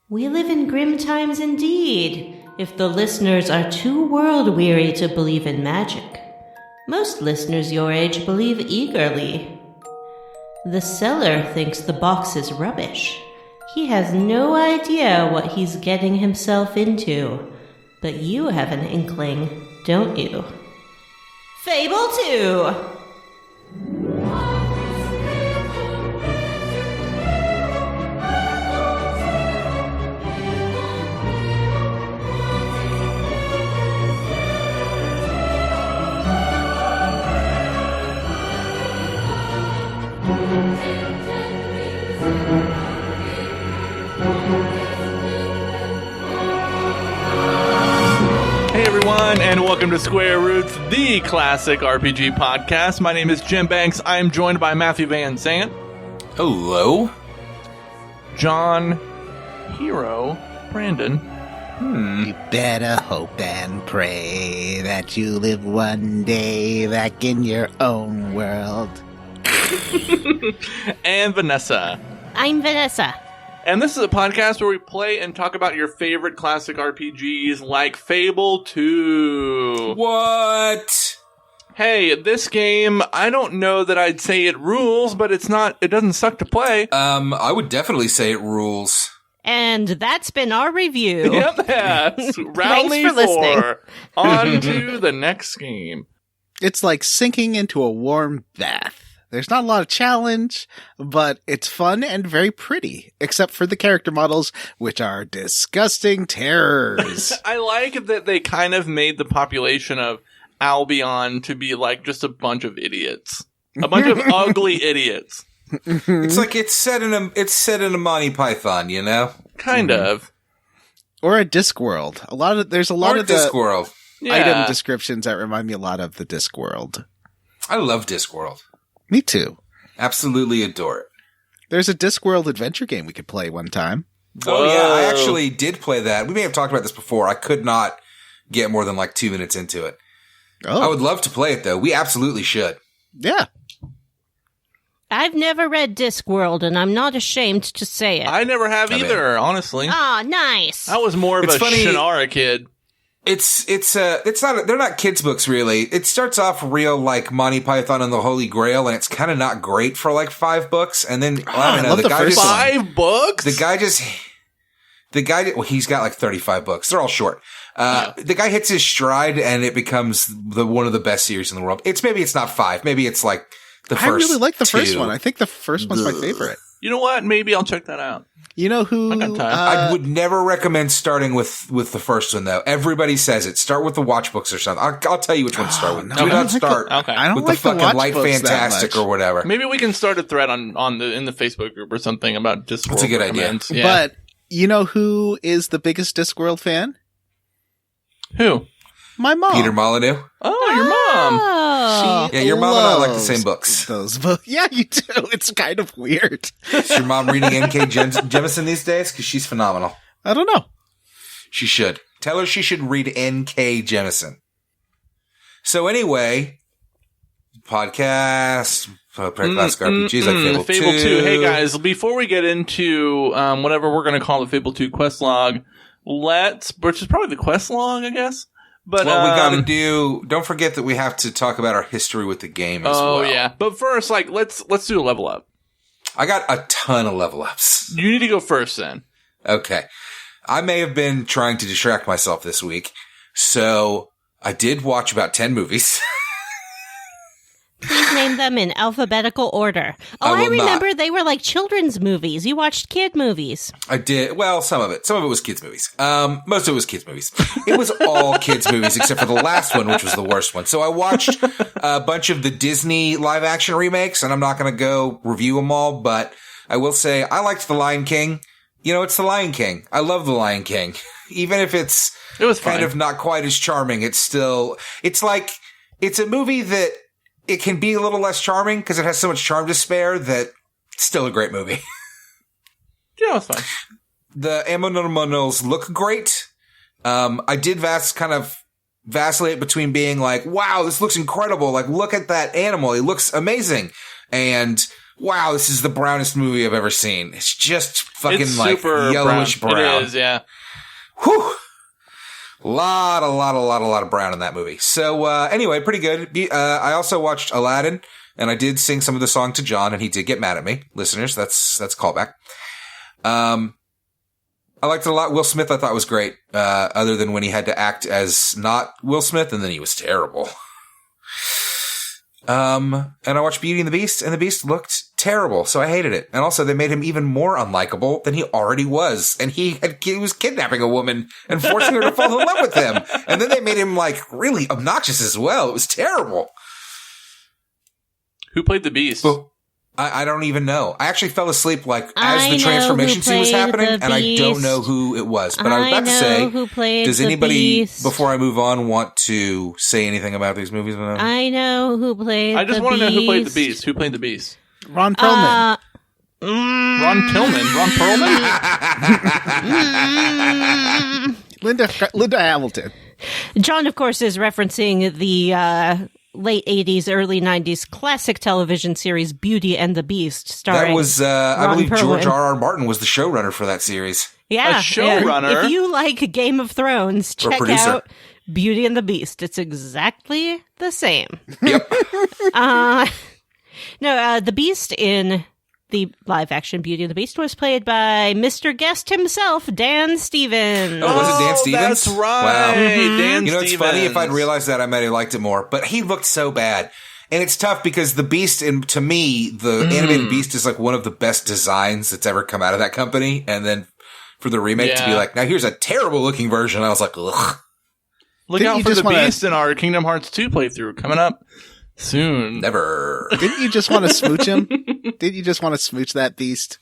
We live in grim times indeed, if the listeners are too world-weary to believe in magic. Most listeners your age believe eagerly. The seller thinks the box is rubbish. He has no idea what he's getting himself into. But you have an inkling, don't you? Fable II! And welcome to Square Roots, the classic RPG podcast. My name is Jim Banks. I am joined by Matthew Van Zandt. Hello. John Hero Brandon. You better hope and pray that you live one day back in your own world. And Vanessa. I'm Vanessa. And this is a podcast where we play and talk about your favorite classic RPGs like Fable II. What? Hey, this game, I don't know that I'd say it rules, but it doesn't suck to play. I would definitely say it rules. And that's been our review. Yep, that's roundly Thanks for listening. On to the next game. It's like sinking into a warm bath. There's not a lot of challenge, but it's fun and very pretty, except for the character models, which are disgusting terrors. I like that they kind of made the population of Albion to be like just a bunch of idiots. A bunch of ugly idiots. It's like it's set in a Monty Python, you know? Kind of. Or a Discworld. There's a lot of Discworld. Item descriptions that remind me a lot of the Discworld. I love Discworld. Me too. Absolutely adore it. There's a Discworld adventure game we could play one time. Oh yeah, I actually did play that. We may have talked about this before. I could not get more than like 2 minutes into it. Oh. I would love to play it though. We absolutely should. Yeah. I've never read Discworld, and I'm not ashamed to say it. I never have either, honestly. Ah, nice. I was more of a Shannara kid. They're not kids' books really. It starts off real like Monty Python and the Holy Grail, and it's kind of not great for like 5 books. And then I don't know, love the guy first just 5 books. Well, he's got like 35 books. They're all short. The guy hits his stride, and it becomes one of the best series in the world. Maybe it's not 5. Maybe it's like the first. I really like the 2. first one. I think the first one's my favorite. You know what? Maybe I'll check that out. You know who? I would never recommend starting with the first one, though. Everybody says it. Start with the watch books or something. I'll tell you which one to start with. No, Do not start I don't with like the fucking watch Light books Fantastic that much. or whatever. Maybe we can start a thread in the Facebook group or something about Discworld. That's a good idea. recommends. Yeah. But you know who is the biggest Discworld fan? Who? My mom. Peter Molyneux. Oh, your mom. Oh. Yeah, your mom and I like the loves same books. Those books. Yeah, you do. It's kind of weird. Is your mom reading N.K. Jemisin these days? Because she's phenomenal. I don't know. She should. Tell her she should read N.K. Jemisin. So anyway, podcast, classic RPGs like Fable 2. Hey guys, before we get into whatever we're going to call the Fable 2 quest log, which is probably the quest log, I guess. But what we got to do, don't forget that we have to talk about our history with the game as well. Oh yeah, but first, let's do a level up. I got a ton of level ups. You need to go first, then. Okay. I may have been trying to distract myself this week, so I did watch about 10 movies. Please name them in alphabetical order. Oh, I remember they were like children's movies. You watched kid movies. I did. Well, some of it. Some of it was kids' movies. Most of it was kids' movies. It was all kids' movies except for the last one, which was the worst one. So I watched a bunch of the Disney live-action remakes, and I'm not going to go review them all, but I will say I liked The Lion King. You know, it's The Lion King. I love The Lion King. Even if it was kind of not quite as charming, it's like, it's a movie that it can be a little less charming because it has so much charm to spare that it's still a great movie. Yeah, it's fine. The animals look great. I did vacillate between being like, wow, this looks incredible. Like, look at that animal. He looks amazing. And wow, this is the brownest movie I've ever seen. It's just fucking It's like super yellowish brown. It is, yeah. Whew. A lot of brown in that movie. So, anyway, pretty good. I also watched Aladdin, and I did sing some of the song to John, and he did get mad at me. Listeners, that's a callback. I liked it a lot. Will Smith I thought was great, other than when he had to act as not Will Smith, and then he was terrible. And I watched Beauty and the Beast, and the Beast looked terrible, so I hated it. And also, they made him even more unlikable than he already was. And he was kidnapping a woman and forcing her to fall in love with him. And then they made him, like, really obnoxious as well. It was terrible. Who played the Beast? Well, I don't even know. I actually fell asleep, like, as the transformation scene was happening, and I don't know who it was. But I was about to say, does anybody, before I move on, want to say anything about these movies? I know who played the Beast. I just want to know who played the Beast. Who played the Beast? Ron Perlman. Ron Tillman? Ron Perlman? Linda Hamilton. John, of course, is referencing the late 80s, early 90s classic television series Beauty and the Beast, starring That was, I Ron believe Perlman. George R.R. Martin was the showrunner for that series. Yeah, A showrunner? Yeah. If you like Game of Thrones, Or check producer. out Beauty and the Beast. It's exactly the same. Yep. The Beast in the live-action Beauty and the Beast was played by Mr. Guest himself, Dan Stevens. Oh, was it Dan Stevens? That's right. Wow. Dan You know, it's Stevens. funny. If I'd realized that, I might have liked it more. But he looked so bad. And it's tough because the Beast, and to me, the animated Beast is like one of the best designs that's ever come out of that company. And then for the remake to be like, now here's a terrible looking version, I was like, ugh. Look Didn't out you for just the wanna- Beast in our Kingdom Hearts 2 playthrough coming up soon. Never. Didn't you just want to smooch him? Didn't you just want to smooch that Beast?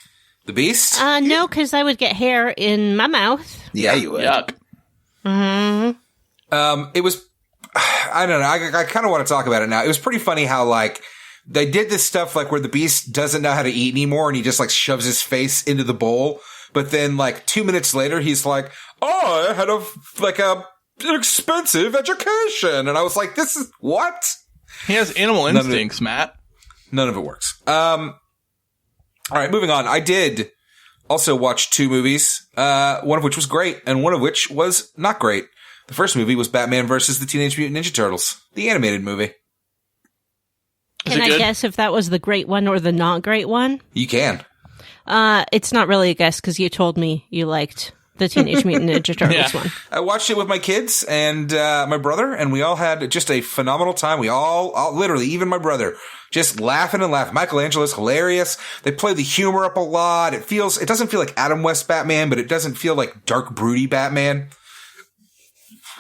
The Beast? No, because I would get hair in my mouth. Yeah, you would. Yuck. It was, I don't know. I kind of want to talk about it now. It was pretty funny how, like, they did this stuff, like, where the Beast doesn't know how to eat anymore and he just, like, shoves his face into the bowl. But then, like, 2 minutes later, he's like, oh, I had an expensive education. And I was like, this is what? He has animal instincts, Matt. None of it works. All right, moving on. I did also watch 2 movies, one of which was great and one of which was not great. The first movie was Batman versus the Teenage Mutant Ninja Turtles, the animated movie. Can I guess if that was the great one or the not great one? You can. It's not really a guess because you told me you liked the Teenage Mutant Ninja Turtles one. I watched it with my kids and my brother, and we all had just a phenomenal time. We all literally, even my brother, just laughing and laughing. Michelangelo's hilarious. They play the humor up a lot. It doesn't feel like Adam West Batman, but it doesn't feel like dark, broody Batman.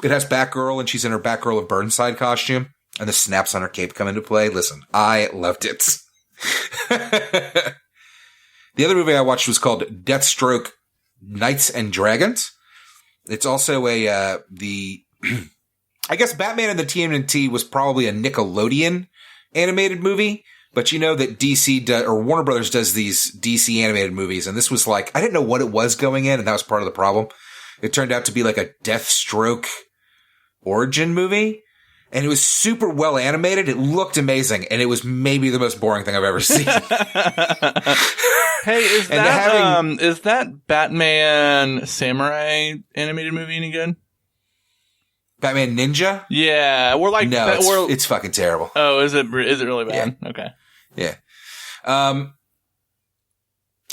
It has Batgirl, and she's in her Batgirl of Burnside costume, and the snaps on her cape come into play. Listen, I loved it. The other movie I watched was called Deathstroke Knights and Dragons. It's also I guess Batman and the TMNT was probably a Nickelodeon animated movie, but you know that DC or Warner Brothers does these DC animated movies, and this was like, I didn't know what it was going in, and that was part of the problem. It turned out to be like a Deathstroke origin movie, and it was super well animated. It looked amazing, and it was maybe the most boring thing I've ever seen. Hey, is that Batman Samurai animated movie any good? Batman Ninja? Yeah, we're like No, it's fucking terrible. Oh, is it really bad? Yeah. Okay. Yeah.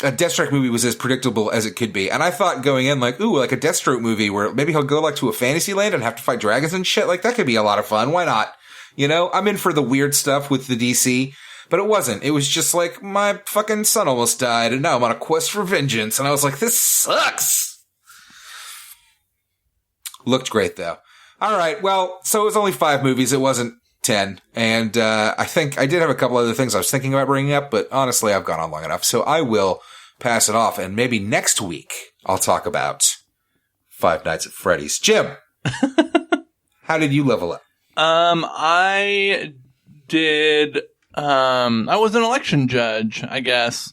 A Deathstroke movie was as predictable as it could be. And I thought going in like, ooh, like a Deathstroke movie where maybe he'll go like to a fantasy land and have to fight dragons and shit. Like that could be a lot of fun. Why not? You know, I'm in for the weird stuff with the DC, but it wasn't. It was just like my fucking son almost died and now I'm on a quest for vengeance. And I was like, this sucks. Looked great though. All right. Well, so it was only 5 movies. It wasn't 10. And I think I did have a couple other things I was thinking about bringing up, but honestly, I've gone on long enough. So I will pass it off. And maybe next week I'll talk about Five Nights at Freddy's. Jim, how did you level up? I did, I was an election judge, I guess.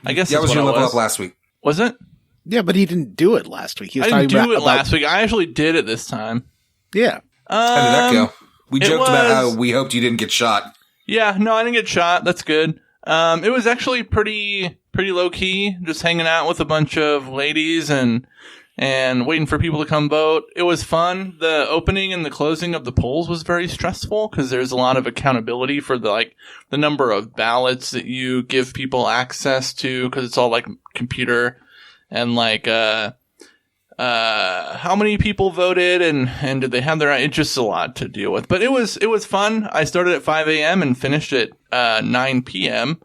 That was your level up last week. Was it? Yeah, but he didn't do it last week. He was I didn't talking do it about last week. I actually did it this time. Yeah. How did that go? We it joked about how we hoped you didn't get shot. Yeah, no, I didn't get shot. That's good. It was actually pretty low key, just hanging out with a bunch of ladies and waiting for people to come vote. It was fun. The opening and the closing of the polls was very stressful because there's a lot of accountability for the number of ballots that you give people access to, because it's all like computer and how many people voted and did they have their, it's just a lot to deal with. But it was fun. I started at 5 a.m. and finished at 9 p.m.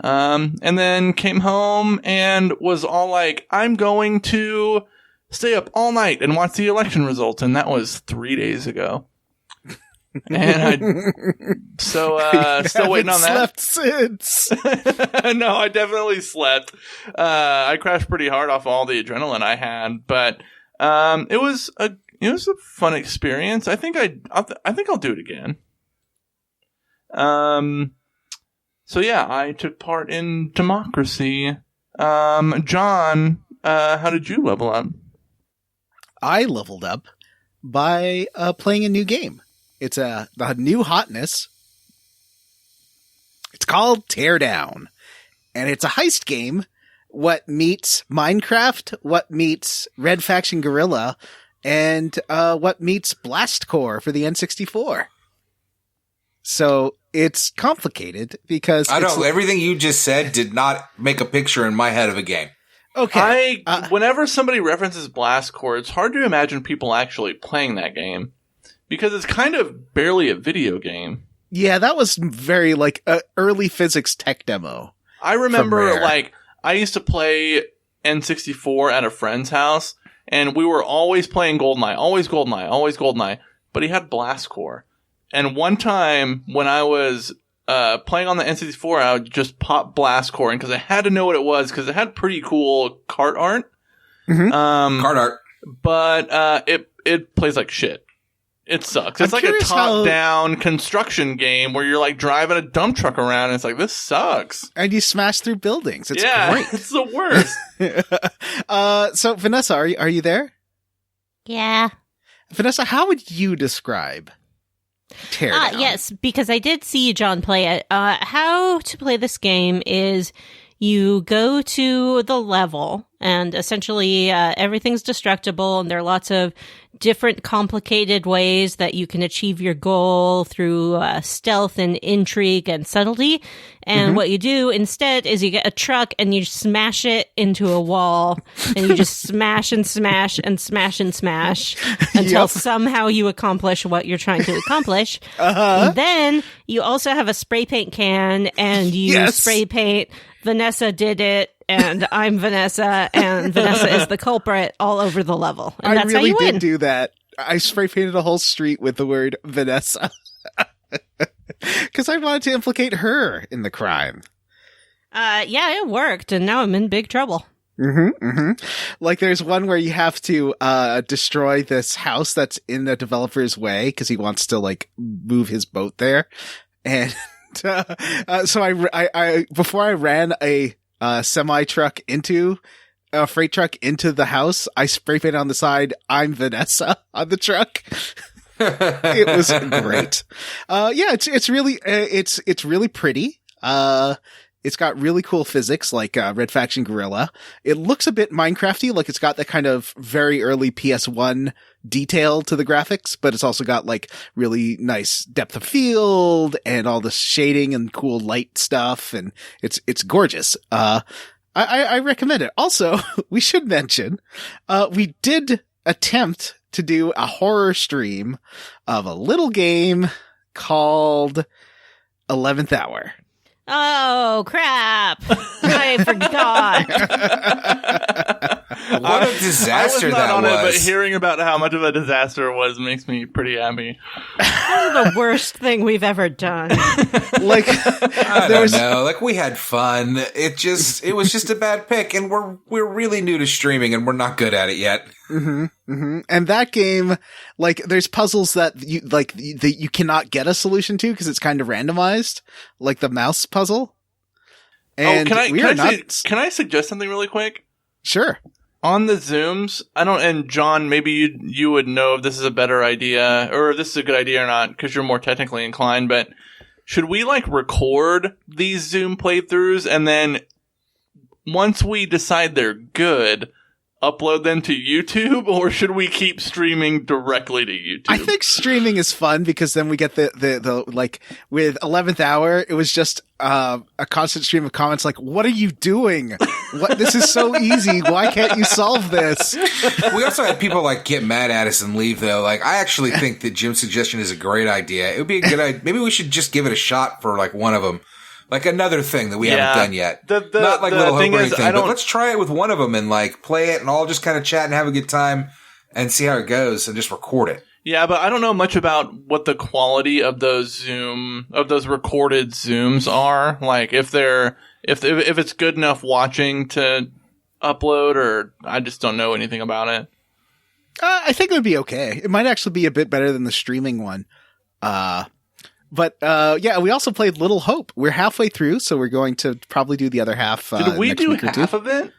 And then came home and was all like, I'm going to stay up all night and watch the election results. And that was 3 days ago. And still waiting on that. Slept since. No, I definitely slept. I crashed pretty hard off all the adrenaline I had, but it was a fun experience. I think I'll do it again. So yeah, I took part in Democracy. John, how did you level up? I leveled up by playing a new game. It's the new hotness. It's called Teardown. And it's a heist game. What meets Minecraft, what meets Red Faction Guerrilla, and what meets Blast Corps for the N64. So it's complicated because everything you just said did not make a picture in my head of a game. Okay. Whenever somebody references Blast Corps, it's hard to imagine people actually playing that game. Because it's kind of barely a video game. Yeah, that was very, early physics tech demo. I remember, I used to play N64 at a friend's house, and we were always playing GoldenEye, but he had Blast Corps. And one time, when I was playing on the N64, I would just pop Blast Corps in, because I had to know what it was, because it had pretty cool cart art. Mm-hmm. Cart art. But it plays like shit. It sucks. It's like a top-down construction game where you're driving a dump truck around and it's like, this sucks. And you smash through buildings. It's great. It's the worst. So Vanessa, are you there? Yeah. Vanessa, how would you describe Teardown? Yes, because I did see John play it. How to play this game is you go to the level and essentially everything's destructible, and there are lots of different complicated ways that you can achieve your goal through stealth and intrigue and subtlety. And what you do instead is you get a truck and you smash it into a wall, and you just smash and smash and smash and smash until somehow you accomplish what you're trying to accomplish. And then you also have a spray paint can, and you spray paint Vanessa did it, and I'm Vanessa, and Vanessa is the culprit all over the level. And that's I really how you win. did do that. I spray painted a whole street with the word Vanessa. Because I wanted to implicate her in the crime. Yeah, it worked, and now I'm in big trouble. There's one where you have to destroy this house that's in the developer's way because he wants to move his boat there, and so I before I ran a semi truck into a freight truck into the house, I spray painted on the side, I'm Vanessa on the truck. It was great. It's really it's really pretty. It's got really cool physics, like Red Faction Guerrilla. It looks a bit Minecrafty, like it's got that kind of very early PS1 detail to the graphics, but it's also got really nice depth of field and all the shading and cool light stuff, and it's gorgeous. I recommend it. Also, we should mention, we did attempt to do a horror stream of a little game called 11th Hour. Oh, crap. I forgot. What a disaster that was. But hearing about how much of a disaster it was makes me pretty happy. That was the worst thing we've ever done. I don't know. We had fun. It was just a bad pick, and we're really new to streaming, and we're not good at it yet. And that game, there's puzzles that you cannot get a solution to because it's kind of randomized, like the mouse puzzle. And can I suggest something really quick? Sure. On the Zooms, and John, maybe you would know if this is a better idea or if this is a good idea or not because you're more technically inclined, but should we like record these Zoom playthroughs and then once we decide they're good, upload them to YouTube, or should we keep streaming directly to YouTube? I think streaming is fun because then we get the like with 11th Hour, it was just a constant stream of comments like, "What are you doing? What? This is so easy. Why can't you solve this?" We also had people like get mad at us and leave though. Like, I actually think that Jim's suggestion is a great idea. It would be a good idea. Maybe we should just give it a shot for like one of them. Like another thing that we haven't done yet. Not like Little Hope or anything, but let's try it with one of them and like play it and all just kind of chat and have a good time and see how it goes and just record it. Yeah, but I don't know much about what the quality of those recorded Zooms are. Like if it's good enough watching to upload, or I just don't know anything about it. I think it would be okay. It might actually be a bit better than the streaming one. But yeah, we also played Little Hope. We're halfway through, so we're going to probably do the other half. Did we next do week or half two. of it?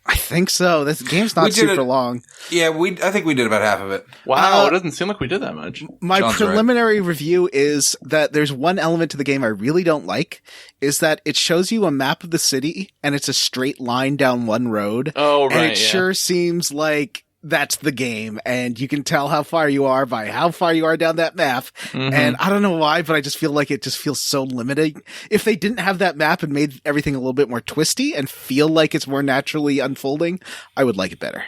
I think so. This game's not super long. Yeah, I think we did about half of it. Wow, it doesn't seem like we did that much. My John's preliminary review is that there's one element to the game I really don't like, is that it shows you a map of the city, and it's a straight line down one road. Oh, right, and it sure seems like that's the game, and you can tell how far you are by how far you are down that map. Mm-hmm. And I don't know why, but I just feel like it just feels so limiting. If they didn't have that map and made everything a little bit more twisty and feel like it's more naturally unfolding, I would like it better.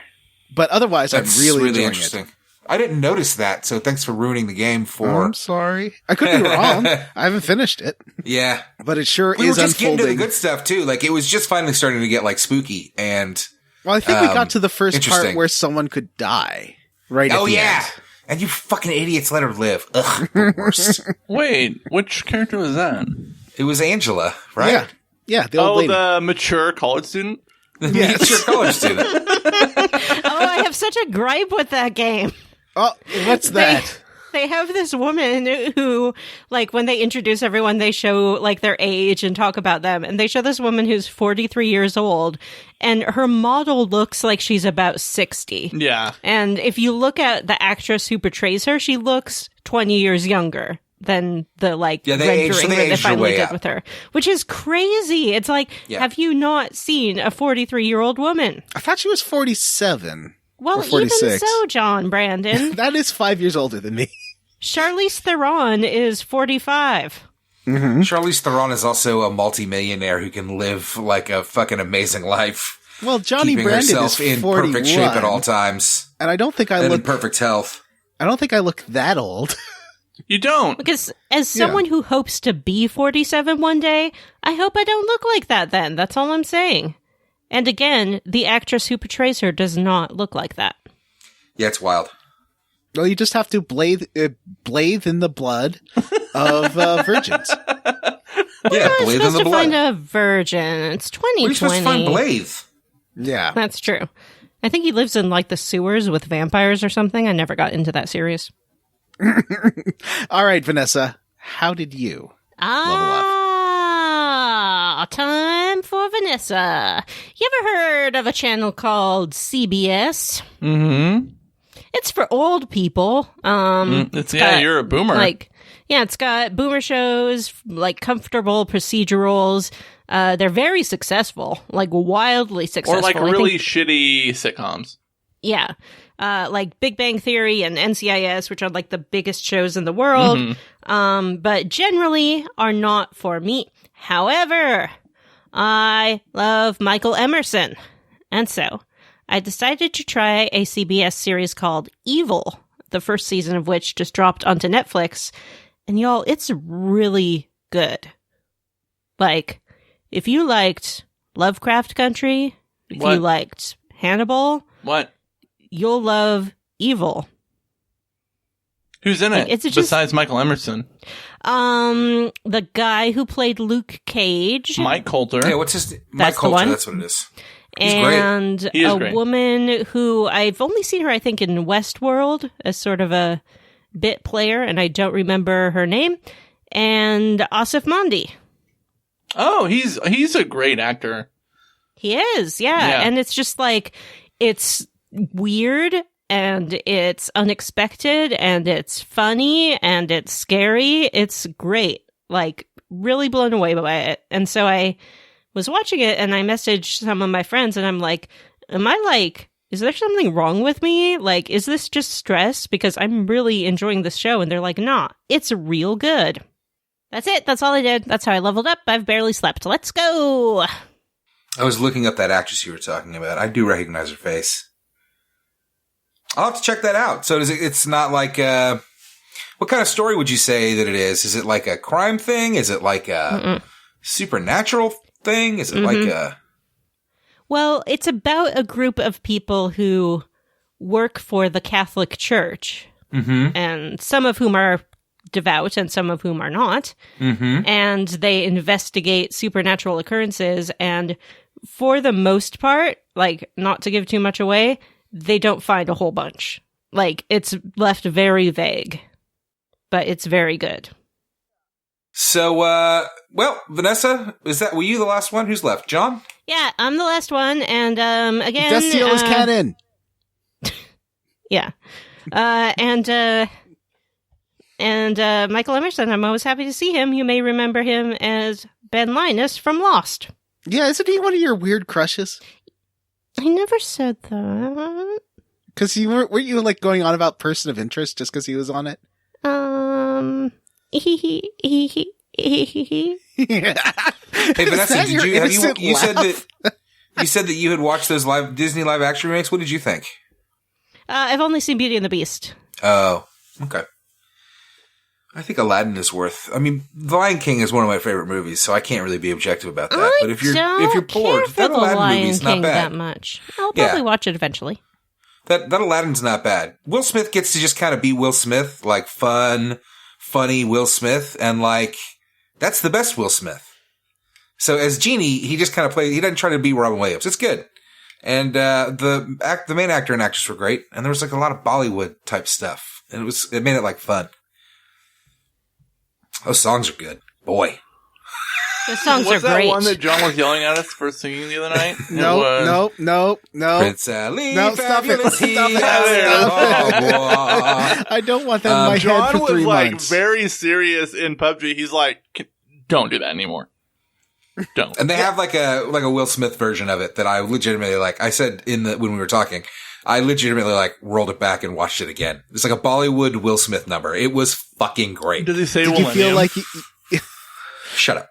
But otherwise, That's I'm really enjoying interesting. it. I didn't notice that, so thanks for ruining the game for... I'm sorry. I could be wrong. I haven't finished it. Yeah. But it sure We is were just unfolding. getting to the good stuff, too. Like, it was just finally starting to get, like, spooky, and... Well, I think we got to the first part interesting. where someone could die. Right at Oh, the yeah! end. And you fucking idiots let her live. Ugh, the worst. Wait, which character was that? It was Angela, right? Yeah. Yeah, the old lady. The mature college student? Yes. Your college student. Oh, I have such a gripe with that game. Oh, what's that? They have this woman who, like, when they introduce everyone, they show, like, their age and talk about them. And they show this woman who's 43 years old, and her model looks like she's about 60. Yeah. And if you look at the actress who portrays her, she looks 20 years younger than the, like, Yeah, rendering that they aged her finally way did up. with her. Which is crazy. It's like, have you not seen a 43-year-old woman? I thought she was 47. Well, Or even 46. so, John Brandon, That is 5 years older than me. Charlize Theron is 45. Charlize Theron is also a multimillionaire who can live, like, a fucking amazing life. Well, Johnny keeping Brandon herself is in 41. perfect shape at all times. And I don't think I And in look perfect health. I don't think I look that old. You don't. Because as someone who hopes to be 47 one day, I hope I don't look like that then. That's all I'm saying. And again, the actress who portrays her does not look like that. Yeah, it's wild. Well, you just have to bathe in the blood of virgins. Yeah, I'm Blathe in supposed the to find blood. a virgin. It's Where are you 2020. supposed to find Blathe? Yeah. That's true. I think he lives in like the sewers with vampires or something. I never got into that series. All right, Vanessa. How did you? Time for Vanessa. You ever heard of a channel called CBS? Mm-hmm. It's for old people. You're a boomer. It's got boomer shows, like comfortable procedurals. They're very successful, like wildly successful. or like really shitty sitcoms. Yeah. Like Big Bang Theory and NCIS, which are like the biggest shows in the world, but generally are not for me. However, I love Michael Emerson. And so I decided to try a CBS series called Evil, the first season of which just dropped onto Netflix. And y'all, it's really good. Like, if you liked Lovecraft Country, if What? you liked Hannibal, What? you'll love Evil. Who's in Like, it it's just- besides Michael Emerson? The guy who played Luke Cage, Mike Coulter. Yeah, what's his Mike That's the Coulter, one. that's what it is. He's great. and He is a great. woman who I've only seen her, I think, in Westworld as sort of a bit player, and I don't remember her name, and Asif Mandi. Oh, he's a great actor. He is, yeah. And it's just like, it's weird, and it's unexpected, and it's funny, and it's scary. It's great. Like, really blown away by it. And so I was watching it and I messaged some of my friends and I'm like, is there something wrong with me? Like, is this just stress? Because I'm really enjoying this show. And they're like, nah, it's real good. That's it. That's all I did. That's how I leveled up. I've barely slept. Let's go. I was looking up that actress you were talking about. I do recognize her face. I'll have to check that out. So it's not like, what kind of story would you say that it is? Is it like a crime thing? Is it like a supernatural thing? Is it like a... Well, it's about a group of people who work for the Catholic Church, and some of whom are devout and some of whom are not, and they investigate supernatural occurrences, and for the most part, like, not to give too much away, they don't find a whole bunch. Like, it's left very vague, but it's very good. So, well, Vanessa, were you the last one? Who's left? John? Yeah, I'm the last one, and again, Destiel is canon. Yeah, and Michael Emerson. I'm always happy to see him. You may remember him as Ben Linus from Lost. Yeah, isn't he one of your weird crushes? I never said that. Because weren't you like going on about person of interest just because he was on it? Hey, Vanessa, you said that you had watched those Disney live action remakes. What did you think? I've only seen Beauty and the Beast. Oh, okay. I think Aladdin is The Lion King is one of my favorite movies, so I can't really be objective about that. But if you're bored, that Aladdin movie's not bad. That much. I'll probably watch it eventually. That Aladdin's not bad. Will Smith gets to just kind of be Will Smith, like funny Will Smith, and like that's the best Will Smith. So as Genie, he just kind of plays. He doesn't try to be Robin Williams. It's good, and the main actor and actress were great, and there was like a lot of Bollywood type stuff, and it made it like fun. Those songs are good, boy. The songs are was that great. one that John was yelling at us for singing the other night? No. Prince Ali, no, stop it. fabulous he. Stop it. Oh, I don't want that in my John head for 3 was like months. very serious in PUBG. He's like, don't do that anymore. Don't. And they have like a Will Smith version of it that I legitimately like. I said when we were talking, I legitimately like rolled it back and watched it again. It's like a Bollywood Will Smith number. It was fucking great. Does he say Did you feel like Shut up.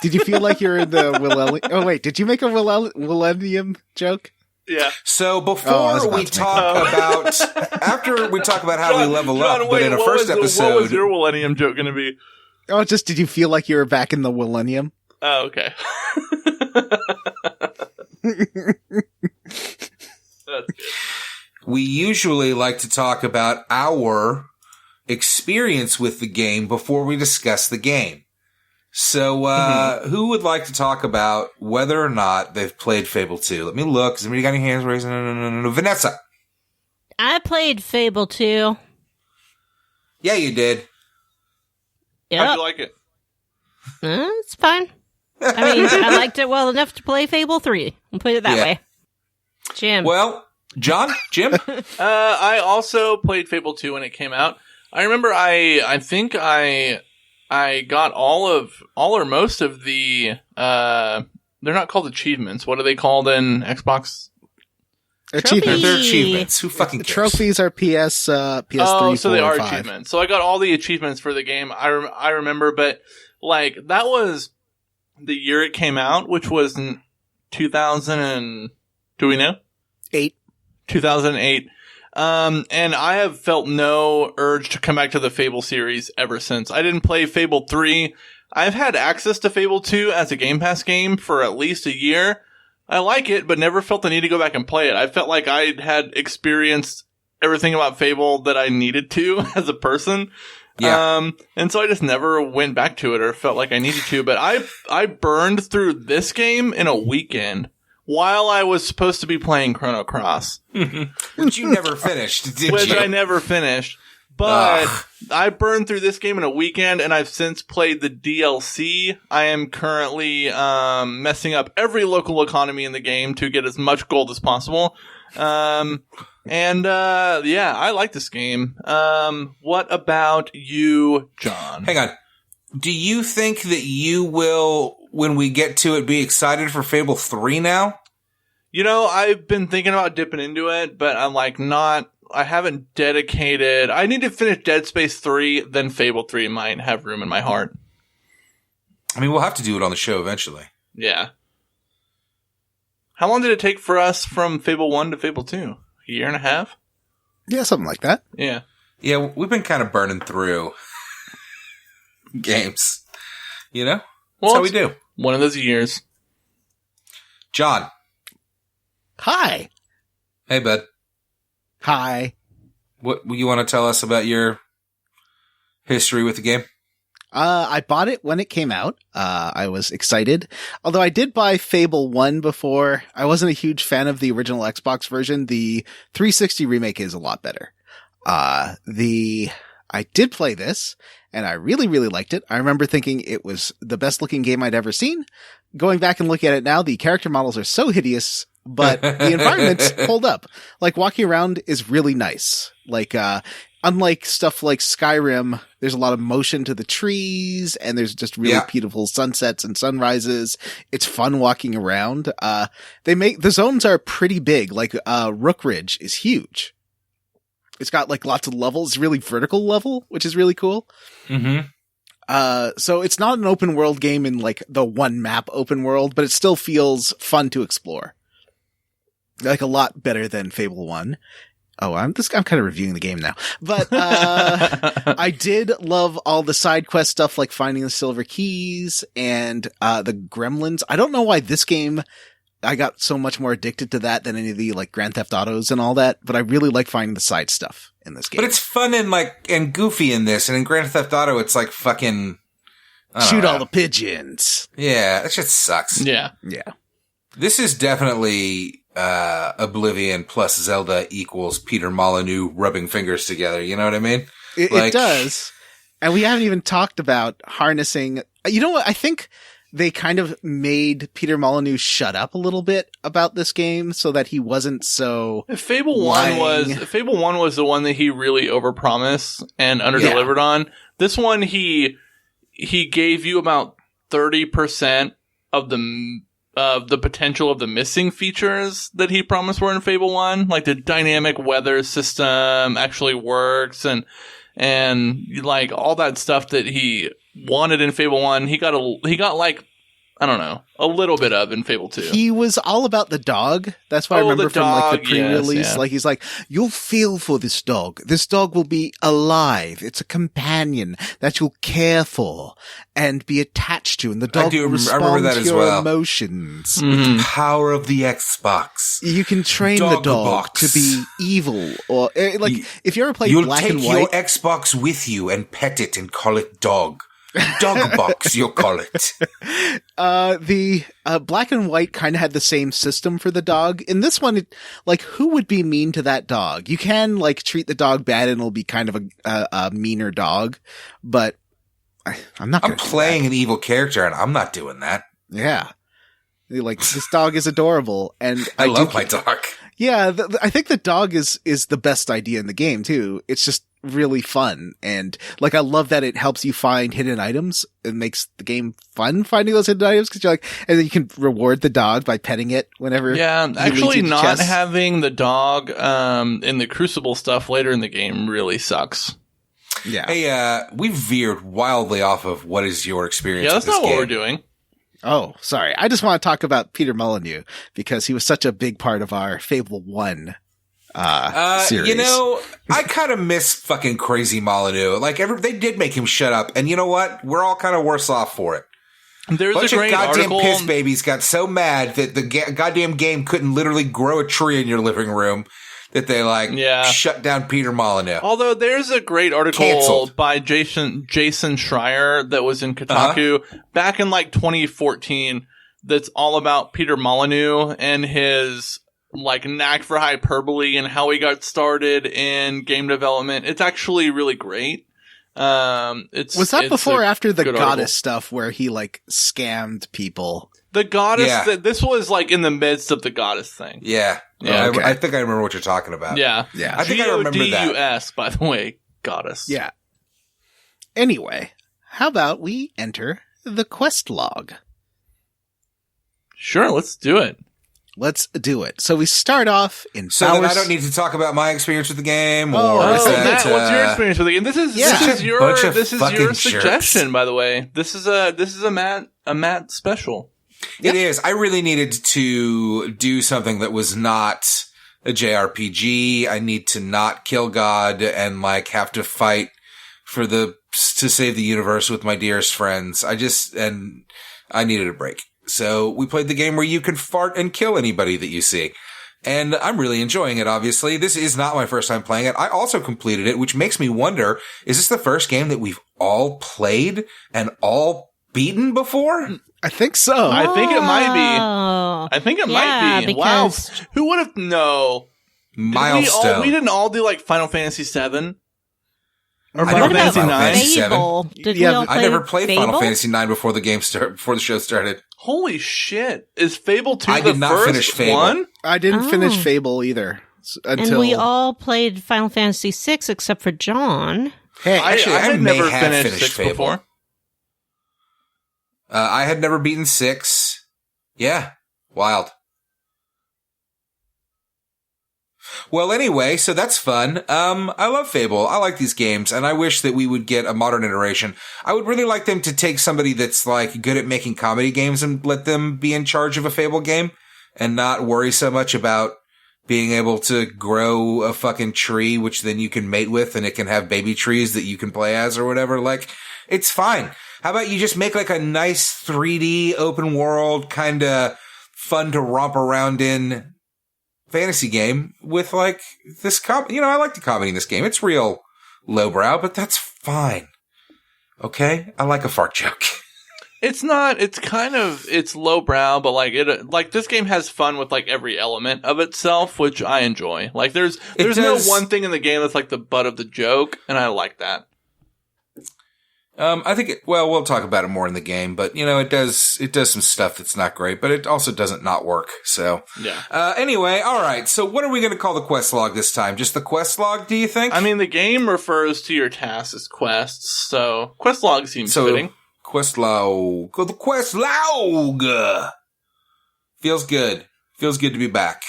Did you feel like you're in the Willenium? Oh wait, did you make a Willenium joke? Yeah. So before we talk about, after we talk about how we level up, but in a first episode, what was your Willenium joke going to be? Oh, just did you feel like you were back in the Willenium? Oh, okay. That's good. we usually like to talk about our experience with the game before we discuss the game. So, who would like to talk about whether or not they've played Fable 2? Let me look. Has anybody got any hands raised? No. Vanessa. I played Fable 2. Yeah, you did. Yep. How'd you like it? It's fine. I mean, I liked it well enough to play Fable 3. We'll put it that way. Jim. Well, Jim? I also played Fable 2 when it came out. I remember I think I got all or most of the, they're not called achievements. What are they called in Xbox? Achievements. They're achievements. Who fucking cares? Trophies are PS3, Oh, so 4, they are 5. achievements. So I got all the achievements for the game. I remember, but like that was the year it came out, which was in 2000 and, do we know? 2008. And I have felt no urge to come back to the Fable series ever since. I didn't play Fable 3. I've had access to Fable 2 as a Game Pass game for at least a year. I like it, but never felt the need to go back and play it. I felt like I had experienced everything about Fable that I needed to as a person. Yeah. And so I just never went back to it or felt like I needed to. But I burned through this game in a weekend while I was supposed to be playing Chrono Cross. Which you never finished, did Which you? I never finished. But I burned through this game in a weekend, and I've since played the DLC. I am currently messing up every local economy in the game to get as much gold as possible. Yeah, I like this game. What about you, John? Hang on. Do you think that you will, when we get to it, be excited for Fable 3 now? You know, I've been thinking about dipping into it, but I'm like I haven't dedicated. I need to finish Dead Space 3, then Fable 3 might have room in my heart. I mean, we'll have to do it on the show eventually. Yeah. How long did it take for us from Fable 1 to Fable 2? A year and a half? Yeah, something like that. Yeah. Yeah, we've been kind of burning through games. You know? That's how we do. One of those years. John. Hi. Hey, bud. Hi. What you want to tell us about your history with the game? I bought it when it came out. I was excited. Although I did buy Fable 1 before. I wasn't a huge fan of the original Xbox version. The 360 remake is a lot better. I did play this, and I really, really liked it. I remember thinking it was the best looking game I'd ever seen. Going back and looking at it now, the character models are so hideous, but the environments hold up. Like, walking around is really nice. Like, unlike stuff like Skyrim, there's a lot of motion to the trees, and there's just really beautiful sunsets and sunrises. It's fun walking around. The zones are pretty big. Like, Rook Ridge is huge. It's got like lots of levels. It's really vertical level, which is really cool. Mm-hmm. So it's not an open world game in like the one map open world, but it still feels fun to explore. Like a lot better than Fable 1. Oh, I'm kind of reviewing the game now, but, I did love all the side quest stuff, like finding the silver keys and, the gremlins. I don't know why this game, I got so much more addicted to that than any of the like Grand Theft Autos and all that, but I really like finding the side stuff in this game. But it's fun and goofy in this, and in Grand Theft Auto, it's like fucking shoot all the pigeons. Yeah, that shit sucks. Yeah. Yeah. This is definitely Oblivion plus Zelda equals Peter Molyneux rubbing fingers together. You know what I mean? It does. And we haven't even talked about harnessing. You know what? I think they kind of made Peter Molyneux shut up a little bit about this game so that he wasn't so Fable 1 was the one that he really overpromised and underdelivered on. This one he gave you about 30% of the potential of the missing features that he promised were in Fable 1. Like the dynamic weather system actually works and like all that stuff that he wanted in Fable 1, he got like, I don't know, a little bit of in Fable 2. He was all about the dog. That's what I remember from like the pre-release. Yes, yeah. Like he's like, you'll feel for this dog. This dog will be alive. It's a companion that you'll care for and be attached to. And the dog will respond to your emotions. Mm-hmm. The power of the Xbox. You can train the dog to be evil or like if you ever played Black and White. You'll take your Xbox with you and pet it and call it dog. Dog box, you'll call it. The Black and White kind of had the same system for the dog. In this one, who would be mean to that dog? You can like treat the dog bad and it'll be kind of a meaner dog, but I'm not. I'm playing an evil character and I'm not doing that. Yeah, like this dog is adorable, and I love my dog. Yeah, I think the dog is the best idea in the game too. It's just really fun, and like I love that it helps you find hidden items. It makes the game fun finding those hidden items because you're like, and then you can reward the dog by petting it whenever. Yeah, actually, not having the dog in the Crucible stuff later in the game really sucks. Yeah. Hey, we veered wildly off of what is your experience. Yeah, that's with this not game. what we're doing. Oh, sorry. I just want to talk about Peter Molyneux because he was such a big part of our Fable 1 series. You know, I kind of miss fucking crazy Molyneux. Like, they did make him shut up. And you know what? We're all kind of worse off for it. There's bunch a great of goddamn article. piss babies got so mad that the goddamn game couldn't literally grow a tree in your living room that they shut down Peter Molyneux. Although there's a great article by Jason Schreier that was in Kotaku back in 2014 that's all about Peter Molyneux and his knack for hyperbole and how he got started in game development. It's actually really great. Was that before or after the goddess stuff where he scammed people? The goddess, this was in the midst of the goddess thing. Yeah. Okay. I think I remember what you're talking about. Yeah. I think I remember that. GODUS, by the way, goddess. Yeah. Anyway, how about we enter the quest log? Sure, let's do it. Let's do it. So we start off in So then I don't need to talk about my experience with the game, or is that, Matt, what's your experience with the game? This is your suggestion, by the way. This is a Matt special. It is. I really needed to do something that was not a JRPG. I need to not kill God and like have to fight to save the universe with my dearest friends. I needed a break. So we played the game where you can fart and kill anybody that you see. And I'm really enjoying it, obviously. This is not my first time playing it. I also completed it, which makes me wonder, is this the first game that we've all played and all beaten before? I think so. I think it might be. Yeah, might be. Wow. because- Who would have known? Milestone. We didn't all do like Final Fantasy VII? Or I Final never Fantasy played Final IX? Fantasy Fable. Did Yeah, we all I play never played Fable? Final Fantasy IX before the show started. Holy shit. Is Fable 2 I the did not first finish Fable. one? I didn't Oh. finish Fable either until. And we all played Final Fantasy VI except for John. Hey, Actually, I I had may never have finished finished 6 Fable. before. I had never beaten 6. Yeah. Wild. Well, anyway, so that's fun. I love Fable. I like these games, and I wish that we would get a modern iteration. I would really like them to take somebody that's like good at making comedy games and let them be in charge of a Fable game and not worry so much about being able to grow a fucking tree, which then you can mate with, and it can have baby trees that you can play as or whatever. Like, it's fine. How about you just make like a nice 3D open world kind of fun to romp around in fantasy game with like this I like the comedy in this game. It's real lowbrow, but that's fine. Okay? I like a fart joke. It's not, it's lowbrow, but like this game has fun with like every element of itself, which I enjoy. Like there's no one thing in the game that's like the butt of the joke, and I like that. I think we'll talk about it more in the game, but it does some stuff that's not great, but it also doesn't not work. So, yeah. Anyway, all right. So what are we going to call the quest log this time? Just the quest log, do you think? I mean, the game refers to your tasks as quests, so quest log seems fitting. Quest log. Go the quest log. Feels good. Feels good to be back.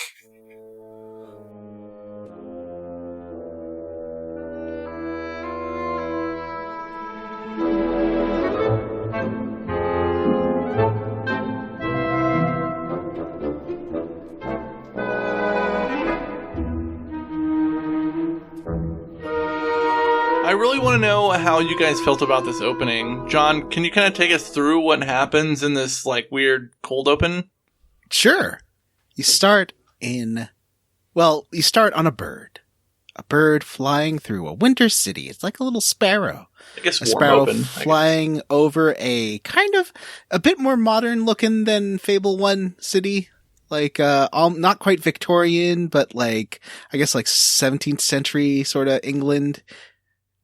I really want to know how you guys felt about this opening. John, can you kind of take us through what happens in this like weird cold open? Sure. You start on a bird. A bird flying through a winter city. It's like a little sparrow. I guess A warm sparrow open. flying over a kind of a bit more modern looking than Fable 1 city. Like, not quite Victorian, but like, I guess like 17th century sort of England.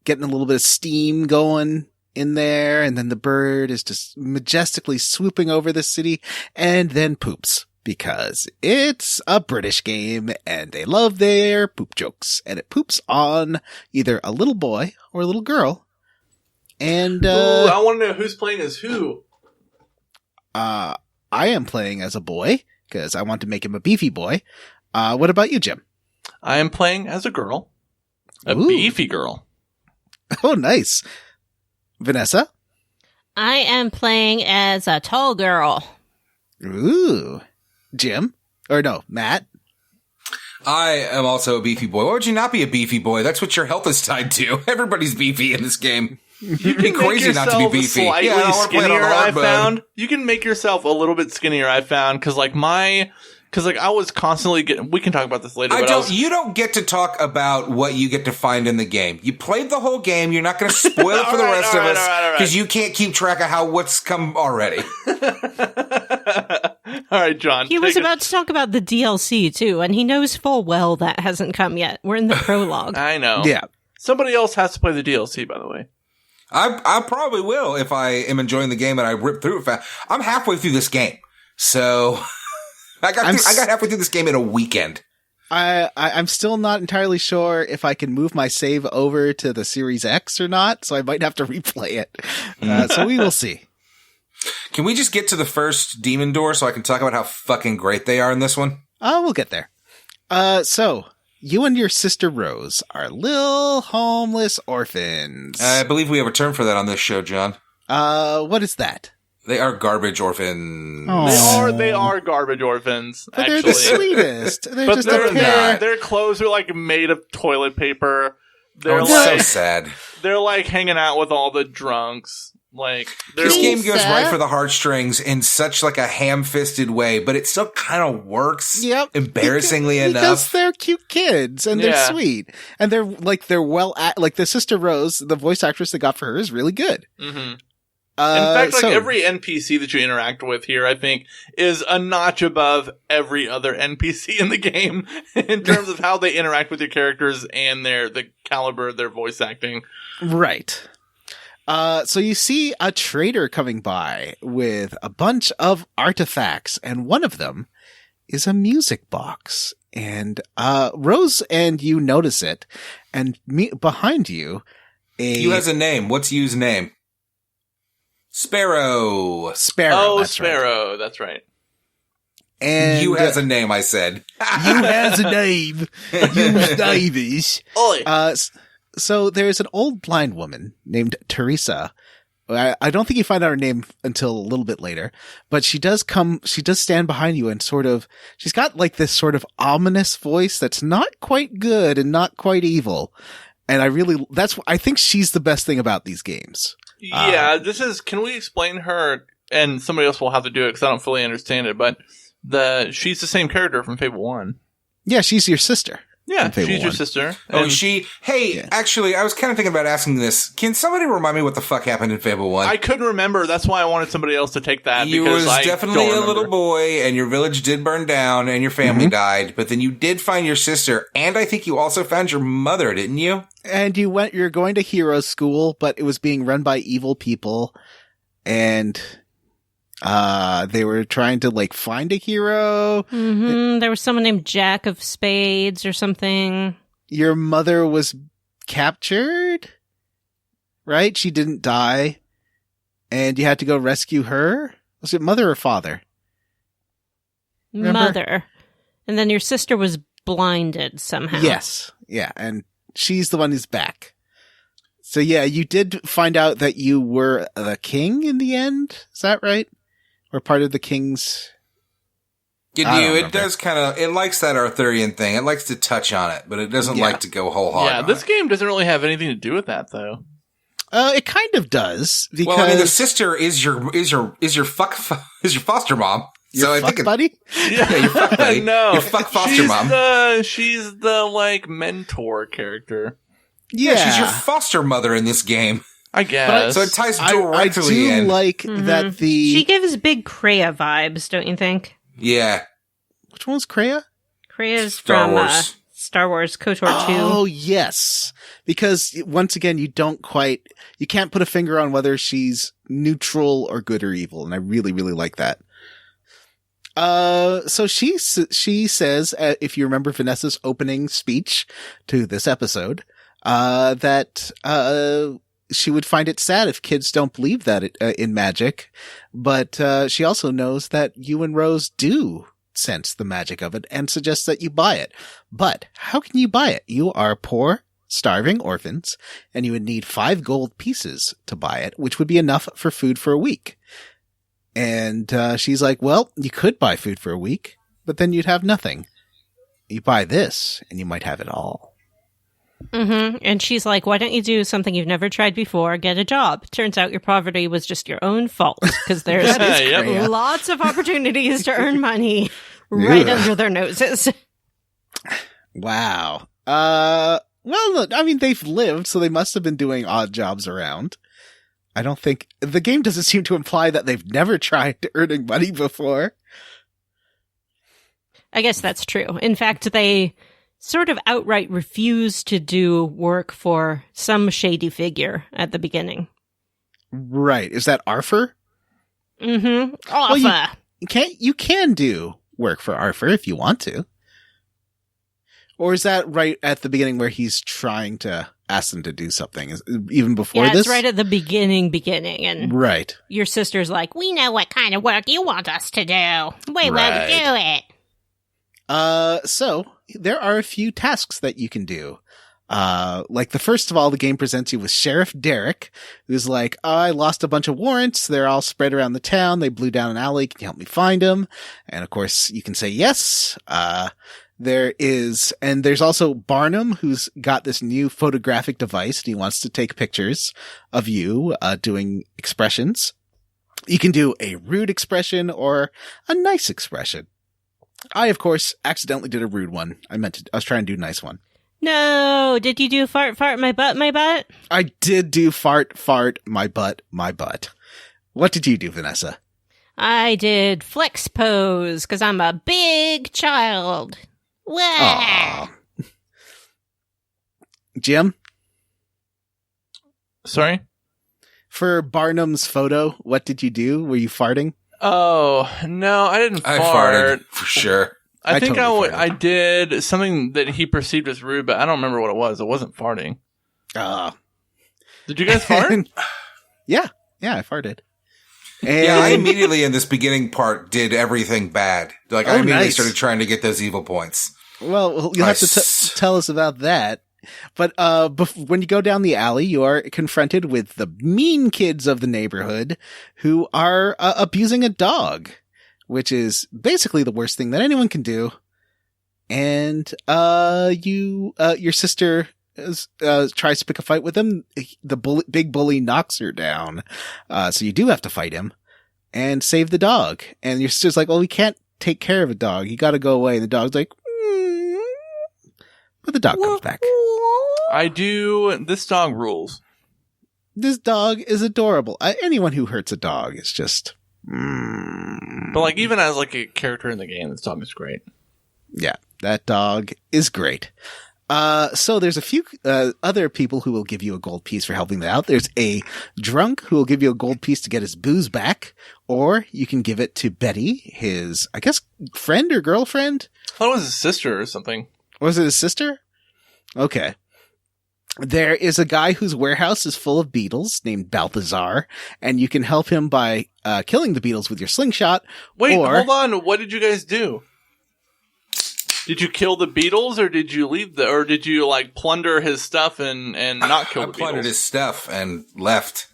Getting a little bit of steam going in there. And then the bird is just majestically swooping over the city and then poops. Because it's a British game and they love their poop jokes. And it poops on either a little boy or a little girl. And, Ooh, I want to know who's playing as who. I am playing as a boy because I want to make him a beefy boy. What about you, Jim? I am playing as a girl. A Ooh. beefy girl. Oh, nice. Vanessa? I am playing as a tall girl. Ooh. Jim? Or no, Matt? I am also a beefy boy. Why would you not be a beefy boy? That's what your health is tied to. Everybody's beefy in this game. You be crazy not to be beefy. Slightly Yeah, I don't wanna play it on skinnier. hard I mode. found you can make yourself a little bit skinnier. I found because I was constantly getting. We can talk about this later. You don't get to talk about what you get to find in the game. You played the whole game. You're not going to spoil it for the rest of us because you can't keep track of what's come already. All right, John. He was about to talk about the DLC too, and he knows full well that hasn't come yet. We're in the prologue. I know. Yeah. Somebody else has to play the DLC, by the way. I probably will if I am enjoying the game and I rip through it fast. I'm halfway through this game, so I got halfway through this game in a weekend. I'm still not entirely sure if I can move my save over to the Series X or not, so I might have to replay it. So we will see. Can we just get to the first demon door so I can talk about how fucking great they are in this one? We'll get there. So you and your sister Rose are little homeless orphans. I believe we have a term for that on this show, John. What is that? They are garbage orphans. They are garbage orphans. But actually. they're the sweetest. They're But just they're up there. not. Their clothes are like made of toilet paper. They're It's like so sad. they're like hanging out with all the drunks. Like This they're game goes Lisa. right for the heartstrings in such like a ham-fisted way, but it still kind of works. Yep. Embarrassingly Because enough. they're cute kids and they're Yeah. sweet. And they're well like the sister Rose, the voice actress they got for her is really good. Mhm. In fact, like so- every NPC that you interact with here, I think, is a notch above every other NPC in the game in terms of how they interact with your characters and the caliber of their voice acting. Right. So you see a trader coming by with a bunch of artifacts, and one of them is a music box. And Rose and you notice it, and behind you, You has a name. What's Yu's name? Sparrow. Sparrow. Oh, that's right. Sparrow, that's right. And You has a name, I said. you has a name. You Davies. Oi. So there's an old blind woman named Teresa. I don't think you find out her name until a little bit later, but she does stand behind you and she's got like this sort of ominous voice that's not quite good and not quite evil. And I think she's the best thing about these games. Yeah, can we explain her, and somebody else will have to do it because I don't fully understand it, but she's the same character from Fable 1. Yeah, she's your sister. Yeah, From Fable she's your 1. sister. Oh, and Hey, actually, I was kind of thinking about asking this. Can somebody remind me what the fuck happened in Fable 1? I couldn't remember. That's why I wanted somebody else to take that. You because was I definitely don't a little remember. boy, and your village did burn down, and your family died, but then you did find your sister, and I think you also found your mother, didn't you? And you're going to hero school, but it was being run by evil people, and they were trying to like find a hero. There was someone named Jack of Spades or something. Your mother was captured, right? She didn't die, and you had to go rescue her. Was it mother or father? Remember? Mother. And then your sister was blinded somehow. Yes. Yeah. And she's the one who's back. So yeah, you did find out that you were the king in the end. Is that right? Or part of the king's... You I don't do. It remember. does kind of... It likes that Arthurian thing. It likes to touch on it, but it doesn't Yeah. like to go whole hog Yeah, on this it. game doesn't really have anything to do with that, though. It kind of does. Because Well, I mean, the sister is your foster mom. your So I fuck think buddy? yeah, your fuck buddy. No, Your fuck foster mom. She's the like mentor character, Yeah, she's your foster mother in this game. I guess. So it ties I directly do in. like that the... She gives big Kreia vibes, don't you think? Yeah. Which one's Kreia? Kreia's Star from Wars. Star Wars KOTOR 2. Oh, yes. Because once again, you can't put a finger on whether she's neutral or good or evil. And I really, really like that. So she says, if you remember Vanessa's opening speech to this episode, that, she would find it sad if kids don't believe that in magic. But, she also knows that you and Rose do sense the magic of it and suggests that you buy it. But how can you buy it? You are poor, starving orphans, and you would need 5 gold pieces to buy it, which would be enough for food for a week. And she's like, well, you could buy food for a week, but then you'd have nothing. You buy this, and you might have it all. And she's like, why don't you do something you've never tried before? Get a job. Turns out your poverty was just your own fault because there's Yep. Kreia. lots of opportunities to earn money right Ugh. under their noses. Wow. Well, look, I mean, they've lived, so they must have been doing odd jobs around. I don't think the game doesn't seem to imply that they've never tried earning money before. I guess that's true. In fact, they sort of outright refuse to do work for some shady figure at the beginning. Right. Is that Arthur? Mm-hmm. Well, Alpha. You can do work for Arthur if you want to. Or is that right at the beginning where he's trying to ask them to do something? Even before Yeah, this? it's right at the beginning, and Right. your sister's like, we know what kind of work you want us to do. We will do it. So there are a few tasks that you can do. Like the first of all, the game presents you with Sheriff Derek, who's like, I lost a bunch of warrants. They're all spread around the town. They blew down an alley. Can you help me find them? And of course you can say yes. There's also Barnum, who's got this new photographic device and he wants to take pictures of you, doing expressions. You can do a rude expression or a nice expression. I, of course, accidentally did a rude one. I was trying to do a nice one. No, did you do fart, my butt? I did do fart, my butt. What did you do, Vanessa? I did flex pose, because I'm a big child. Wah! Aww. Jim? Sorry? For Barnum's photo, what did you do? Were you farting? Oh, no, I didn't I fart. farted, for sure. I think totally farted. I did something that he perceived as rude, but I don't remember what it was. It wasn't farting. Did you guys fart? Yeah, I farted. And Yeah, I immediately in this beginning part did everything bad. Like, I immediately nice. started trying to get those evil points. Well, you'll have to tell us about that. But when you go down the alley, you are confronted with the mean kids of the neighborhood who are abusing a dog, which is basically the worst thing that anyone can do. And your sister tries to pick a fight with him. The big bully knocks her down, so you do have to fight him and save the dog. And your sister's like, "Well, we can't take care of a dog. You got to go away." And the dog's like, but the dog comes back. I do. This dog rules. This dog is adorable. Anyone who hurts a dog is just. But like, even as like a character in the game, this dog is great. Yeah, that dog is great. So there's a few other people who will give you a gold piece for helping them out. There's a drunk who will give you a gold piece to get his booze back, or you can give it to Betty, his, I guess, friend or girlfriend. I thought it was his sister or something. Was it his sister? Okay. There is a guy whose warehouse is full of beetles named Balthazar, and you can help him by killing the beetles with your slingshot. Wait, or... hold on. What did you guys do? Did you kill the beetles, or did you or did you like plunder his stuff and not kill the I plundered beetles? his stuff and left.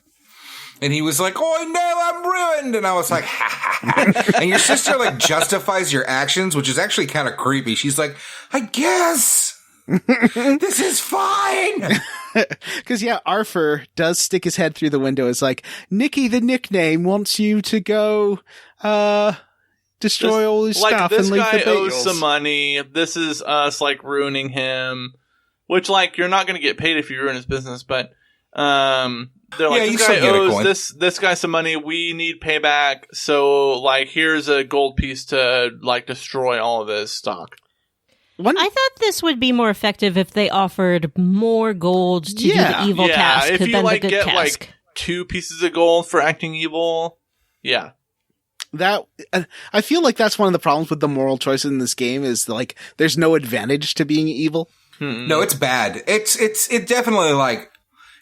And he was like, "Oh no, I'm ruined." And I was like, "Ha ha ha." And your sister like justifies your actions, which is actually kind of creepy. She's like, "I guess this is fine." Because, yeah, Arthur does stick his head through the window. It's like, Nicky the nickname wants you to go destroy all his stuff and leave the This guy owes beetles. some money. This is us, like, ruining him. Which, like, you're not going to get paid if you ruin his business, but they're like, Yeah, you this still guy get a owes coin. this guy some money. We need payback. So, like, here's a gold piece to, like, destroy all of his stock. I thought this would be more effective if they offered more gold to do the evil task if you, than like, the good get, task. like, 2 pieces of gold for acting evil, yeah. That I feel like that's one of the problems with the moral choices in this game is, like, there's no advantage to being evil. No, it's bad. It definitely like,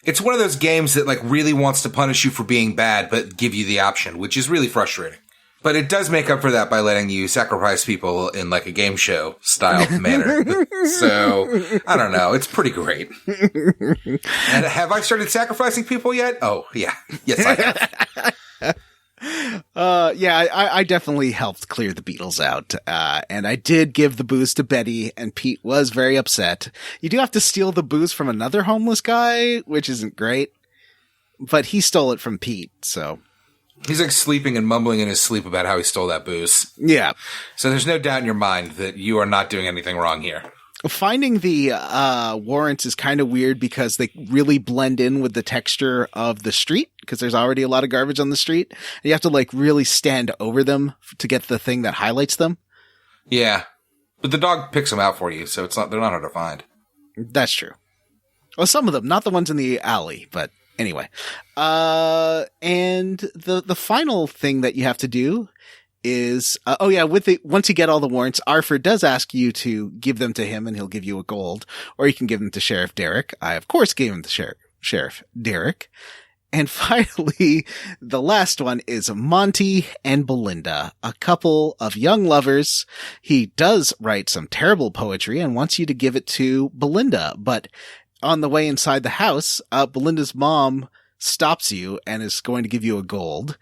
it's one of those games that like really wants to punish you for being bad, but give you the option, which is really frustrating. But it does make up for that by letting you sacrifice people in like a game show style manner. So, I don't know. It's pretty great. And have I started sacrificing people yet? Oh, yeah. Yes, I have. I definitely helped clear the beetles out. And I did give the booze to Betty, and Pete was very upset. You do have to steal the booze from another homeless guy, which isn't great. But he stole it from Pete, so. He's like sleeping and mumbling in his sleep about how he stole that booze. Yeah. So there's no doubt in your mind that you are not doing anything wrong here. Finding the warrants is kind of weird because they really blend in with the texture of the street, because there's already a lot of garbage on the street. And you have to like really stand over them to get the thing that highlights them. Yeah. But the dog picks them out for you, so they're not hard to find. That's true. Well, some of them, not the ones in the alley, but anyway. And the final thing that you have to do is, once you get all the warrants, Arthur does ask you to give them to him and he'll give you a gold, or you can give them to Sheriff Derek. I, of course, gave him to Sheriff Derek. And finally, the last one is Monty and Belinda, a couple of young lovers. He does write some terrible poetry and wants you to give it to Belinda, but on the way inside the house, Belinda's mom stops you and is going to give you a gold,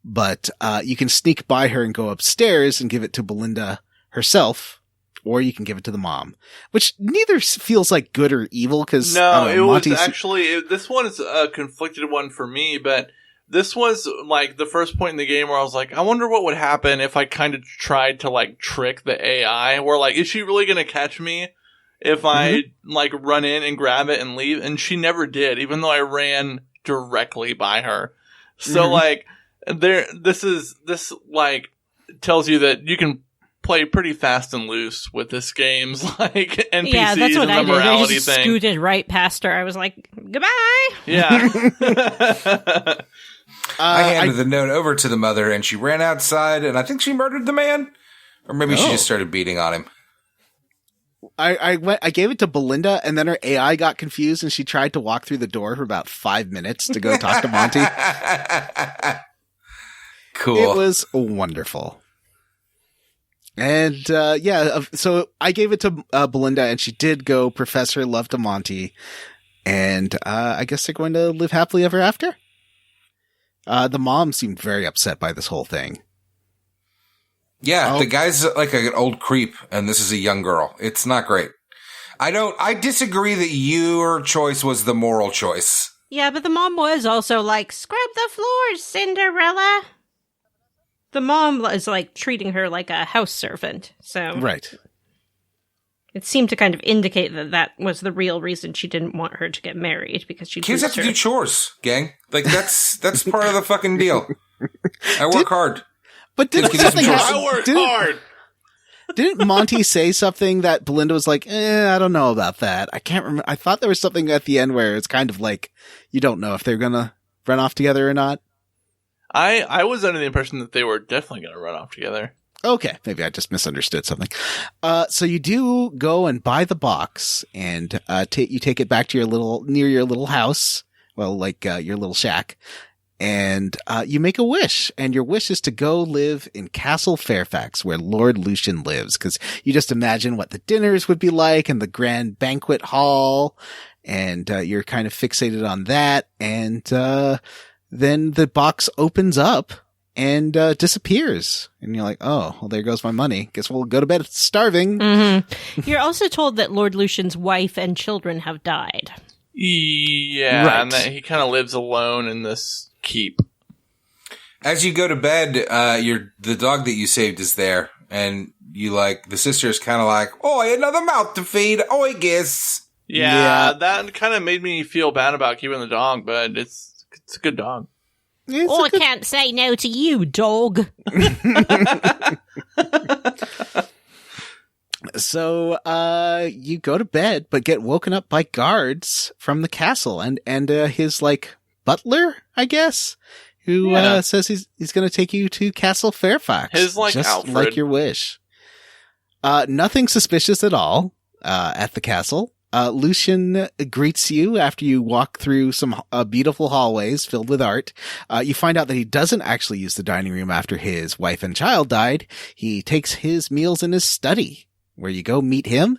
but you can sneak by her and go upstairs and give it to Belinda herself, or you can give it to the mom, which neither feels like good or evil, because it was actually, this one is a conflicted one for me, but this was like the first point in the game where I was like, I wonder what would happen if I kind of tried to like trick the AI, where like, is she really going to catch me if I like run in and grab it and leave? And she never did, even though I ran directly by her. So like this like tells you that you can play pretty fast and loose with this game's like NPCs. Yeah, that's what and the I did. I morality just thing. scooted right past her. I was like, goodbye. Yeah. I handed the note over to the mother, and she ran outside, and I think she murdered the man, or maybe she just started beating on him. I gave it to Belinda, and then her AI got confused, and she tried to walk through the door for about 5 minutes to go talk to Monty. Cool. It was wonderful. And, so I gave it to Belinda, and she did go profess her love to Monty. And, I guess they're going to live happily ever after. The mom seemed very upset by this whole thing. Yeah, the guy's like an old creep, and this is a young girl. It's not great. I disagree that your choice was the moral choice. Yeah, but the mom was also like, scrub the floors, Cinderella. The mom is like treating her like a house servant, so Right. It seemed to kind of indicate that that was the real reason she didn't want her to get married, because she'd Kids have lose to do chores, gang. Like that's part of the fucking deal. I work hard. But didn't Kids can do something some chores. happen? I work hard. Didn't Monty say something that Belinda was like, I don't know about that. I can't remember. I thought there was something at the end where it's kind of like, you don't know if they're gonna run off together or not. I was under the impression that they were definitely going to run off together. Okay, maybe I just misunderstood something. So you do go and buy the box, and you take it back to near your little house, well, like your little shack, and you make a wish, and your wish is to go live in Castle Fairfax, where Lord Lucian lives, because you just imagine what the dinners would be like, and the grand banquet hall, and you're kind of fixated on that, and then the box opens up and disappears. And you're like, oh, well, there goes my money. Guess we'll go to bed starving. Mm-hmm. You're also told that Lord Lucian's wife and children have died. Yeah, Right. and that he kind of lives alone in this keep. As you go to bed, the dog that you saved is there, and the sister's kind of like, oh, another mouth to feed. Oh, I guess. Yeah, that kind of made me feel bad about keeping the dog, but it's a good dog. I can't say no to you, dog. So you go to bed, but get woken up by guards from the castle, and his like butler, I guess, who says he's going to take you to Castle Fairfax. His like just Alfred. like your wish. Nothing suspicious at all at the castle. Lucian greets you after you walk through some beautiful hallways filled with art. You find out that he doesn't actually use the dining room after his wife and child died. He takes his meals in his study, where you go meet him,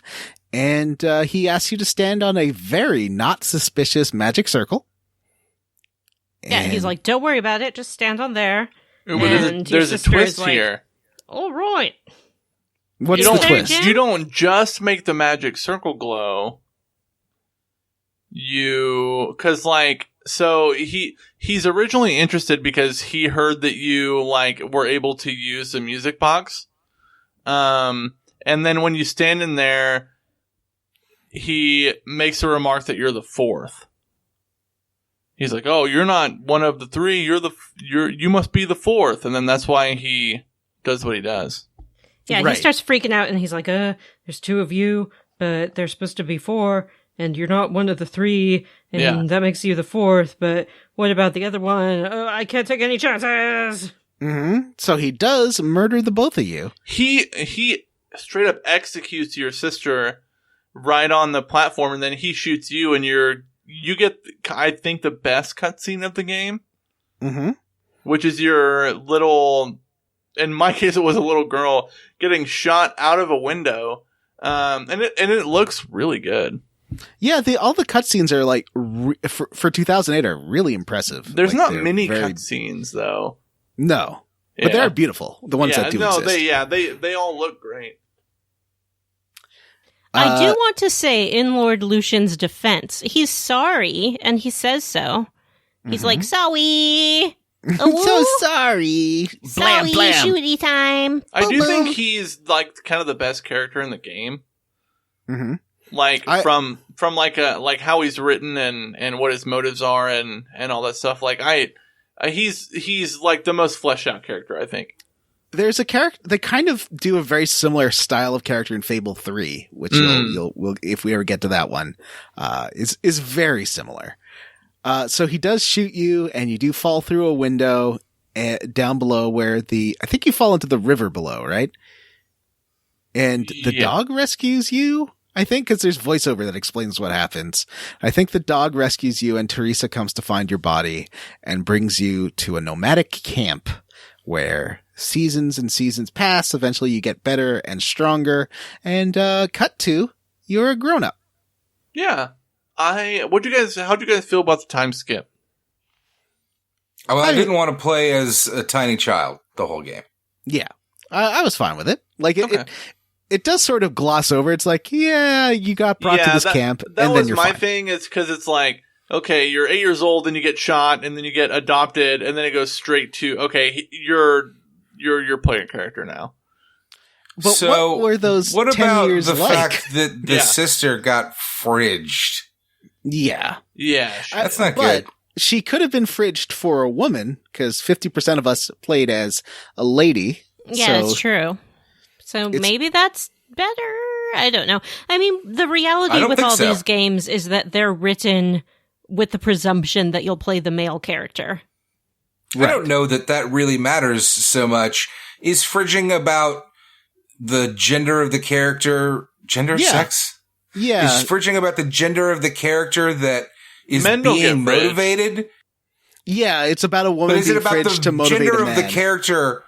and he asks you to stand on a very not suspicious magic circle. Yeah, he's like, don't worry about it, just stand on there. And There's a twist here. All right. What's the twist? You don't just make the magic circle glow. So he's originally interested because he heard that you were able to use the music box. And then when you stand in there, he makes a remark that you're the fourth. He's like, "Oh, you're not one of the three. You must be the fourth." And then that's why he does what he does. Yeah, Right. he starts freaking out, and he's like, there's two of you, but there's supposed to be four, and you're not one of the three, and that makes you the fourth, but what about the other one? Oh, I can't take any chances. Mm-hmm. So he does murder the both of you. He straight up executes your sister right on the platform, and then he shoots you, and you get, I think, the best cutscene of the game. Mm-hmm. Which is your little, in my case, it was a little girl getting shot out of a window, and it looks really good. Yeah, all the cutscenes are like for 2008 are really impressive. There's like, not many cutscenes though. No, Yeah. but they're beautiful. The ones that do exist. They all look great. I do want to say, in Lord Lucian's defense, he's sorry, and he says so. He's like, sorry. So sorry. Sorry, shooty time. I do think he's like kind of the best character in the game. Mm-hmm. Like from like how he's written and what his motives are and all that stuff. Like he's like the most fleshed out character, I think. There's a character, they kind of do a very similar style of character in Fable 3, which we'll if we ever get to that one, is very similar. So he does shoot you, and you do fall through a window down below where I think you fall into the river below, right? And the dog rescues you, I think, because there's voiceover that explains what happens. I think the dog rescues you, and Teresa comes to find your body and brings you to a nomadic camp where seasons and seasons pass. Eventually you get better and stronger, and cut to, you're a grown-up. Yeah. How'd you guys feel about the time skip? Well, I didn't want to play as a tiny child the whole game. Yeah. I was fine with it. Like, it does sort of gloss over. It's like, yeah, you got brought to this camp, and then you're fine. That was my thing. It's because it's like, okay, you're 8 years old, and you get shot, and then you get adopted, and then it goes straight to, okay, you're player character now. But so what were those what 10 about years the like? fact that the sister got fridged? Yeah. Yeah. That's not good. She could have been fridged for a woman, because 50% of us played as a lady. Yeah, that's true. So maybe that's better? I don't know. I mean, the reality with all these games is that they're written with the presumption that you'll play the male character. Right. I don't know that really matters so much. Is fridging about the gender of the character, sex? Yeah. Is fridging about the gender of the character that is being motivated? Yeah, it's about a woman being fridged to motivate a man. Is it about the gender of the character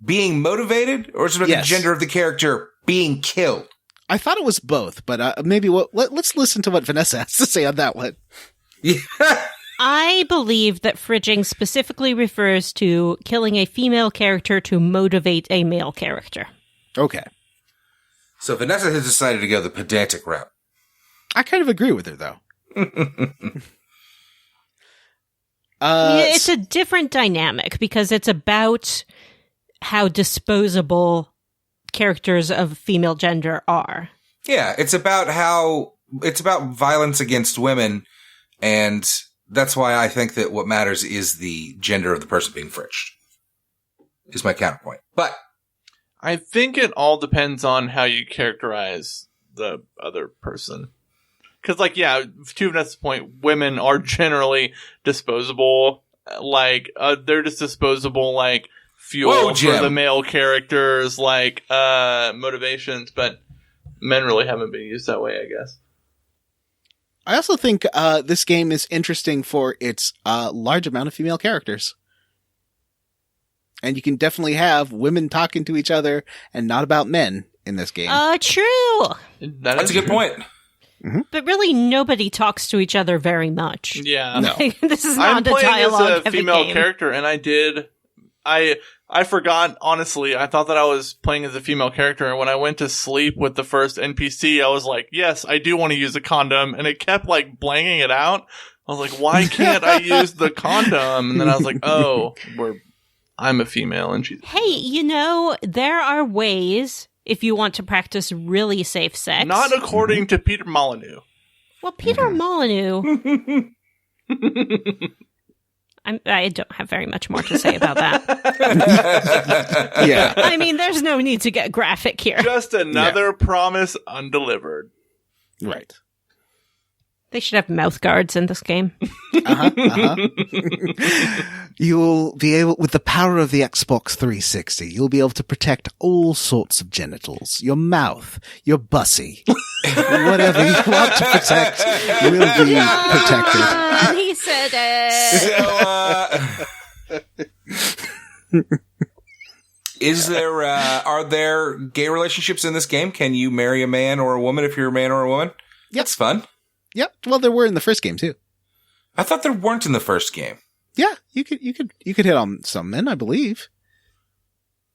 being motivated, or is it about the gender of the character being killed? I thought it was both, but maybe let's listen to what Vanessa has to say on that one. Yeah. I believe that fridging specifically refers to killing a female character to motivate a male character. Okay. So Vanessa has decided to go the pedantic route. I kind of agree with her, though. It's a different dynamic because it's about how disposable characters of female gender are. Yeah, it's about violence against women, and that's why I think that what matters is the gender of the person being fridged. Is my counterpoint. But I think it all depends on how you characterize the other person. Because, like, yeah, to Vanessa's point, women are generally disposable. Like, they're just disposable, like, fuel for the male characters, like, motivations. But men really haven't been used that way, I guess. I also think this game is interesting for its large amount of female characters. And you can definitely have women talking to each other and not about men in this game. True. That's a good point. Mm-hmm. But really, nobody talks to each other very much. Yeah. No. This is not a dialogue. I'm playing as a female game. character, and I forgot, honestly. I thought that I was playing as a female character, and when I went to sleep with the first NPC, I was like, yes, I do want to use a condom, and it kept, like, blanging it out. I was like, why can't I use the condom? And then I was like, oh, I'm a female, and she's... Hey, there are ways... if you want to practice really safe sex. Not according to Peter Molyneux. Well, Peter Molyneux... I don't have very much more to say about that. Yeah. I mean, there's no need to get graphic here. Just another promise undelivered. Right. They should have mouth guards in this game. You'll be able, with the power of the Xbox 360, you'll be able to protect all sorts of genitals. Your mouth, your bussy, whatever you want to protect will be protected. He said it. Is there, are there gay relationships in this game? Can you marry a man or a woman if you're a man or a woman? Yep. That's fun. Yep. Well, there were in the first game too. I thought there weren't in the first game. Yeah, you could hit on some men, I believe.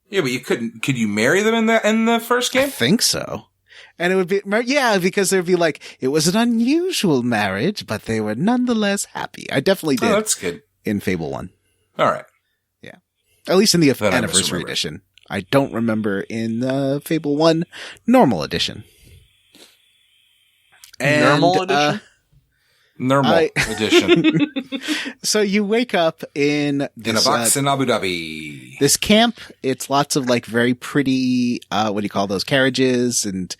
Yeah, but you couldn't. Could you marry them in the first I game? think so. And it would be, because there'd be like, it was an unusual marriage, but they were nonetheless happy. I definitely did. Oh, that's good. In Fable 1. All right. Yeah. At least in the Then I anniversary misremember. edition. I don't remember in Fable 1 Normal Edition. And, Nermal Edition? Nermal Edition. So you wake up in In this, a box in Abu Dhabi. this camp. It's lots of like very pretty, what do you call those, carriages and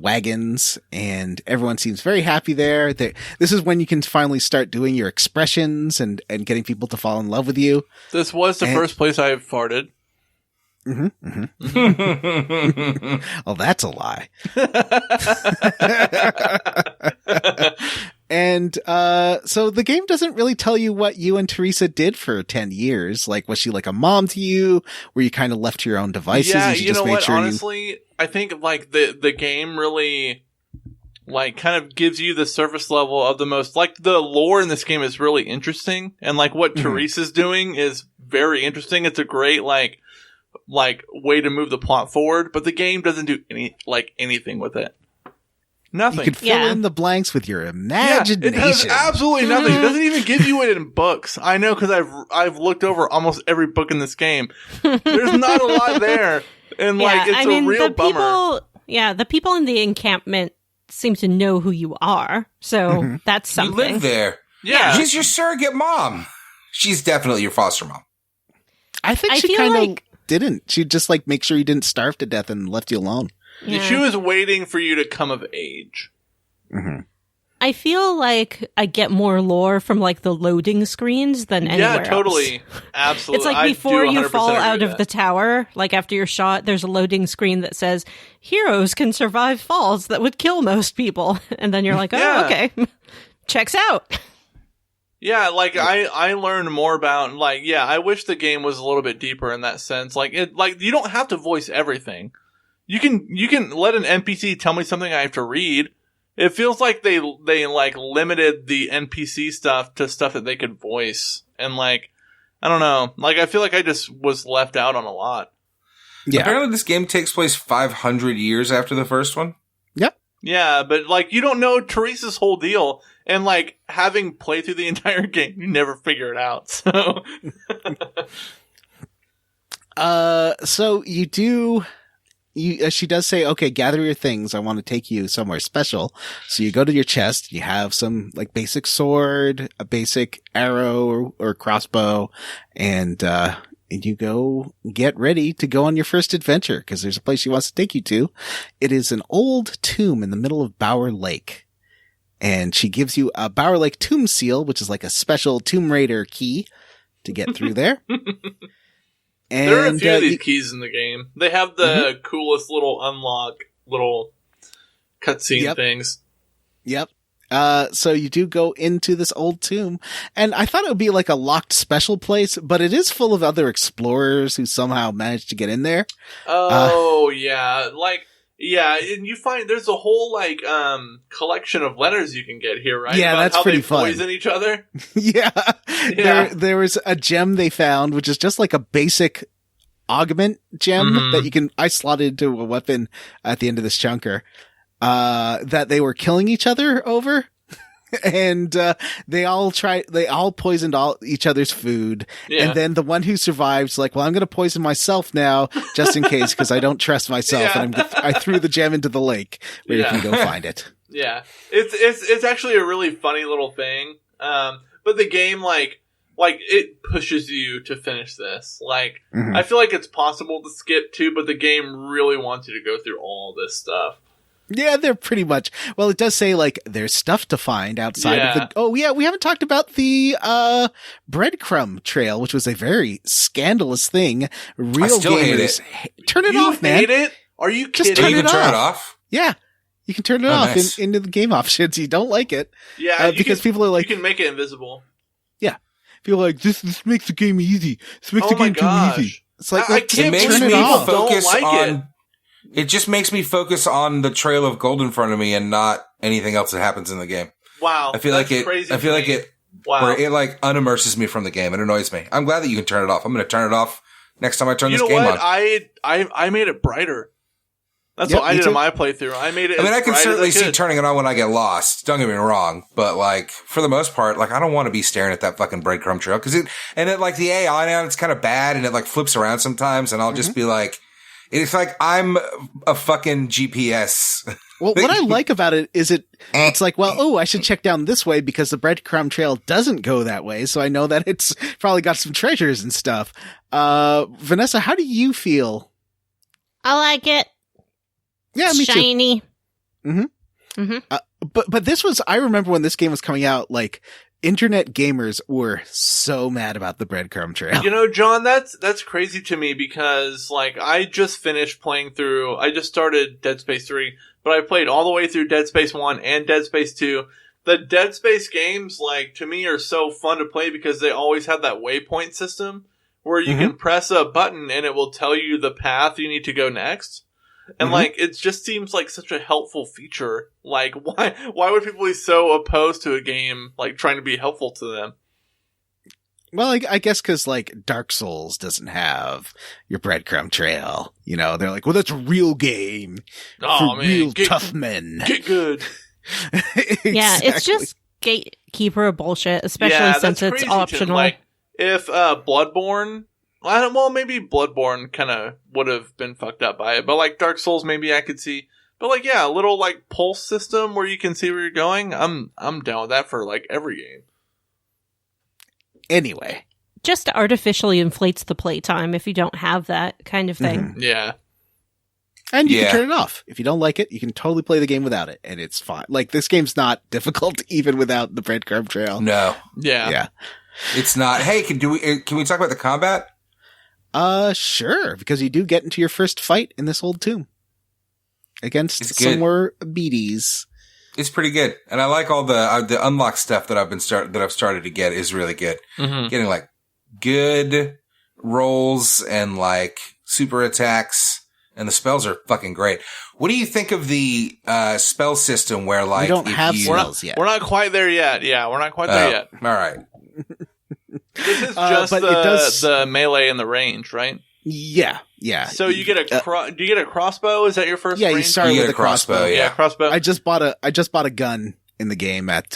wagons, and everyone seems very happy there. This is when you can finally start doing your expressions and getting people to fall in love with you. This was the first place I farted. Oh, that's a lie. And so the game doesn't really tell you what you and Teresa did for 10 years. Like, was she like a mom to you? Were you kind of left to your own devices? Yeah, and she you just know made what? sure Honestly, I think like the game really like kind of gives you the surface level of the most, like the lore in this game is really interesting, and like what Teresa's doing is very interesting. It's a great like way to move the plot forward, but the game doesn't do anything with it. Nothing. you could fill in the blanks with your imagination. Yeah, it does absolutely nothing. It doesn't even give you it in books. I know because I've looked over almost every book in this game. There's not a lot there, and it's a real bummer. The people in the encampment seem to know who you are, so that's something. You live there. Yeah. She's your surrogate mom. She's definitely your foster mom. I think I she feel kind of like- didn't. She just like make sure you didn't starve to death and left you alone. Yeah. She was waiting for you to come of age. I feel like I get more lore from like the loading screens than anywhere Yeah, totally. else. Absolutely. It's like I before do you 100% fall agree out with of the tower, like after you're shot, there's a loading screen that says, heroes can survive falls that would kill most people. And then you're like, oh, Yeah. okay. Checks out. Yeah, like I learned more about I wish the game was a little bit deeper in that sense. Like you don't have to voice everything. You can let an NPC tell me something I have to read. It feels like they like limited the NPC stuff to stuff that they could voice. And I don't know. Like I feel like I just was left out on a lot. Yeah. Apparently this game takes place 500 years after the first one. Yep. Yeah, but you don't know Teresa's whole deal. And having played through the entire game, you never figure it out. So So you do. She does say, okay, gather your things. I want to take you somewhere special. So you go to your chest. You have some basic sword, a basic arrow or crossbow, and you go get ready to go on your first adventure because there's a place she wants to take you to. It is an old tomb in the middle of Bower Lake. And she gives you a Bower Lake tomb seal, which is like a special Tomb Raider key to get through there. And, there are a few of these keys in the game. They have the coolest little unlock, little cutscene things. Yep. So you do go into this old tomb, and I thought it would be like a locked special place, but it is full of other explorers who somehow managed to get in there. Oh, yeah. Yeah, and you find there's a whole collection of letters you can get here, right? Yeah, About that's how pretty they fun. poison each other. Yeah. Yeah. There was a gem they found, which is just like a basic augment gem that you can, I slotted into a weapon at the end of this chunker, that they were killing each other over. And they all poisoned each other's food. Yeah. And then the one who survived like, well, I'm going to poison myself now just in case because I don't trust myself. Yeah. And I threw the gem into the lake where you can go find it. Yeah, it's actually a really funny little thing. But the game it pushes you to finish this. I feel like it's possible to skip too, but the game really wants you to go through all this stuff. Yeah, they're pretty much. Well, it does say like there's stuff to find outside of the. Oh yeah, we haven't talked about the breadcrumb trail, which was a very scandalous thing. Real I still hate gamers it. turn it You off, man. hate it? Are you Just kidding? You can turn it off? Yeah, you can turn it Oh, off nice. into the game options. You don't like it, Yeah, because people are like, you can make it invisible. people are like this makes the game easy. This makes the Oh my game gosh. too easy. It's like, I well, can't It makes turn me it off. focus Don't like on. It just makes me focus on the trail of gold in front of me and not anything else that happens in the game. Wow, I feel that's like it. Crazy I feel to like me. it. Wow. Where it like unimmerses me from the game. It annoys me. I'm glad that you can turn it off. I'm going to turn it off next time I turn You this know game what? on. I made it brighter. That's Yep, what I me did too. in my playthrough. I made it. I mean, as I can bright as certainly see could. turning it on when I get lost. Don't get me wrong, but like for the most part, like I don't want to be staring at that fucking breadcrumb trail because it like the AI now it's kind of bad and it like flips around sometimes, and I'll just be like, it's like I'm a fucking GPS. Well, what I like about it is it's like, well, oh, I should check down this way because the breadcrumb trail doesn't go that way. So I know that it's probably got some treasures and stuff. Vanessa, how do you feel? I like it. Yeah, me too. Shiny. But this was, I remember when this game was coming out, like internet gamers were so mad about the breadcrumb trail. You know, John, that's crazy to me because like I just finished playing through. I just started Dead Space 3, but I played all the way through Dead Space 1 and Dead Space 2. The Dead Space games, like to me, are so fun to play because they always have that waypoint system where you can press a button and it will tell you the path you need to go next. And like, it just seems like such a helpful feature. Like, why would people be so opposed to a game, like, trying to be helpful to them? Well, I guess because like Dark Souls doesn't have your breadcrumb trail. You know, they're like, well, that's a real game Oh, for man. real tough men. Get good. Yeah, it's Exactly. just gatekeeper bullshit, especially Yeah, since that's it's crazy, too. optional. Like, if Bloodborne, maybe Bloodborne kind of would have been fucked up by it, but like Dark Souls, maybe I could see. But like, yeah, a little like pulse system where you can see where you're going. I'm down with that for like every game. Anyway, Just artificially inflates the playtime if you don't have that kind of thing. Yeah. and you Yeah. can turn it off if you don't like it. You can totally play the game without it, and it's fine. Like this game's not difficult even without the breadcrumb trail. No, Yeah. Yeah. it's not. Hey, can we talk about the combat? Sure, because you do get into your first fight in this old tomb against It's good. some more beaties. It's pretty good, and I like all the unlock stuff that I've started to get is really good. Mm-hmm. Getting like good rolls and like super attacks, and the spells are fucking great. What do you think of the spell system where like We don't if have you, spells yet. We're not quite there yet. Yeah, we're not quite there yet. All right. This is just but it does- the melee and the range, right? Yeah. So you get a do you get a crossbow? Is that your first? Yeah, you range? start You with get a a crossbow, crossbow. Yeah, crossbow. I just bought a gun in the game at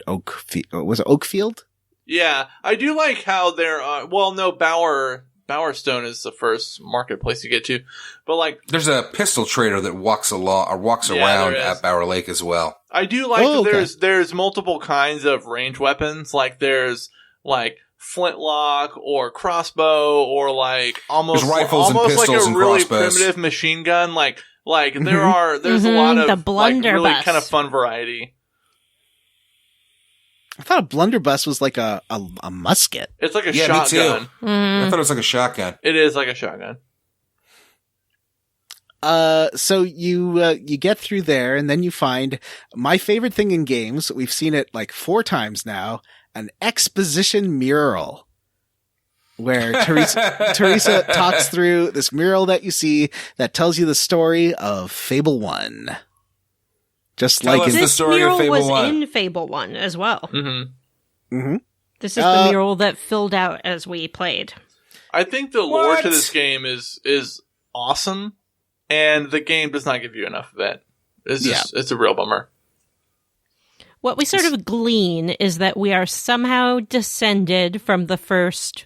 Oakfield. Was it Oakfield? Yeah, I do like how there are. Well, no, Bowerstone is the first marketplace you get to, but like There's a pistol trader that walks Yeah, around there is. at Bower Lake as well. I do like Oh, that okay. there's multiple kinds of range weapons. Like there's like flintlock or crossbow or like almost There's rifles and like pistols a and really crossbows. primitive machine gun. Like there's a Mhm, lot of the like really blunderbuss. kind of fun variety. I thought a blunderbuss was like a musket. It's like a Yeah, me too. shotgun. Mm. I thought it was like a shotgun. It is like a shotgun. So you get through there and then you find my favorite thing in games. We've seen it like 4 times now, an exposition mural where Teresa talks through this mural that you see that tells you the story of Fable 1. Just Tell like us in the This story of mural Fable was 1. in Fable 1 as well. Mm-hmm. Mhm. This is the mural that filled out as we played. I think the lore to What? this game is awesome, and the game does not give you enough of it. It's a real bummer. What we sort of glean is that we are somehow descended from the first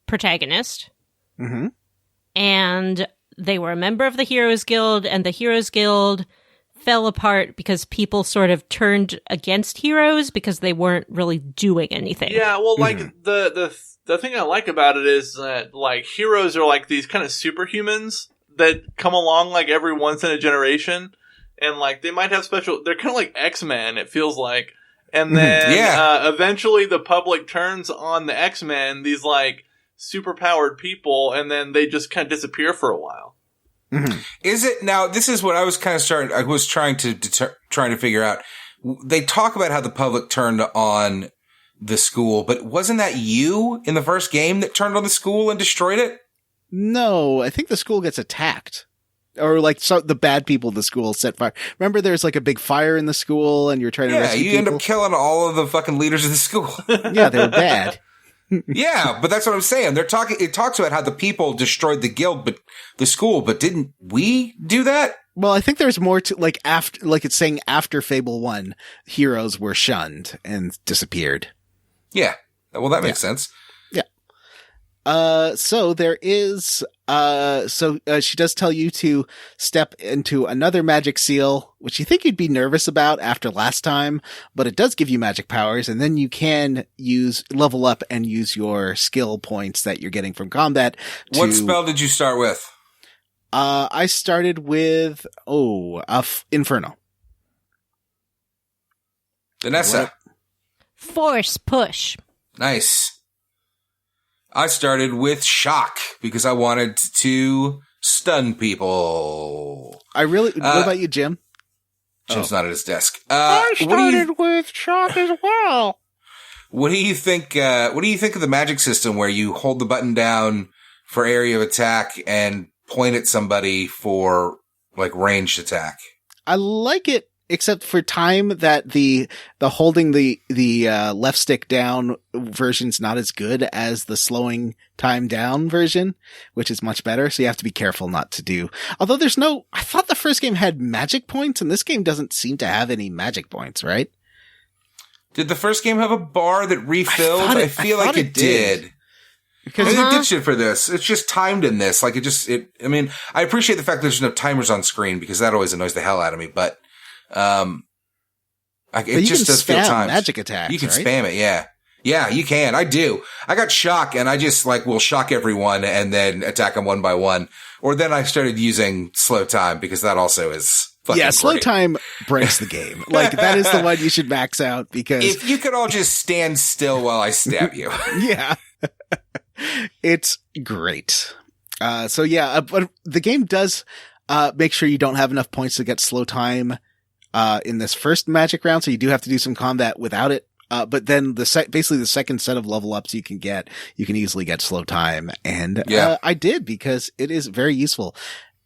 protagonist, Mhm. and they were a member of the Heroes Guild, and the Heroes Guild fell apart because people sort of turned against heroes because they weren't really doing anything. Yeah, well, like the thing I like about it is that like heroes are like these kind of superhumans that come along like every once in a generation, and like they might have they're kind of like X-Men, it feels like. And then eventually the public turns on the X-Men, these like superpowered people, and then they just kind of disappear for a while. Mm-hmm. Is it now? This is what I was kind of I was trying to trying to figure out. They talk about how the public turned on the school, but wasn't that you in the first game that turned on the school and destroyed it? No, I think the school gets attacked. Or like the bad people of the school set fire. Remember there's like a big fire in the school and you're trying to rescue people? Yeah, you end up killing all of the fucking leaders of the school. Yeah, they were bad. Yeah, but that's what I'm saying. It talks about how the people destroyed the guild, but the school, but didn't we do that? Well, I think there's more to it's saying after Fable 1, heroes were shunned and disappeared. Yeah. Well, that makes sense. Yeah. So there is, she does tell you to step into another magic seal, which you think you'd be nervous about after last time, but it does give you magic powers, and then you can level up and use your skill points that you're getting from combat. What spell did you start with? I started with, Inferno. Vanessa. Force push. Nice. I started with shock because I wanted to stun people. What about you, Jim? Jim's not at his desk. I started with shock as well. What do you think? What do you think of the magic system where you hold the button down for area of attack and point at somebody for like ranged attack? I like it, except for time that the holding the left stick down version's not as good as the slowing time down version, which is much better. So you have to be careful not to do. Although I thought the first game had magic points, and this game doesn't seem to have any magic points, right? Did the first game have a bar that refilled? I feel like it did. Because it did shit for this. It's just timed in this. Like I mean, I appreciate the fact that there's no timers on screen because that always annoys the hell out of me, but it just does feel timed. Magic attacks. You can right? spam it, yeah. Yeah, you can. I do. I got shock and I just will shock everyone and then attack them one by one. Or then I started using slow time because that also is fucking great. Slow time breaks the game. That is the one you should max out because if you could all just stand still while I stab you. Yeah. It's great. But the game does make sure you don't have enough points to get slow time in this first magic round, so you do have to do some combat without it. But then basically the second set of level ups you can easily get slow time, and I did because it is very useful.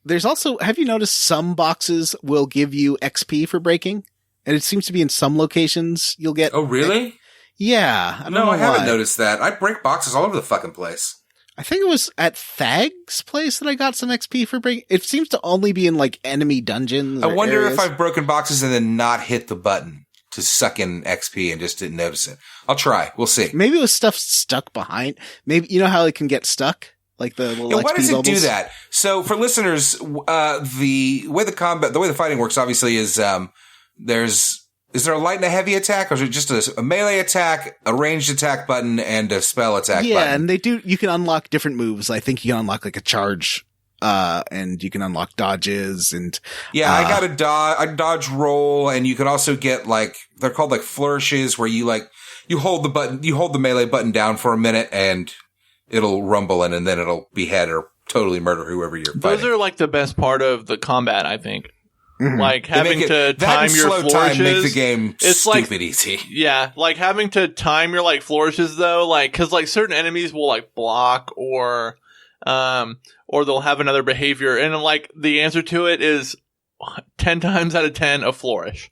There's also, have you noticed some boxes will give you XP for breaking? And it seems to be in some locations you'll get. Oh, really? Yeah. I haven't noticed that. I break boxes all over the fucking place. I think it was at Thag's place that I got some XP for breaking. It seems to only be in enemy dungeons. I wonder if I've broken boxes and then not hit the button to suck in XP and just didn't notice it. I'll try. We'll see. Maybe it was stuff stuck behind. Maybe, you know how it can get stuck? Like the little XP why does it bubbles? do that? So for listeners, the way the fighting works obviously is, is there a light and a heavy attack, or is it just a melee attack, a ranged attack button, and a spell attack button? Yeah, and you can unlock different moves. I think you can unlock a charge, and you can unlock dodges and. Yeah, I got a dodge roll, and you can also get they're called flourishes where you hold the melee button down for a minute and it'll rumble and then it'll behead or totally murder whoever you're fighting. Those are the best part of the combat, I think. Mm-hmm. Having to time your flourishes. Time make the game stupid easy. Yeah, having to time your flourishes though, because certain enemies will block or they'll have another behavior, and the answer to it is 10 times out of 10 a flourish.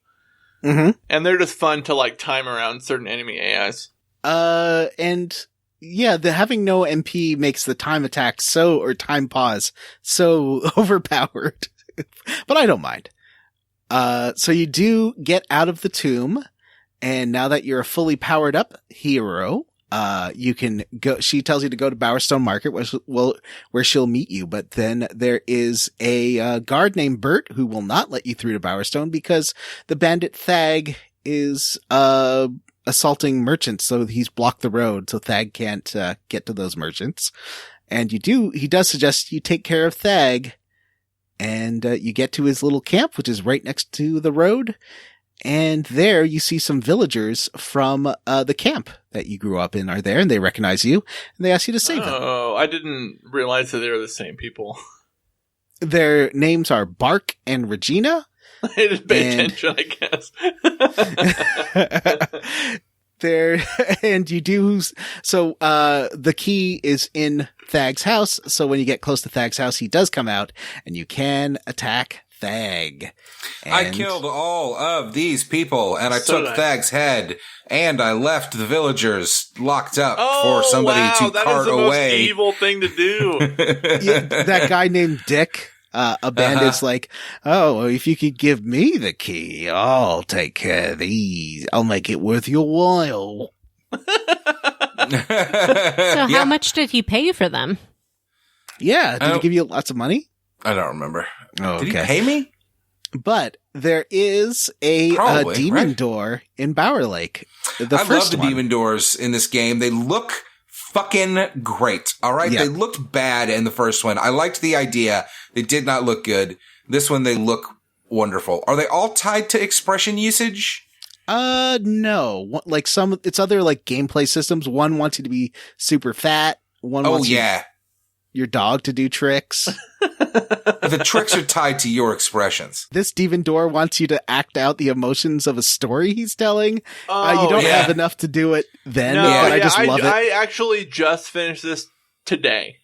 Mm-hmm. And they're just fun to time around certain enemy AIs. And yeah, the having no MP makes the time attack time pause so overpowered, but I don't mind. So you do get out of the tomb, and now that you're a fully powered up hero, you can go. She tells you to go to Bowerstone Market, where she'll meet you. But then there is a guard named Bert who will not let you through to Bowerstone because the bandit Thag is assaulting merchants, so he's blocked the road, so Thag can't get to those merchants. And he does suggest you take care of Thag And you get to his little camp, which is right next to the road. And there you see some villagers from the camp that you grew up in are there, and they recognize you, and they ask you to save them. Oh, I didn't realize that they were the same people. Their names are Bark and Regina. I didn't pay attention, I guess. And you do, so the key is in Thag's house, so when you get close to Thag's house, he does come out, and you can attack Thag. I killed all of these people, and I took Thag's head, and I left the villagers locked up for somebody to cart away. Most evil thing to do. Yeah, that guy named Dick, a bandit's like, oh, if you could give me the key, I'll take care of these. I'll make it worth your while. So how much did he pay for them? Yeah, did he give you lots of money? I don't remember. Oh, Did he pay me? But there is a demon door in Bower Lake. I love the demon doors in this game. They look fucking great. All right. Yeah. They looked bad in the first one. I liked the idea. They did not look good. This one, they look wonderful. Are they all tied to expression usage? No. Like it's other like gameplay systems. One wants you to be super fat. One wants your dog to do tricks. The tricks are tied to your expressions. This demon door wants you to act out the emotions of a story he's telling. You don't have enough to do it then, but I just love it. I actually just finished this today.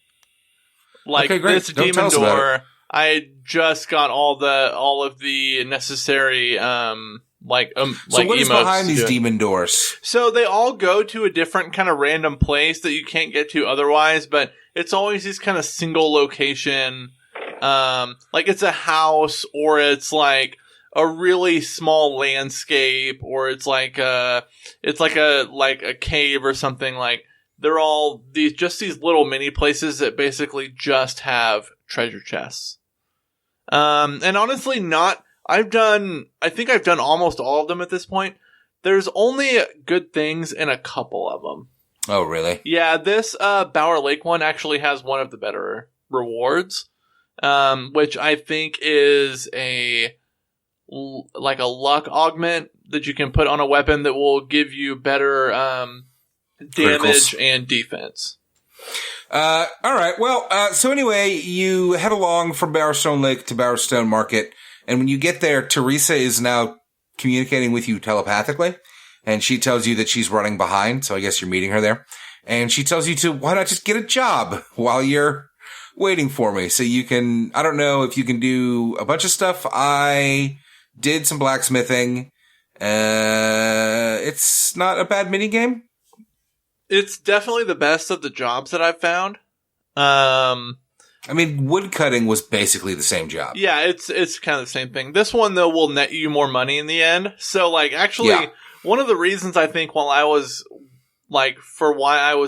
Like, okay, this demon door, I just got all of the necessary so what is behind these demon doors? So they all go to a different kind of random place that you can't get to otherwise, but it's always these kind of single location, like it's a house, or it's like a really small landscape, or it's like a cave or something. Like, they're all these little mini places that basically just have treasure chests. And honestly, I think I've done almost all of them at this point. There's only good things in a couple of them. Oh, really? Yeah, this Bower Lake one actually has one of the better rewards, which I think is a luck augment that you can put on a weapon that will give you better damage and defense. All right. Well, so anyway, you head along from Bowerstone Lake to Bowerstone Market. And when you get there, Teresa is now communicating with you telepathically, and she tells you that she's running behind, so I guess you're meeting her there. And she tells you to, why not just get a job while you're waiting for me? So you can, I don't know if you can do a bunch of stuff. I did some blacksmithing. It's not a bad minigame. It's definitely the best of the jobs that I've found. I mean, wood cutting was basically the same job. Yeah, it's kind of the same thing. This one, though, will net you more money in the end. So, like, actually, one of the reasons I think why I was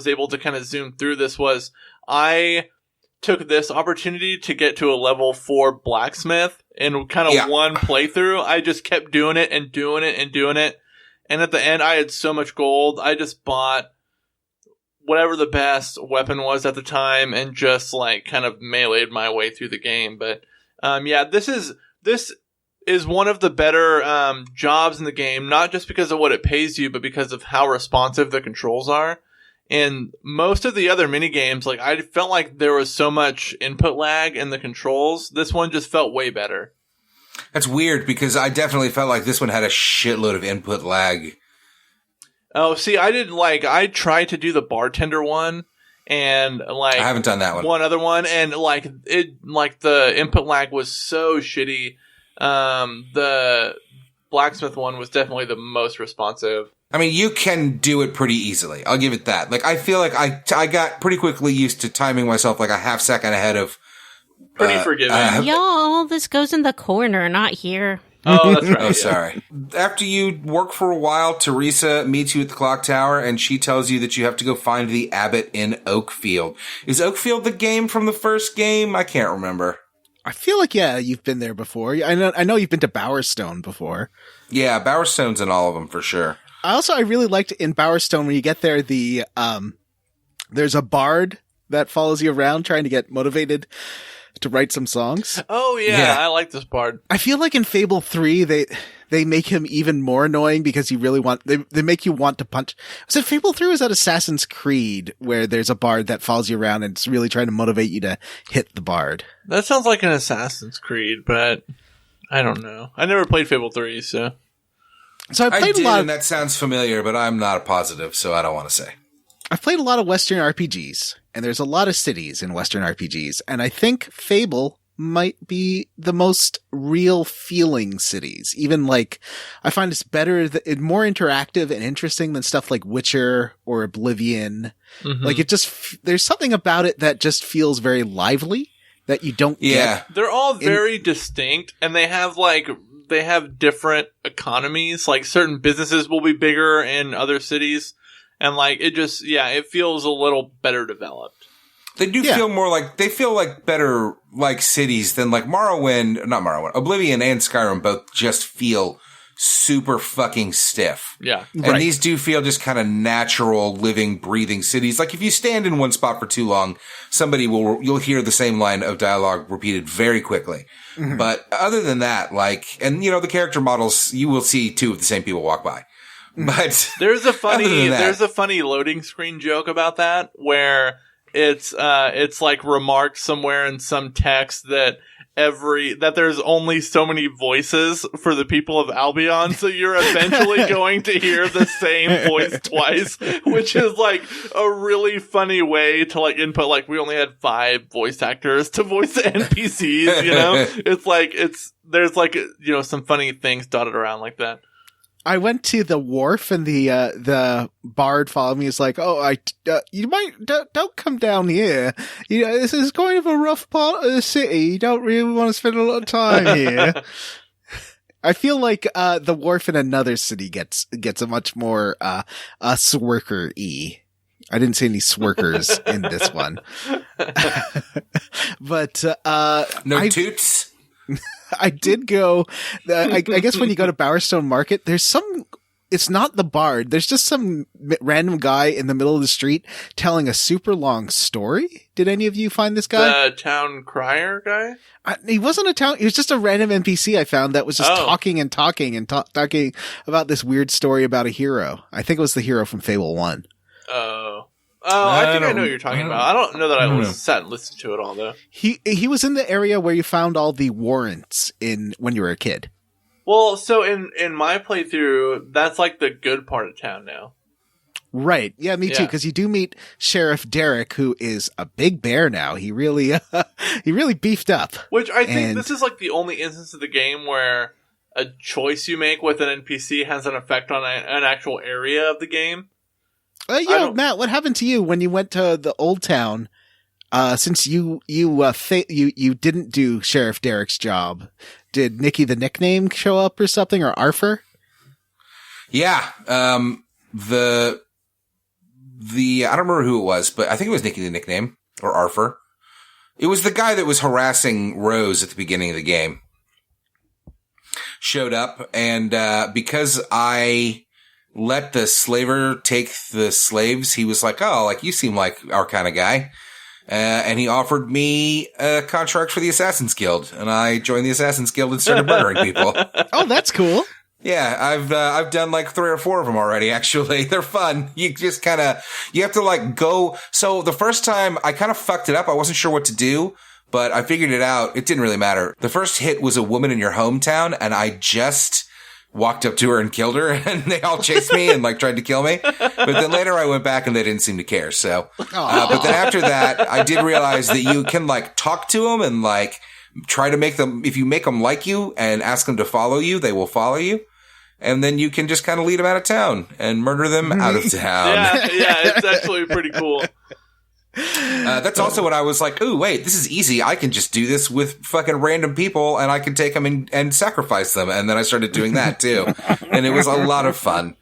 able to kind of zoom through this was I took this opportunity to get to a level 4 blacksmith in kind of one playthrough. I just kept doing it and doing it and doing it. And at the end, I had so much gold, I just bought whatever the best weapon was at the time and just like kind of meleeed my way through the game. But this is one of the better jobs in the game, not just because of what it pays you, but because of how responsive the controls are. And most of the other mini games, like, I felt like there was so much input lag in the controls. This one just felt way better. That's weird, because I definitely felt like this one had a shitload of input lag. Oh, see, I tried to do the bartender one, and I haven't done that one. One other one, and the input lag was so shitty. The blacksmith one was definitely the most responsive. I mean, you can do it pretty easily. I'll give it that. Like, I feel like I got pretty quickly used to timing myself like a half second ahead of. Pretty forgiving. Y'all, this goes in the corner, not here. Oh, that's right. Oh, sorry. After you work for a while, Teresa meets you at the clock tower, and she tells you that you have to go find the abbot in Oakfield. Is Oakfield the game from the first game? I can't remember. I feel like, you've been there before. I know you've been to Bowerstone before. Yeah, Bowerstone's in all of them for sure. I really liked in Bowerstone when you get there, there's a bard that follows you around trying to get motivated to write some songs. Oh yeah, I like this part. I feel like in Fable 3, they make him even more annoying because you really they make you want to punch. Was it Fable 3 or was that Assassin's Creed where there's a bard that follows you around and it's really trying to motivate you to hit the bard? That sounds like an Assassin's Creed, but I don't know. I never played Fable 3, so. So I played a lot and that sounds familiar, but I'm not a positive, so I don't want to say. I've played a lot of Western RPGs, and there's a lot of cities in Western RPGs, and I think Fable might be the most real feeling cities. Even like, I find it's better, more interactive and interesting than stuff like Witcher or Oblivion. Mm-hmm. Like it just, there's something about it that just feels very lively that you don't get. They're all very distinct, and they have different economies. Like certain businesses will be bigger in other cities. And like, it just, it feels a little better developed. They do feel more like, they feel like better like cities than like Oblivion and Skyrim both just feel super fucking stiff. Yeah. And these do feel just kind of natural, living, breathing cities. Like if you stand in one spot for too long, you'll hear the same line of dialogue repeated very quickly. Mm-hmm. But other than that, like, and the character models, you will see two of the same people walk by. But there's a funny loading screen joke about that where it's like remarked somewhere in some text that there's only so many voices for the people of Albion, so you're eventually going to hear the same voice twice, which is like a really funny way to like input, like we only had 5 voice actors to voice the NPCs, It's like, there's like, some funny things dotted around like that. I went to the wharf and the bard followed me. He's like, you might, don't come down here. This is kind of a rough part of the city. You don't really want to spend a lot of time here. I feel like, the wharf in another city gets a much more, swerker-y. I didn't see any swerkers in this one. But, no toots? I did go, I guess when you go to Bowerstone Market, it's not the bard. There's just some random guy in the middle of the street telling a super long story. Did any of you find this guy? The town crier guy? He wasn't he was just a random NPC I found that was just talking about this weird story about a hero. I think it was the hero from Fable 1. I think I know what you're talking about. I don't know that I sat and listened to it all, though. He was in the area where you found all the warrants when you were a kid. Well, so in my playthrough, that's like the good part of town now. Right. Yeah, me too, because you do meet Sheriff Derek, who is a big bear now. He really beefed up. Which I think this is like the only instance of the game where a choice you make with an NPC has an effect on an actual area of the game. Matt, what happened to you when you went to the old town? Since you didn't do Sheriff Derek's job, did Nicky the Nickname show up or something, or Arthur? Yeah. The I don't remember who it was, but I think it was Nicky the Nickname or Arthur. It was the guy that was harassing Rose at the beginning of the game. Showed up, and because I let the slaver take the slaves, he was like, "Oh, like you seem like our kind of guy," and he offered me a contract for the Assassin's Guild, and I joined the Assassin's Guild and started murdering people. Oh, that's cool. Yeah, I've done like 3 or 4 of them already. Actually, they're fun. You just you have to like go. So the first time I kind of fucked it up. I wasn't sure what to do, but I figured it out. It didn't really matter. The first hit was a woman in your hometown, and I just walked up to her and killed her, and they all chased me and like tried to kill me. But then later I went back and they didn't seem to care. So, but then after that, I did realize that you can like talk to them and like try to make them, if you make them like you and ask them to follow you, they will follow you. And then you can just kind of lead them out of town and murder them out of town. Yeah, it's actually pretty cool. That's also when I was like, "Ooh, wait, this is easy. I can just do this with fucking random people, and I can take them and sacrifice them." And then I started doing that too, and it was a lot of fun.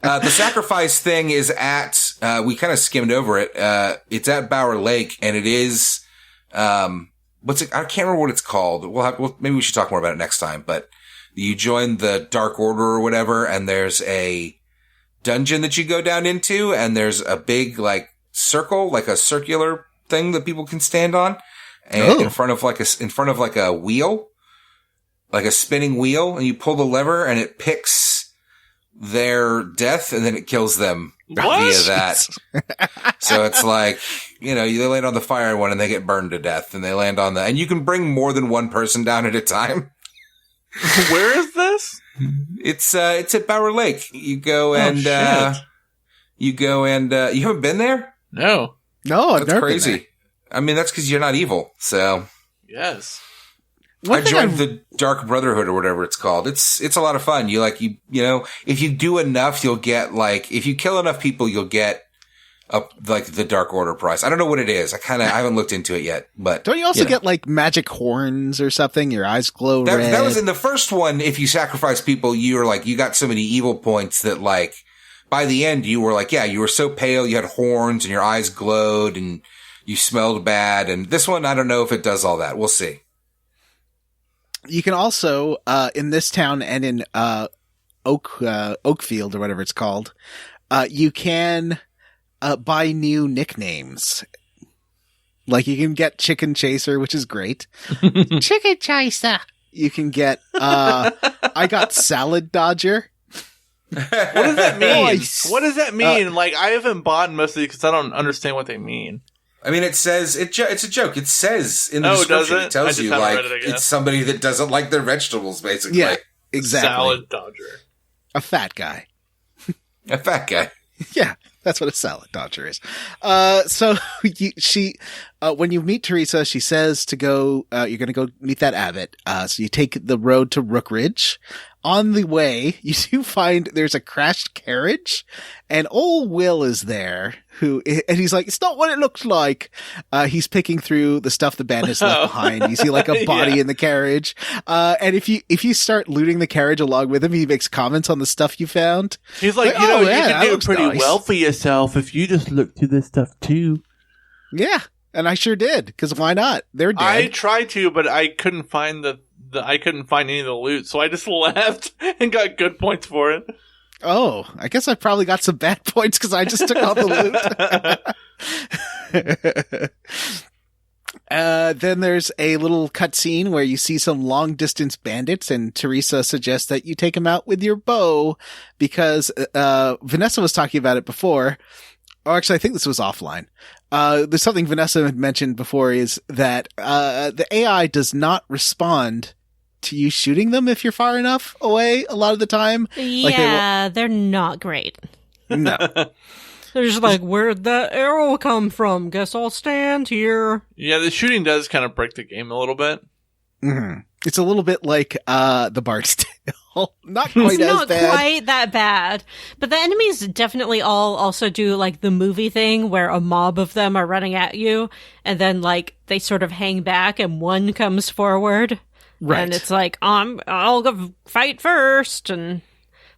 The sacrifice thing is at we kind of skimmed over it. It's at Bower Lake, and it is I can't remember what it's called. Maybe we should talk more about it next time. But you join the Dark Order or whatever, and there's a dungeon that you go down into, and there's a big like circle, like a circular thing that people can stand on. and in front of like a wheel, like a spinning wheel, and you pull the lever and it picks their death and then it kills them via that. So it's like, you know, they land on the fire one and they get burned to death, and they land on and you can bring more than one person down at a time. Where is this? It's at Bower Lake. You go and you haven't been there? No. No, I've That's never crazy. been I mean, that's because you're not evil. So Yes. there. I joined the Dark Brotherhood or whatever it's called. It's a lot of fun. You know, if you do enough, you'll get if you kill enough people, you'll get the Dark Order prize. I don't know what it is. I haven't looked into it yet, but Don't you also get like magic horns or something? Your eyes glow red. That was in the first one. If you sacrifice people, you got so many evil points that by the end you were you were so pale, you had horns and your eyes glowed and you smelled bad. And this one, I don't know if it does all that. We'll see. You can also, in this town and in, Oakfield or whatever it's called, you can, buy new nicknames. Like you can get Chicken Chaser, which is great. Chicken Chaser. You can get, I got Salad Dodger. What does that mean? Nice. What does that mean? I haven't bought mostly because I don't understand what they mean. I mean, it says it's a joke. It says in the Oh, description, does it? it tells I just you haven't read it, I guess. it's somebody that doesn't like their vegetables, basically. Yeah, exactly. Salad Dodger. A fat guy. A fat guy. Yeah, that's what a salad dodger is. So when you meet Teresa, she says to go, you're going to go meet that abbot. So you take the road to Rook Ridge. On the way, you do find there's a crashed carriage, and old Will is there, and he's like, it's not what it looks like. He's picking through the stuff the bandits left behind. You see like a body in the carriage. And if you start looting the carriage along with him, he makes comments on the stuff you found. He's like, you can do pretty well for yourself if you just look through this stuff too. Yeah. And I sure did, because why not? They're dead. I tried to, but I couldn't find I couldn't find any of the loot, so I just left and got good points for it. Oh, I guess I probably got some bad points because I just took all the loot. Then there's a little cutscene where you see some long distance bandits, and Teresa suggests that you take them out with your bow because Vanessa was talking about it before. Oh, actually, I think this was offline. There's something Vanessa had mentioned before is that the AI does not respond to you shooting them if you're far enough away a lot of the time. Yeah, they're not great. No. They're just like, where'd that arrow come from? Guess I'll stand here. Yeah, the shooting does kind of break the game a little bit. Mm-hmm. It's a little bit like the Bard's Tale. Not quite It's as not bad. quite that bad. But the enemies definitely all also do like the movie thing where a mob of them are running at you and then they sort of hang back and one comes forward. Right. And it's like, I'll go fight first. And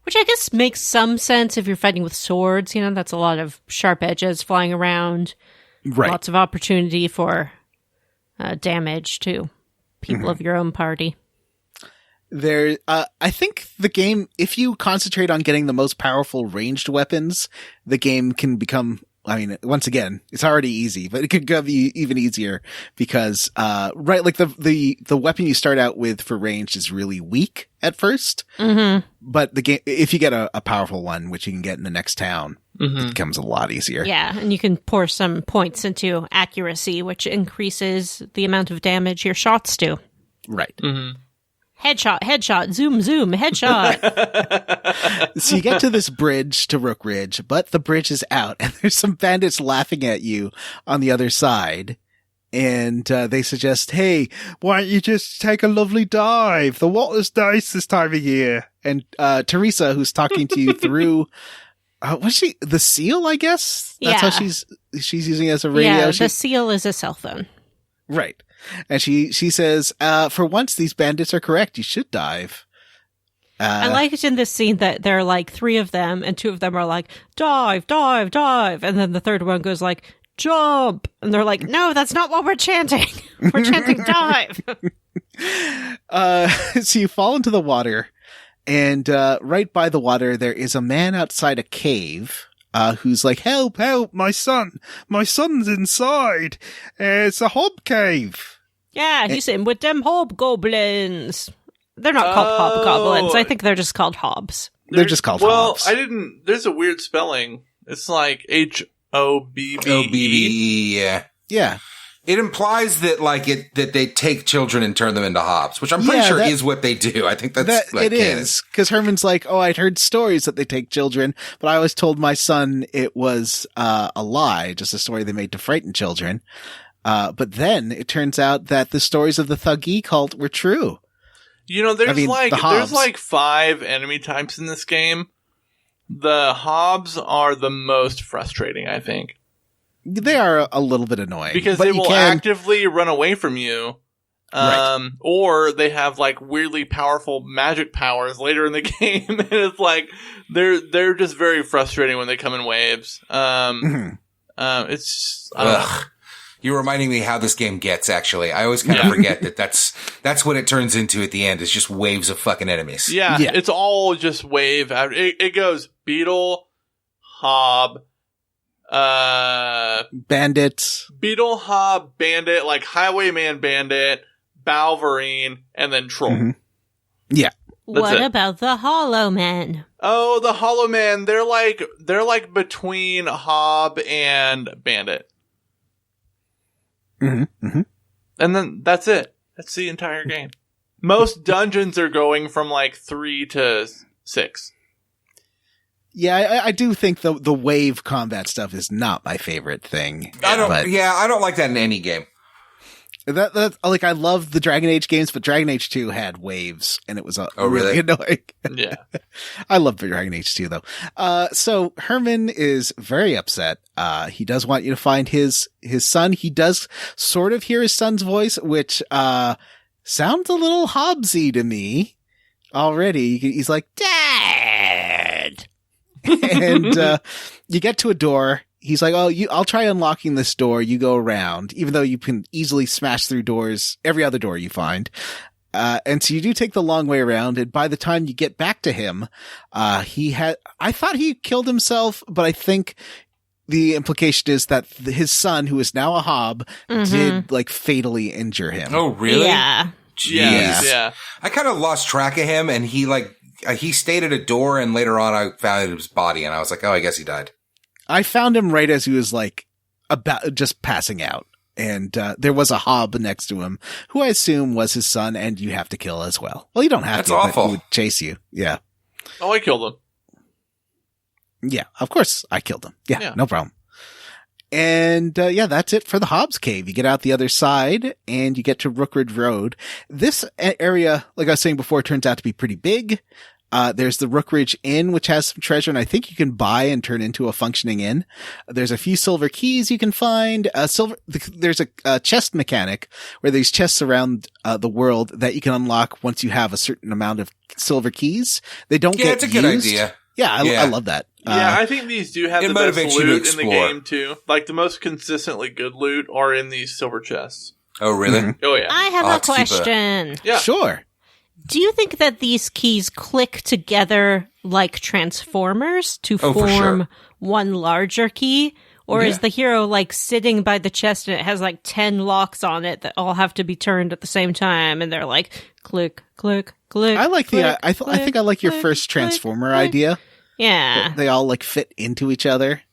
which I guess makes some sense if you're fighting with swords. You know, that's a lot of sharp edges flying around. Right. Lots of opportunity for damage to people of your own party. I think the game, if you concentrate on getting the most powerful ranged weapons, the game can become, I mean, once again, it's already easy, but it could be even easier because, the weapon you start out with for ranged is really weak at first. Mm-hmm. But the game, if you get a powerful one, which you can get in the next town, it becomes a lot easier. Yeah, and you can pour some points into accuracy, which increases the amount of damage your shots do. Right. Mm-hmm. Headshot, zoom, headshot. So you get to this bridge to Rook Ridge, but the bridge is out and there's some bandits laughing at you on the other side. And they suggest, hey, why don't you just take a lovely dive? The water's nice this time of year. And Teresa, who's talking to you through, what's she? The seal, I guess? That's how she's using it as a radio. Yeah, the seal is a cell phone. Right. And she says, for once, these bandits are correct. You should dive. I like it in this scene that there are like three of them and two of them are like, dive, dive, dive. And then the third one goes like, jump. And they're like, no, that's not what we're chanting. We're chanting dive. So you fall into the water and, right by the water, there is a man outside a cave. Who's like, help, my son's inside. It's a hob cave. Yeah, he's in with them hobgoblins. They're not called hobgoblins. I think they're just called hobs. They're just called hobs. There's a weird spelling. It's like HOBBE. OBBE, yeah. Yeah. It implies that that they take children and turn them into hobs, which I'm pretty sure is what they do. I think that's it is, because Herman's like, oh, I'd heard stories that they take children, but I always told my son it was a lie, just a story they made to frighten children. But then it turns out that the stories of the Thuggee cult were true. You know, there's like 5 enemy types in this game. The hobs are the most frustrating, I think. They are a little bit annoying. Because they will actively run away from you. Right. Or they have like weirdly powerful magic powers later in the game. And it's like, they're just very frustrating when they come in waves. It's, You're reminding me how this game gets, actually. I always kind of forget that's what it turns into at the end. It's just waves of fucking enemies. Yeah. It's all just wave. It goes beetle, hob, bandits, beetle, hob, bandit, like highwayman bandit, Balverine, and then troll. Mm-hmm. Yeah. What about the Hollow Men? Oh, the Hollow Men. They're like between hob and bandit. Mm-hmm. Mm-hmm. And then that's it. That's the entire game. Most dungeons are going from like 3 to 6. Yeah, I do think the wave combat stuff is not my favorite thing. I don't like that in any game. That like, I love the Dragon Age games, but Dragon Age 2 had waves, and it was really annoying. Yeah. I love Dragon Age 2 though. So Herman is very upset. He does want you to find his son. He does sort of hear his son's voice, which, sounds a little Hobbsy to me already. He's like, Dad! And, you get to a door. He's like, oh, I'll try unlocking this door. You go around, even though you can easily smash through doors, every other door you find. And so you do take the long way around. And by the time you get back to him, I thought he killed himself, but I think the implication is that his son, who is now a hob, did like fatally injure him. Oh, really? Yeah. Jeez. Yeah. I kind of lost track of him, and he stayed at a door, and later on I found his body, and I was like, oh, I guess he died. I found him right as he was like about just passing out, and there was a hob next to him who I assume was his son, and you have to kill as well. Well, you don't have That's to. awful. But he would chase you. Yeah. Oh, I killed him. Yeah, of course I killed him. Yeah. No problem. And that's it for the Hobbs Cave. You get out the other side, and you get to Rookridge Road. This area, like I was saying before, turns out to be pretty big. There's the Rookridge Inn, which has some treasure, and I think you can buy and turn into a functioning inn. There's a few silver keys you can find. There's a chest mechanic where there's chests around the world that you can unlock once you have a certain amount of silver keys. They don't get it's a good idea. Yeah, I love that. Yeah, I think these do have the best motivates you to loot in the explore. game, too. Like, the most consistently good loot are in these silver chests. Oh, really? Mhm. Oh, yeah. I have I'll a have to keep question. Yeah. Sure. Do you think that these keys click together like transformers to Oh, for form sure. one larger key? Or is the hero like sitting by the chest and it has like 10 locks on it that all have to be turned at the same time and they're like click, click, click. I like click, I think I like your click, first click, Transformer click. idea. Yeah. They all like fit into each other.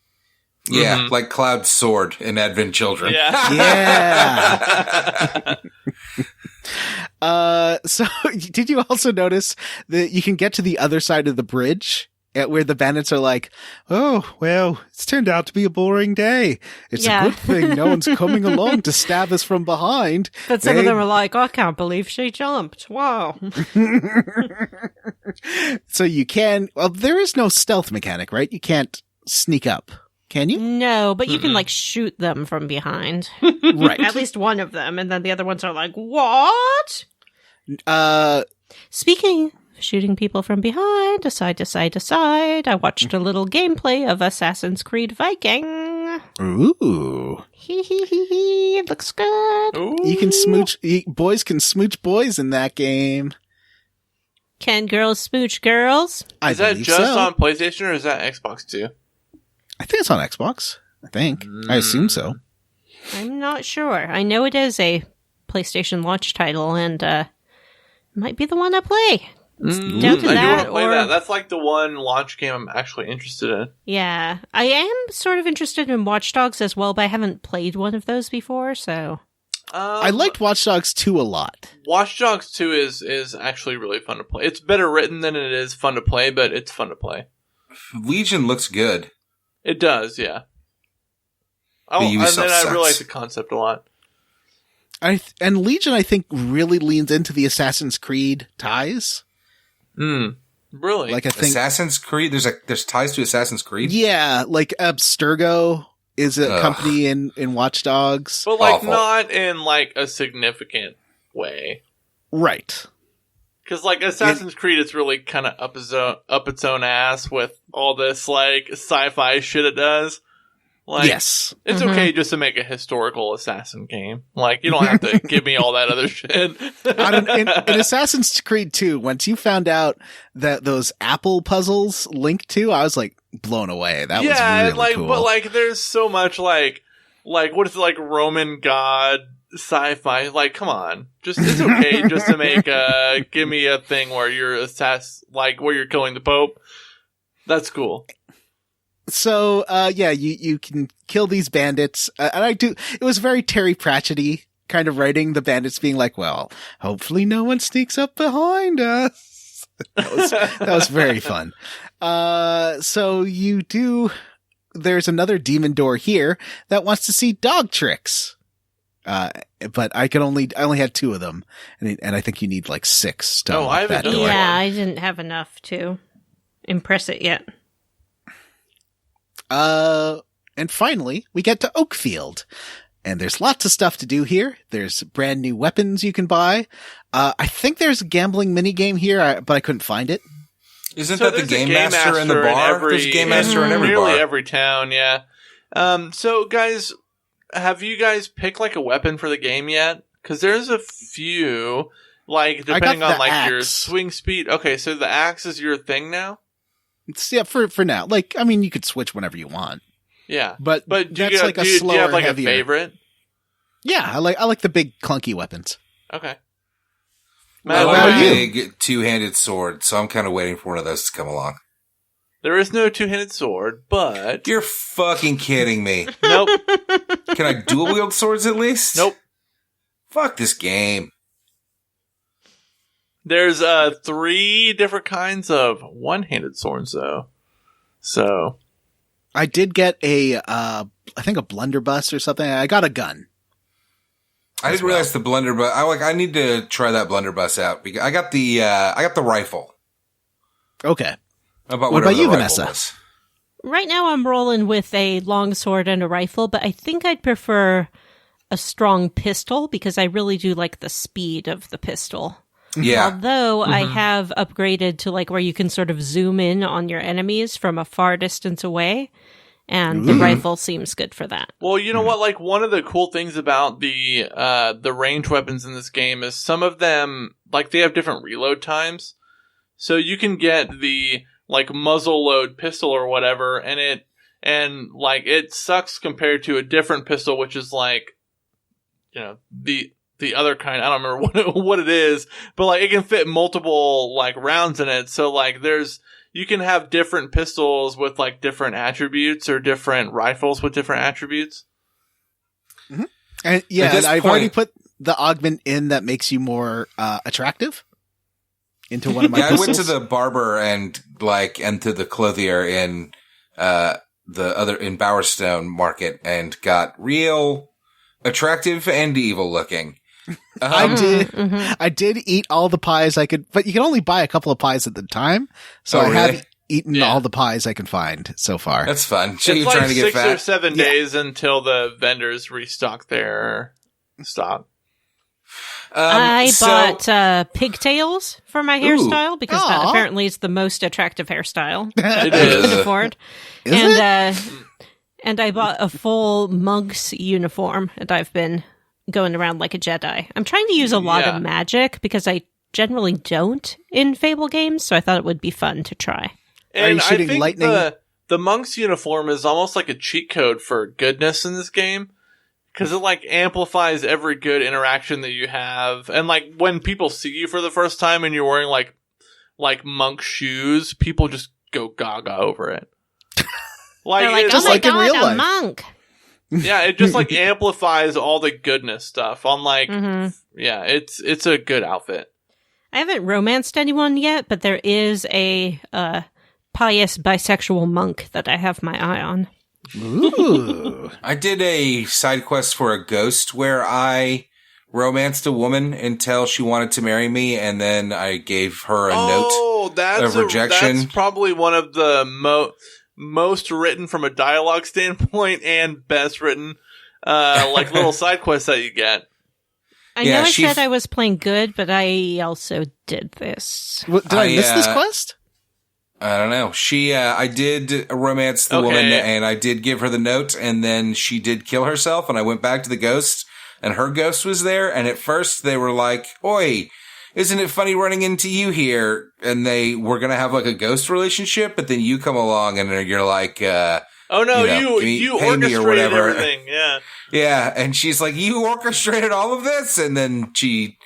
Yeah, like Cloud's sword in Advent Children. Yeah. Yeah. So did you also notice that you can get to the other side of the bridge at where the bandits are like, oh, well, it's turned out to be a boring day. It's Yeah. a good thing no one's coming along to stab us from behind. But some of them are like, I can't believe she jumped. Wow. So you can, well, there is no stealth mechanic, right? You can't sneak up, can you? No, but you can like shoot them from behind. Right. At least one of them. And then the other ones are like, what? Speaking of shooting people from behind, aside to side to side, I watched a little gameplay of Assassin's Creed Viking. Ooh. It looks good. Ooh. You can boys can smooch boys in that game. Can girls smooch girls? I Is that believe just so. on PlayStation or is that Xbox too? I think it's on Xbox. I think. I assume so. I'm not sure. I know it is a PlayStation launch title, and might be the one I play. Down to I do that, want to play or that. That's like the one launch game I'm actually interested in. yeah, I am sort of interested in Watch Dogs as well, but I haven't played one of those before, so I liked Watch Dogs 2 a lot. Watch Dogs 2 is actually really fun to play. It's better written than it is fun to play, but it's fun to play. Legion looks good. It does, yeah. The Ubisoft and then I sucks. really like the concept a lot. And Legion, I think, really leans into the Assassin's Creed ties. Really? Like, I think, Assassin's Creed. There's ties to Assassin's Creed. yeah, like Abstergo is a Ugh. company in Watch Dogs. but like awful. not in like a significant way. Right. Because like Assassin's Creed, it's really kind of up its own ass with all this like sci-fi shit it does. Like, Yes. it's okay just to make a historical assassin game. Like, you don't have to give me all that other shit. In Assassin's Creed 2, once you found out that those Apple puzzles linked to, I was like blown away. That was really like, cool. but like, there's so much like what is it, like Roman god sci-fi? Like, come on, it's okay just to make give me a thing where you're like where you're killing the Pope. That's cool. So, yeah, you can kill these bandits. And it was very Terry Pratchett-y kind of writing, the bandits being like, well, hopefully no one sneaks up behind us. That was very fun. So there's another demon door here that wants to see dog tricks. But I only had 2 of them. And I think you need like 6 to unlock I haven't that done door. that. yeah, I didn't have enough to impress it yet. And finally, we get to Oakfield. And there's lots of stuff to do here. There's brand new weapons you can buy. I think there's a gambling minigame here, but I couldn't find it. Isn't So that the there's a game master in the bar? There's a game master in every nearly bar. every town, yeah. So guys, have you guys picked like a weapon for the game yet? Because there's a few, like depending on the like your axe. swing speed. Okay, so the axe is your thing now. Yeah, for now. Like, I mean, you could switch whenever you want. Yeah, But do that's you, like a do you slower, have like heavier. a favorite? Yeah, I like the big clunky weapons. Okay. I Matt, What like about a you? big two-handed sword, so I'm kind of waiting for one of those to come along. there is no two-handed sword, but You're fucking kidding me. nope, Can I dual wield swords at least? nope. Fuck this game. There's 3 different kinds of one-handed swords though. So I did get I think a blunderbuss or something. I got a gun. I didn't realize the blunderbuss. I need to try that blunderbuss out because I got the rifle. Okay. About What about you, the rifle Vanessa? was. Right now I'm rolling with a long sword and a rifle, but I think I'd prefer a strong pistol because I really do like the speed of the pistol. Yeah. Although I have upgraded to like where you can sort of zoom in on your enemies from a far distance away, and the rifle seems good for that. well, you know what? Like one of the cool things about the range weapons in this game is some of them like they have different reload times, so you can get the like muzzle load pistol or whatever, and it sucks compared to a different pistol, which is like, you know, the other kind. I don't remember what it is, but like it can fit multiple like rounds in it. So like you can have different pistols with like different attributes or different rifles with different attributes. And yeah, At this and I've point- already put the augment in that makes you more attractive into one of my Yeah, I pistols. went to the barber and to the clothier in in Bowerstone Market and got real attractive and evil looking. I did eat all the pies I could, but you can only buy a couple of pies at the time. So Oh, I have really? eaten Yeah. all the pies I can find so far. That's fun. So It's you're like trying to get 6 or fat. 7 Yeah. days until the vendors restock their stock. I bought pigtails for my hairstyle because that Aw. apparently is the most attractive hairstyle It I is. can afford. Is And I bought a full monk's uniform, and I've been going around like a Jedi. I'm trying to use a lot Yeah. of magic because I generally don't in Fable games, so I thought it would be fun to try. And you shooting I think lightning? the monk's uniform is almost like a cheat code for goodness in this game. Because it, like, amplifies every good interaction that you have. And, like, when people see you for the first time and you're wearing, like monk shoes, people just go gaga over it. Like, They're like, it's oh just my like in real god, a life. monk. yeah, it just, like, amplifies all the goodness stuff. On, like, Mhm. yeah, it's a good outfit. I haven't romanced anyone yet, but there is a pious bisexual monk that I have my eye on. Ooh. I did a side quest for a ghost where I romanced a woman until she wanted to marry me, and then I gave her a note of rejection. That's probably one of the most written from a dialogue standpoint and best written, like, little side quests that you get. I Yeah, know I she said I was playing good, but I also did this. Did I miss this quest? I don't know. I did romance the woman, and I did give her the note, and then she did kill herself, and I went back to the ghost, and her ghost was there, and at first they were like, "Oi, isn't it funny running into you here?" And they were gonna have, like, a ghost relationship, but then you come along, and you're like, oh no, you pay me or orchestrated whatever. everything, yeah. Yeah, and she's like, "You orchestrated all of this?" And then she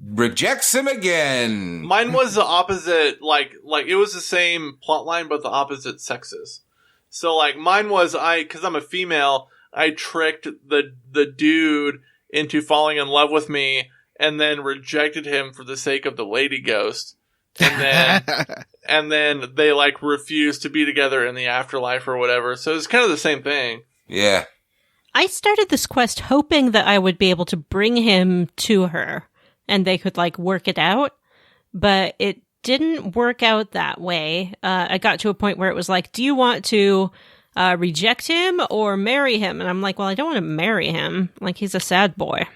rejects him again. Mine was the opposite, like it was the same plot line, but the opposite sexes. So, like, mine was, because I'm a female, I tricked the dude into falling in love with me, and then rejected him for the sake of the lady ghost. And then they, like, refused to be together in the afterlife or whatever. So it's kind of the same thing. Yeah. I started this quest hoping that I would be able to bring him to her and they could, like, work it out, but it didn't work out that way. I got to a point where it was like, do you want to reject him or marry him? And I'm like, well, I don't want to marry him. Like, he's a sad boy.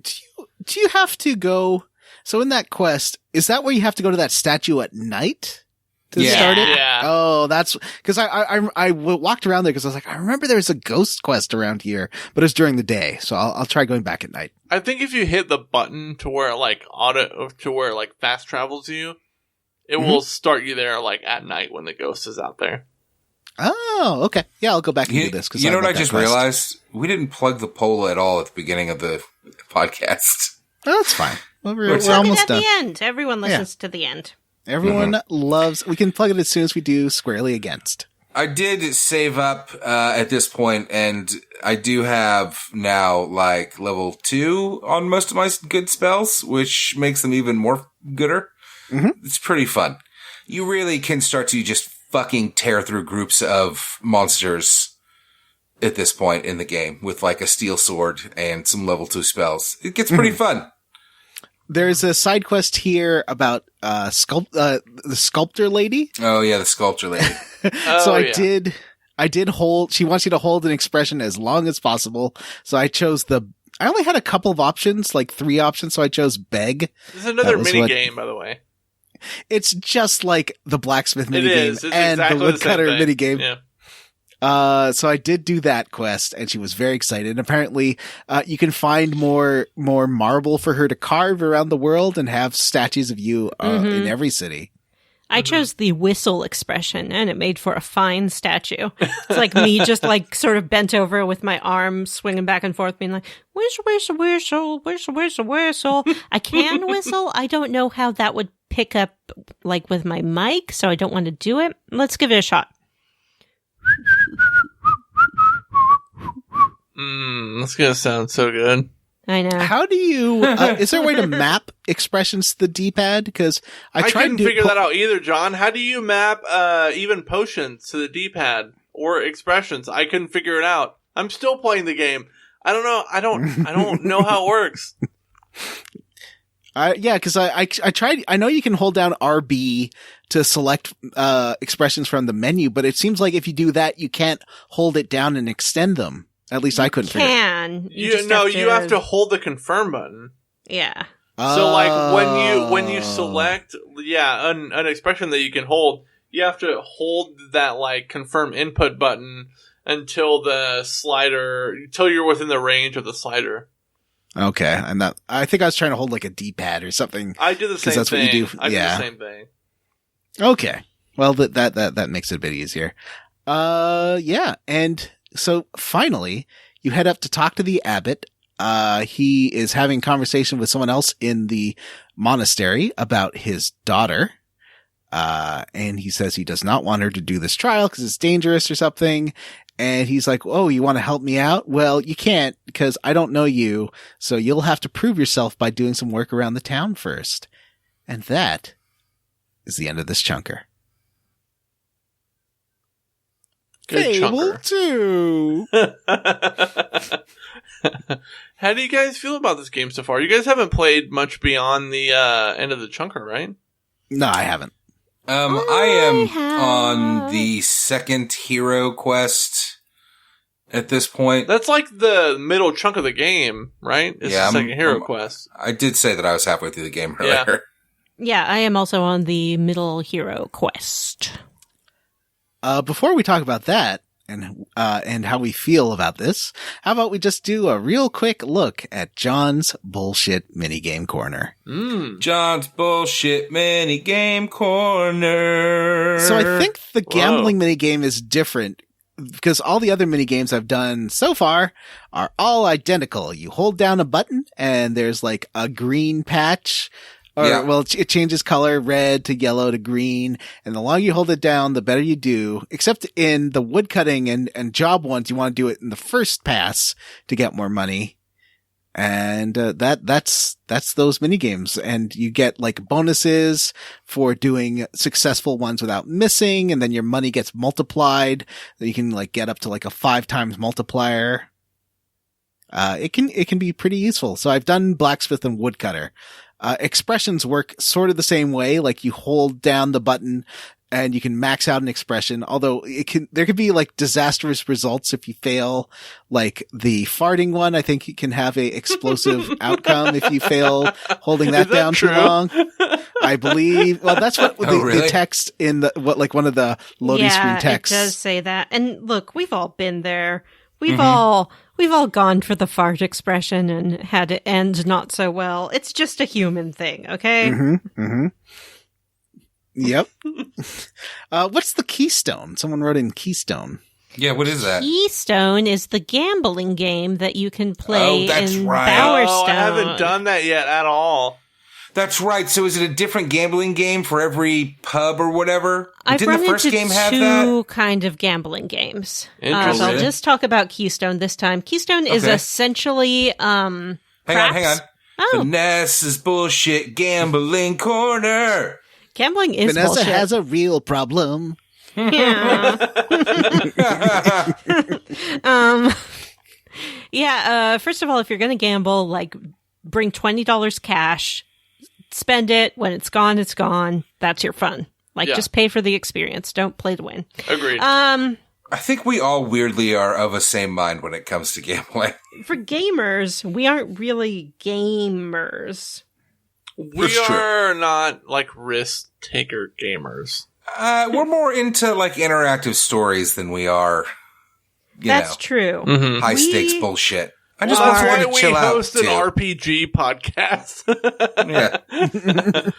Do you have to go? So in that quest, is that where you have to go to that statue at night to Yeah. start it? Yeah. Oh, that's because I walked around there because I was like, I remember there was a ghost quest around here, but it was during the day, so I'll try going back at night. I think if you hit the button to where, like, fast travels you, it will start you there, like, at night when the ghost is out there. Oh, okay. Yeah, I'll go back and do this. You know what I just realized? We didn't plug the poll at all at the beginning of the podcast. Oh, that's fine. Well, we're Plug it almost at done. the end. Everyone listens to the end. Everyone loves. We can plug it as soon as we do Squarely Against. I did save up at this point, and I do have now, like, level 2 on most of my good spells, which makes them even more gooder. Mm-hmm. It's pretty fun. You really can start to just fucking tear through groups of monsters at this point in the game with, like, a steel sword and some level 2 spells. It gets pretty fun. There's a side quest here about the sculptor lady. Oh yeah, the sculptor lady. So I did hold. She wants you to hold an expression as long as possible. So I chose I only had a couple of options, like 3 options. So I chose beg. This is another That was mini game, by the way. It's just like the blacksmith mini game It's and exactly the woodcutter same thing. mini game. Yeah. So I did do that quest, and she was very excited. And apparently, you can find more marble for her to carve around the world and have statues of you in every city. I chose the whistle expression, and it made for a fine statue. It's like me just, like, sort of bent over with my arms swinging back and forth, being like, whistle, whistle, whistle, whistle, whistle, whistle. I can whistle. I don't know how that would pick up, like, with my mic, so I don't want to do it. Let's give it a shot. That's gonna sound so good. I know. How do you? Is there a way to map expressions to the D-pad? Because I tried couldn't to figure that out either, John. How do you map even potions to the D-pad or expressions? I couldn't figure it out. I'm still playing the game. I don't know. I don't know how it works. Yeah, because I tried. I know you can hold down RB to select expressions from the menu, but it seems like if you do that, you can't hold it down and extend them. At least I couldn't figure it out. You have to hold the confirm button. Yeah. So, like, when you select an expression that you can hold, you have to hold that, like, confirm input button until you're within the range of the slider. Okay, and I think I was trying to hold like a D-pad or something. I do the same that's thing. what you do. I do Yeah. the same thing. Okay, well that makes it a bit easier. Yeah, and so finally you head up to talk to the abbot. He is having a conversation with someone else in the monastery about his daughter. And he says he does not want her to do this trial because it's dangerous or something. And he's like, oh, you want to help me out? Well, you can't because I don't know you. So you'll have to prove yourself by doing some work around the town first. And that is the end of this chunker. Good Fable chunker. 2. How do you guys feel about this game so far? You guys haven't played much beyond the end of the chunker, right? No, I haven't. I am on the second hero quest at this point. That's like the middle chunk of the game, right? It's Yeah, the second hero quest. I did say that I was halfway through the game earlier. Yeah, I am also on the middle hero quest. Before we talk about that and how we feel about this, how about we just do a real quick look at John's bullshit minigame corner? John's bullshit mini game corner. So I think the gambling minigame is different because all the other minigames I've done so far are all identical. You hold down a button and there's like a green patch. Well, it changes color, red to yellow to green, and the longer you hold it down, the better you do. Except in the woodcutting and job ones, you want to do it in the first pass to get more money. And that's those mini games, and you get like bonuses for doing successful ones without missing, and then your money gets multiplied. You can like get up to like a 5 times multiplier. It can be pretty useful. So I've done blacksmith and woodcutter. Expressions work sort of the same way. Like you hold down the button and you can max out an expression. Although there could be like disastrous results if you fail. Like the farting one, I think you can have a explosive outcome if you fail holding that down true? too long. I believe. Well, that's what the text in one of the loading screen texts. It does say that. And look, we've all been there. We've all gone for the fart expression and had it end not so well. It's just a human thing, okay? Yep. What's the Keystone? Someone wrote in Keystone. Yeah, what is that? Keystone is the gambling game that you can play in right. Bowerstone. Oh, I haven't done that yet at all. That's right. So is it a different gambling game for every pub or whatever? I've Didn't run the first into game have two that? kind of gambling games. Interesting. So I'll just talk about Keystone this time. Keystone is essentially Hang on. Oh. Vanessa's bullshit gambling corner. Gambling is Vanessa bullshit. has a real problem. Yeah. First of all, if you're going to gamble, like bring $20 cash, spend it. When it's gone, it's gone. That's your fun. Like just pay for the experience. Don't play to win. Agreed. I think we all weirdly are of a same mind when it comes to gambling. For gamers, we aren't really gamers. We are not like risk taker gamers. We're more into like interactive stories than we are, That's true. high stakes bullshit. I just That's want why to we chill out host an too. RPG podcast. Yeah.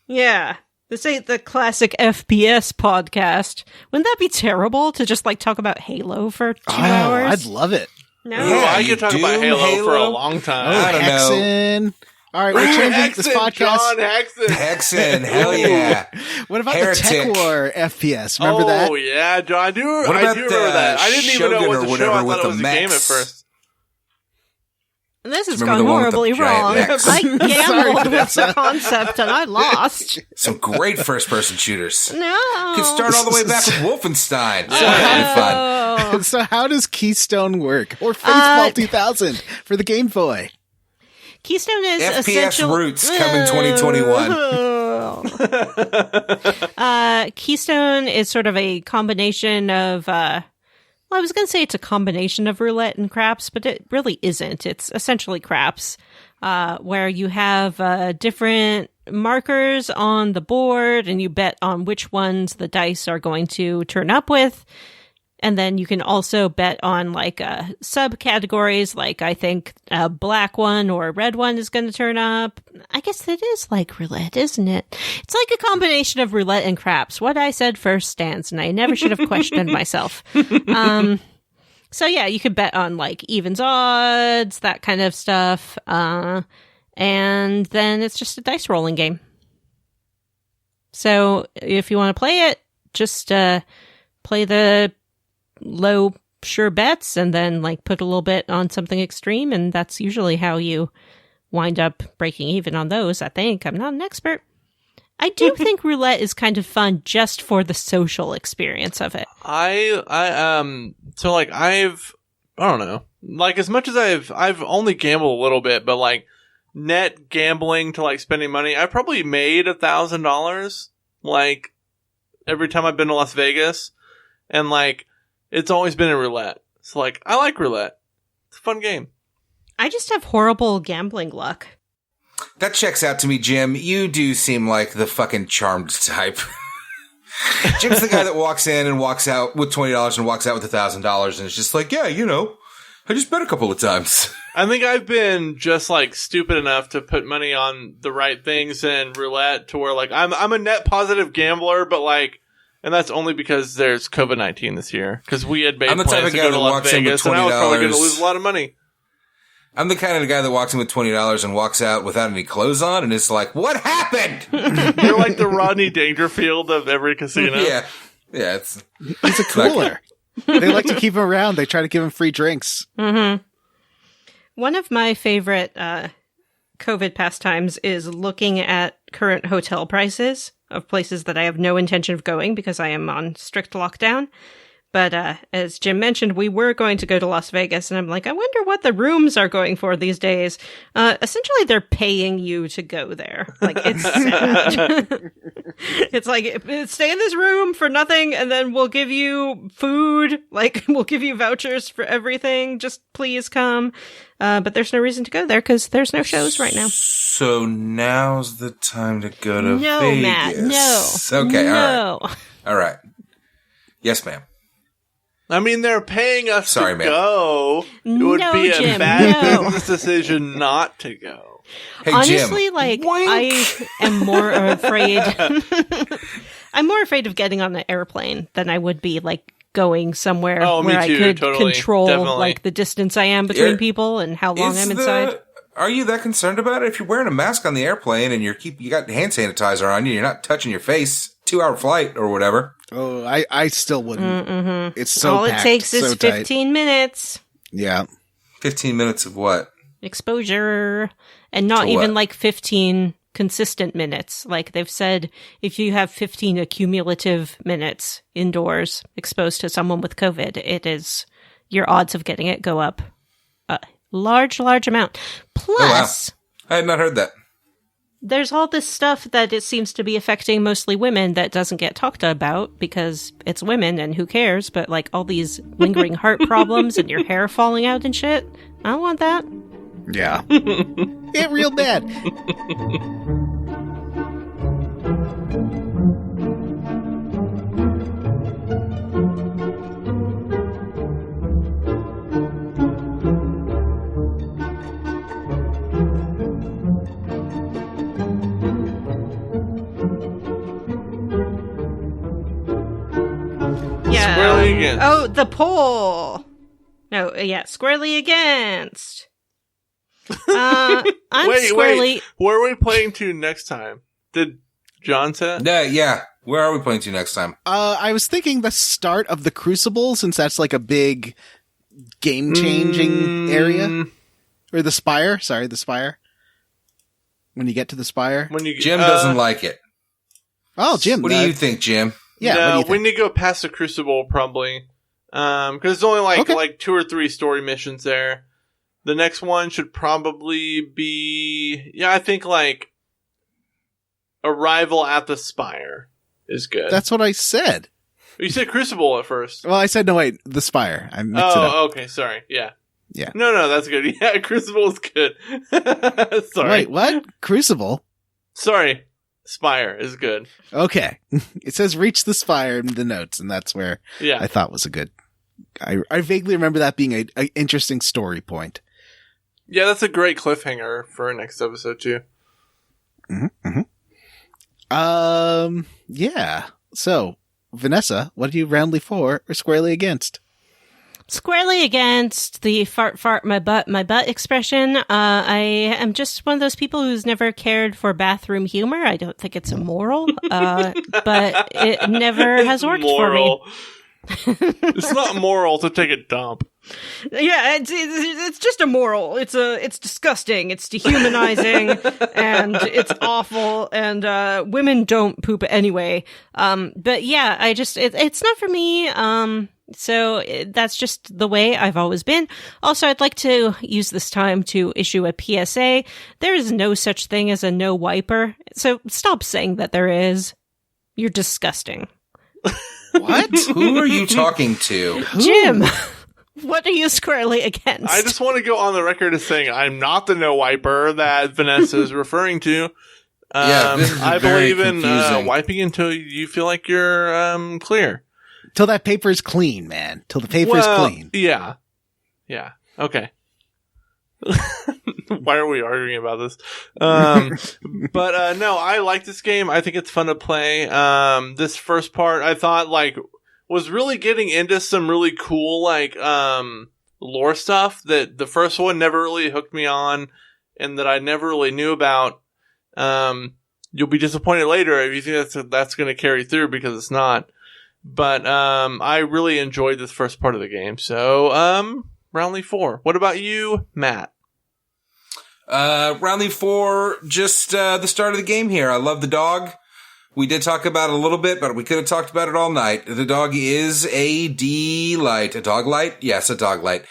Yeah. This ain't the classic FPS podcast. Wouldn't that be terrible to just like talk about Halo for 2 hours? I'd love it. No. Yeah, I could talk about Doom, Halo for a Halo? long time. I don't know. Hexen. All right, we're changing this podcast. John Hexen. Hexen, hell yeah. What about Heretic. the Tech War FPS? Remember that? Oh yeah, John. I do What about remember that. I didn't even know it Shogun was or a show. whatever I with thought it was the a game at mechs? first. This has Remember gone the one with the horribly giant wrong. mechs? I gambled Sorry, with Vanessa. the concept and I lost. Some great first person shooters. No. Could start all the way back with Wolfenstein. That'd be fun. Oh. So how does Keystone work? Or Baseball 2000 for the Game Boy? Keystone is FPS essential. Roots coming 2021. Keystone is sort of a combination of. Well, I was going to say it's a combination of roulette and craps, but it really isn't. It's essentially craps, where you have different markers on the board, and you bet on which ones the dice are going to turn up with. And then you can also bet on like subcategories, like I think a black one or a red one is going to turn up. I guess it is like roulette, isn't it? It's like a combination of roulette and craps. What I said first stands, and I never should have questioned myself. So yeah, you could bet on like evens odds, that kind of stuff. And then it's just a dice rolling game. So if you want to play it, just play the low sure bets and then like put a little bit on something extreme, and that's usually how you wind up breaking even on those, I think. I'm not an expert. I do think roulette is kind of fun just for the social experience of it. I don't know. Like, as much as I've only gambled a little bit, but like net gambling to like spending money, I probably made $1,000 like every time I've been to Las Vegas, and like it's always been in roulette. So like I like roulette. It's a fun game. I just have horrible gambling luck. That checks out to me, Jim. You do seem like the fucking charmed type. Jim's the guy that walks in and walks out with $20 and walks out with $1,000, and it's just like, yeah, I just bet a couple of times. I think I've been just like stupid enough to put money on the right things in roulette to where like I'm a net positive gambler, but like, and that's only because there's COVID-19 this year. Because we had made plans to go to Las Vegas, and I was probably going to lose a lot of money. I'm the kind of guy that walks in with $20 and walks out without any clothes on, and it's like, what happened? You're like the Rodney Dangerfield of every casino. Yeah. He's a cooler. They like to keep him around. They try to give him free drinks. Mm-hmm. One of my favorite COVID pastimes is looking at current hotel prices of places that I have no intention of going because I am on strict lockdown. But as Jim mentioned, we were going to go to Las Vegas, and I'm like, I wonder what the rooms are going for these days. Essentially, they're paying you to go there. Like, it's sad. It's like, stay in this room for nothing, and then we'll give you food. Like, we'll give you vouchers for everything. Just please come. But there's no reason to go there because there's no shows right now. So now's the time to go to No, Vegas. Matt, no. Okay, no. All right. Yes, ma'am. I mean, they're paying us Sorry, to man. go. It would No, be a Jim, bad no. business decision not to go. Hey, Honestly, Jim. like, Wink. I am more afraid. I'm more afraid of getting on an airplane than I would be, like, going somewhere Oh, me where I too, could totally, control, definitely. like, the distance I am between Yeah. people and how long I'm inside. Are you that concerned about it? If you're wearing a mask on the airplane and you got hand sanitizer on you, you're not touching your face. 2-hour flight or whatever. Oh, I still wouldn't. Mm-hmm. It's so All it packed, takes is so tight. 15 minutes. Yeah. 15 minutes of what? Exposure. And not To even what? like 15 consistent minutes. Like they've said, if you have 15 accumulative minutes indoors exposed to someone with COVID, it is your odds of getting it go up a large amount. Plus, I had not heard that. there's all this stuff that it seems to be affecting mostly women that doesn't get talked about because it's women and who cares, but like all these lingering heart problems and your hair falling out and shit. I don't want that. Yeah. It real bad. Yeah. Squarely against. Oh, the poll. No, yeah, squarely against. I'm squarely. Wait. Where are we playing to next time? Did John say? Yeah. Where are we playing to next time? I was thinking the start of the Crucible, since that's like a big game-changing area. Or the Spire. Sorry, the Spire. When you get to the Spire. Jim doesn't like it. Oh, Jim. What do you think, Jim? Yeah, what do no, you think? we need to go past the Crucible probably, because there's only like 2 or 3 story missions there. The next one should probably be, I think like Arrival at the Spire is good. That's what I said. You said Crucible at first. Well, I said, no, wait, the Spire. I mixed it up. Oh, okay, sorry. Yeah. Yeah. No, that's good. Yeah, Crucible is good. Sorry. Wait, what? Crucible? Sorry. Spire is good. Okay. It says reach the Spire in the notes, and that's where Yeah. I thought was a good... I vaguely remember that being a interesting story point. Yeah, that's a great cliffhanger for our next episode too. Yeah. So, Vanessa, what are you roundly for or squarely against? Squarely against the fart my butt expression. I am just one of those people who's never cared for bathroom humor. I don't think it's immoral, but it never has worked for me. It's not moral to take a dump. Yeah, it's just immoral. It's disgusting. It's dehumanizing, and it's awful. And women don't poop anyway. But yeah, it's not for me. So that's just the way I've always been. Also, I'd like to use this time to issue a PSA. There is no such thing as a no wiper. So stop saying that there is. You're disgusting. What? Who are you talking to? Jim, what are you squarely against? I just want to go on the record as saying I'm not the no wiper that Vanessa is referring to. This is I very believe in confusing. wiping until you feel like you're clear. Till that paper's clean, man. Till the paper's clean. Yeah. Okay. Why are we arguing about this? But no, I like this game. I think it's fun to play. This first part, I thought was really getting into some really cool lore stuff that the first one never really hooked me on, and that I never really knew about. You'll be disappointed later if you think that's going to carry through, because it's not. But I really enjoyed this first part of the game. So Roundly 4. What about you, Matt? Roundly 4, just the start of the game here. I love the dog. We did talk about it a little bit, but we could have talked about it all night. The dog is a delight. A dog light? Yes, a dog light.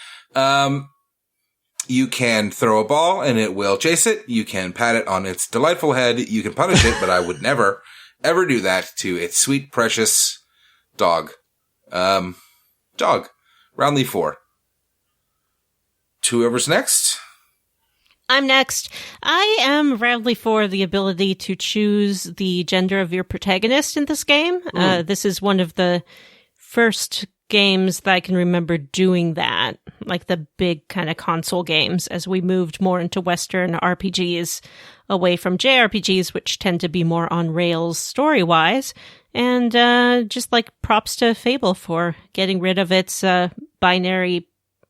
You can throw a ball and it will chase it. You can pat it on its delightful head. You can punish it, but I would never, ever do that to its sweet, precious dog. Dog. Roundly 4. Whoever's next? I'm next. I am roundly for the ability to choose the gender of your protagonist in this game. This is one of the first games that I can remember doing that, like the big kind of console games, as we moved more into Western RPGs away from JRPGs, which tend to be more on rails story-wise. And just props to Fable for getting rid of its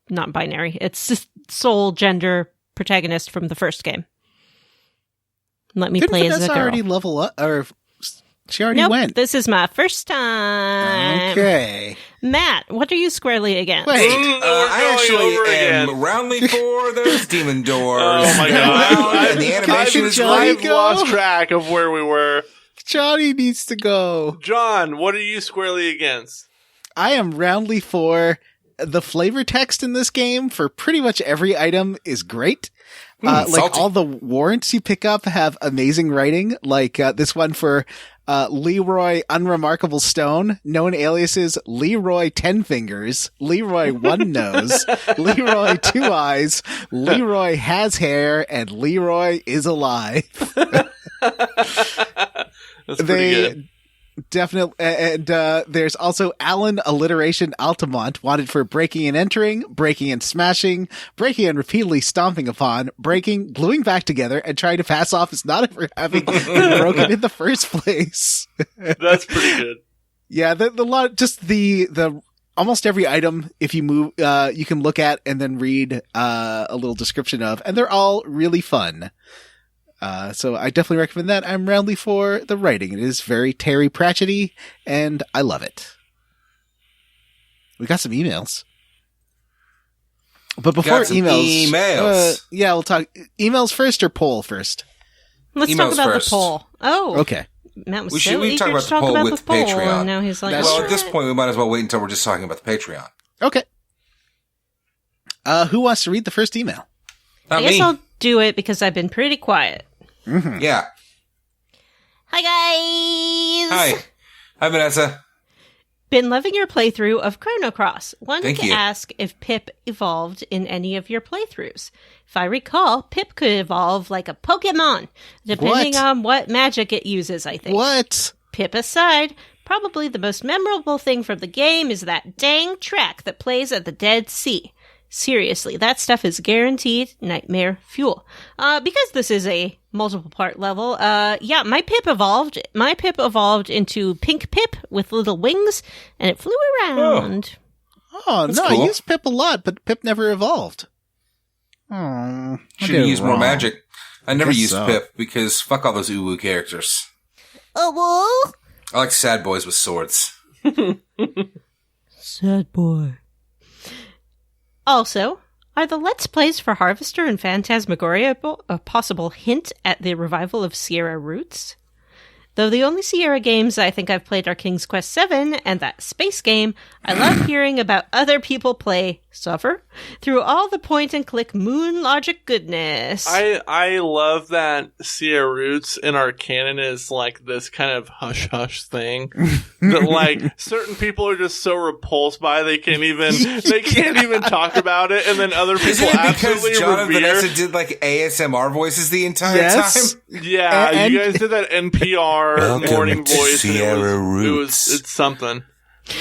it's sole gender protagonist from the first game. Let me play as a girl. Already level up, or she already went. This is my first time. Okay, Matt, what are you squarely against? wait. I actually am roundly for those demon doors. Oh my god! And the animation is I've great. lost track of where we were. Johnny needs to go. John, what are you squarely against? I am roundly for the flavor text in this game for pretty much every item is great. Salty. All the warrants you pick up have amazing writing. This one for Leroy Unremarkable Stone, known aliases Leroy 10 Fingers, Leroy One Nose, Leroy Two Eyes, Leroy Has Hair, and Leroy is Alive. That's pretty good. Definitely. And there's also Alan Alliteration Altamont, wanted for breaking and entering, breaking and smashing, breaking and repeatedly stomping upon, breaking, gluing back together, and trying to pass off as not ever having been broken in the first place. That's pretty good. Yeah, the almost every item, if you move, you can look at and then read a little description of, and they're all really fun. So I definitely recommend that. I'm roundly for the writing. It is very Terry Pratchett-y, and I love it. We got some emails. But before emails. We'll talk emails first or poll first? Let's Emails talk about first. the poll. Oh. Okay. Matt was We so should eager talk about to the talk poll about with the poll, Patreon. and now he's like, That's Well, "All at this right." point, we might as well wait until we're just talking about the Patreon. Okay. Who wants to read the first email? Not I guess me. I'll do it because I've been pretty quiet. Yeah. Hi, guys! Hi. Hi, Vanessa. Been loving your playthrough of Chrono Cross. Wanted Thank to you. ask if Pip evolved in any of your playthroughs. If I recall, Pip could evolve like a Pokemon, depending What? on what magic it uses, I think. What? Pip aside, probably the most memorable thing from the game is that dang track that plays at the Dead Sea. Seriously, that stuff is guaranteed nightmare fuel. Because this is a multiple part level, my Pip evolved. My Pip evolved into Pink Pip with little wings, and it flew around. Oh, That's no, cool. I used Pip a lot, but Pip never evolved. Oh, Should have used more magic. I never Guess used so. Pip because fuck all those uwu characters. Oh, I like sad boys with swords. sad boy. Also, are the Let's Plays for Harvester and Phantasmagoria a possible hint at the revival of Sierra roots? Though the only Sierra games I think I've played are King's Quest VII and that space game, I love hearing about other people suffer, through all the point-and-click moon logic goodness. I love that Sierra Roots in our canon is like this kind of hush-hush thing that like certain people are just so repulsed by they can't even talk about it, and then other people Isn't it absolutely because John and revere. Vanessa did like ASMR voices the entire Yes. time? Yeah, And- you guys did that NPR Welcome morning to voice. And Sierra it was Roots. it's something.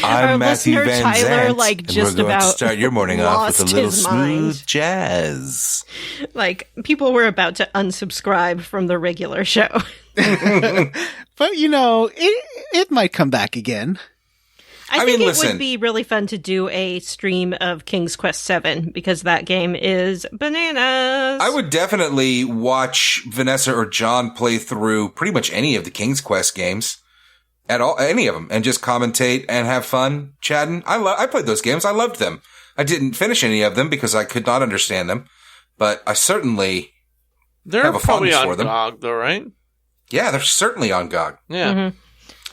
Our listener Tyler, like, and just we're going about to start your morning off with a lost little his smooth mind. jazz. Like, people were about to unsubscribe from the regular show. But, it might come back again. I think mean, it listen. would be really fun to do a stream of King's Quest VII, because that game is bananas. I would definitely watch Vanessa or John play through pretty much any of the King's Quest games. Any of them, and just commentate and have fun chatting. I played those games. I loved them. I didn't finish any of them because I could not understand them, but I certainly They're have a probably fondness on for them. GOG though, right? Yeah, they're certainly on GOG. Yeah. Mm-hmm.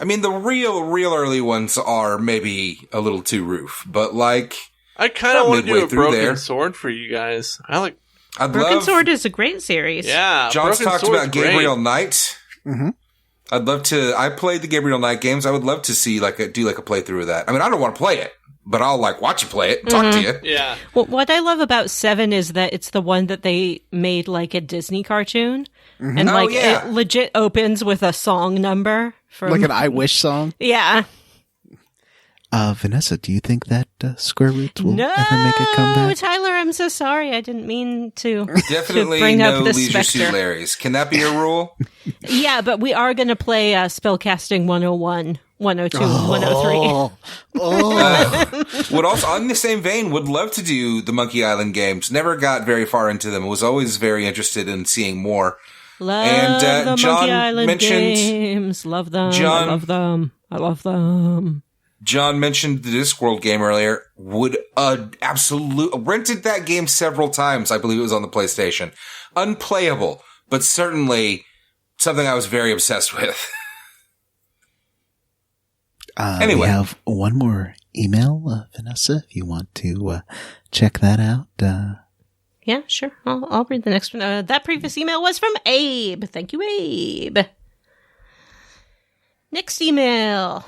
I mean, the real early ones are maybe a little too roof, but like, I kind of About want to do midway a through Broken there. Sword for you guys. I'd Broken love. Sword is a great series. Yeah, John's Broken talked Sword's about Gabriel great. Knight. Mm-hmm. I'd love to. I played the Gabriel Knight games. I would love to see do a playthrough of that. I mean, I don't want to play it, but I'll watch you play it and talk to you. Yeah. Well, what I love about 7 is that it's the one that they made like a Disney cartoon. And Oh, yeah. it legit opens with a song number. From, Like an I Wish song. Yeah. Vanessa, do you think that Square Roots will No, ever make a comeback? Tyler, I'm so sorry. I didn't mean to. Definitely bring no up the Leisure Suit Spectre. Larrys. Can that be a rule? Yeah, but we are going to play Spellcasting 101, 102, 103. Oh, Would also, on the same vein, would love to do the Monkey Island games. Never got very far into them. Was always very interested in seeing more. Love And, the John Monkey Island mentioned- games. Love them. John- I love them. I love them. John mentioned the Discworld game earlier. Would rented that game several times. I believe it was on the PlayStation. Unplayable, but certainly something I was very obsessed with. Anyway. We have one more email, Vanessa, if you want to check that out. Yeah, sure. I'll read the next one. That previous email was from Abe. Thank you, Abe. Next email.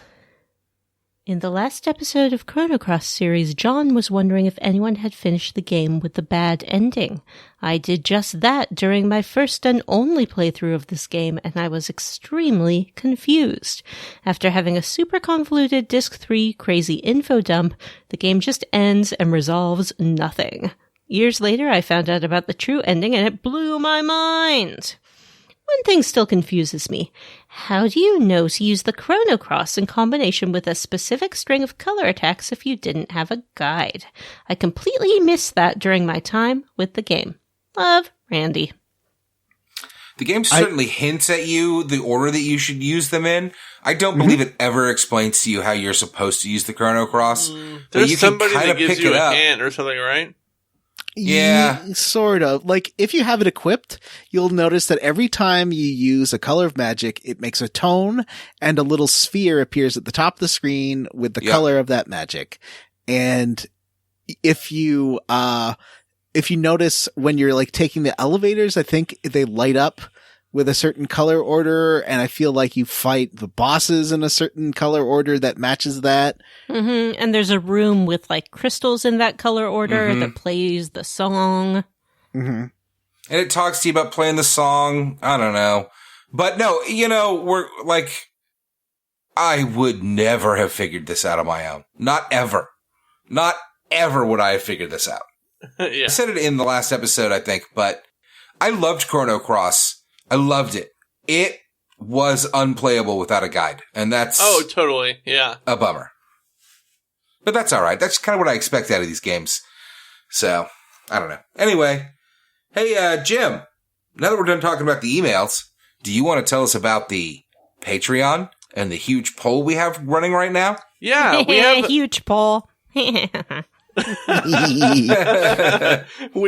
In the last episode of Chrono Cross series, John was wondering if anyone had finished the game with the bad ending. I did just that during my first and only playthrough of this game, and I was extremely confused. After having a super convoluted Disc 3 crazy info dump, the game just ends and resolves nothing. Years later, I found out about the true ending, and it blew my mind. One thing still confuses me. How do you know to use the Chrono Cross in combination with a specific string of color attacks if you didn't have a guide? I completely missed that during my time with the game. Love, Randy. The game certainly hints at you the order that you should use them in. I don't believe it ever explains to you how you're supposed to use the Chrono Cross. But There's you can somebody kind that of gives pick you it a up. hint or something, right? Yeah. Sort of. Like, if you have it equipped, you'll notice that every time you use a color of magic, it makes a tone and a little sphere appears at the top of the screen with the Yep. color of that magic. And if you notice when you're like taking the elevators, I think they light up with a certain color order, and I feel like you fight the bosses in a certain color order that matches that. Mm-hmm. And there's a room with like crystals in that color order that plays the song. Mm-hmm. And it talks to you about playing the song. I don't know. But no, we're like, I would never have figured this out on my own. Not ever. Not ever would I have figured this out. Yeah. I said it in the last episode, I think, but I loved Chrono Cross. I loved it. It was unplayable without a guide, and that's Oh, totally. Yeah. a bummer. But that's all right. That's kind of what I expect out of these games. So, I don't know. Anyway, hey, Jim, now that we're done talking about the emails, do you want to tell us about the Patreon and the huge poll we have running right now? Yeah, we have huge poll. we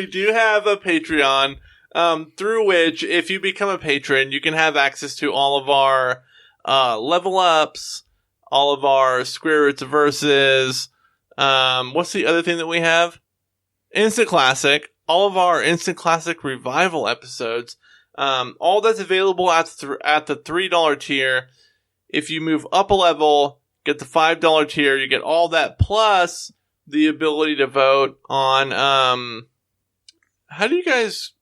do have a Patreon, through which, if you become a patron, you can have access to all of our level ups, all of our square roots of verses. What's the other thing that we have? Instant Classic. All of our Instant Classic revival episodes. All that's available at the $3 tier. If you move up a level, get the $5 tier, you get all that plus the ability to vote on, how do you guys,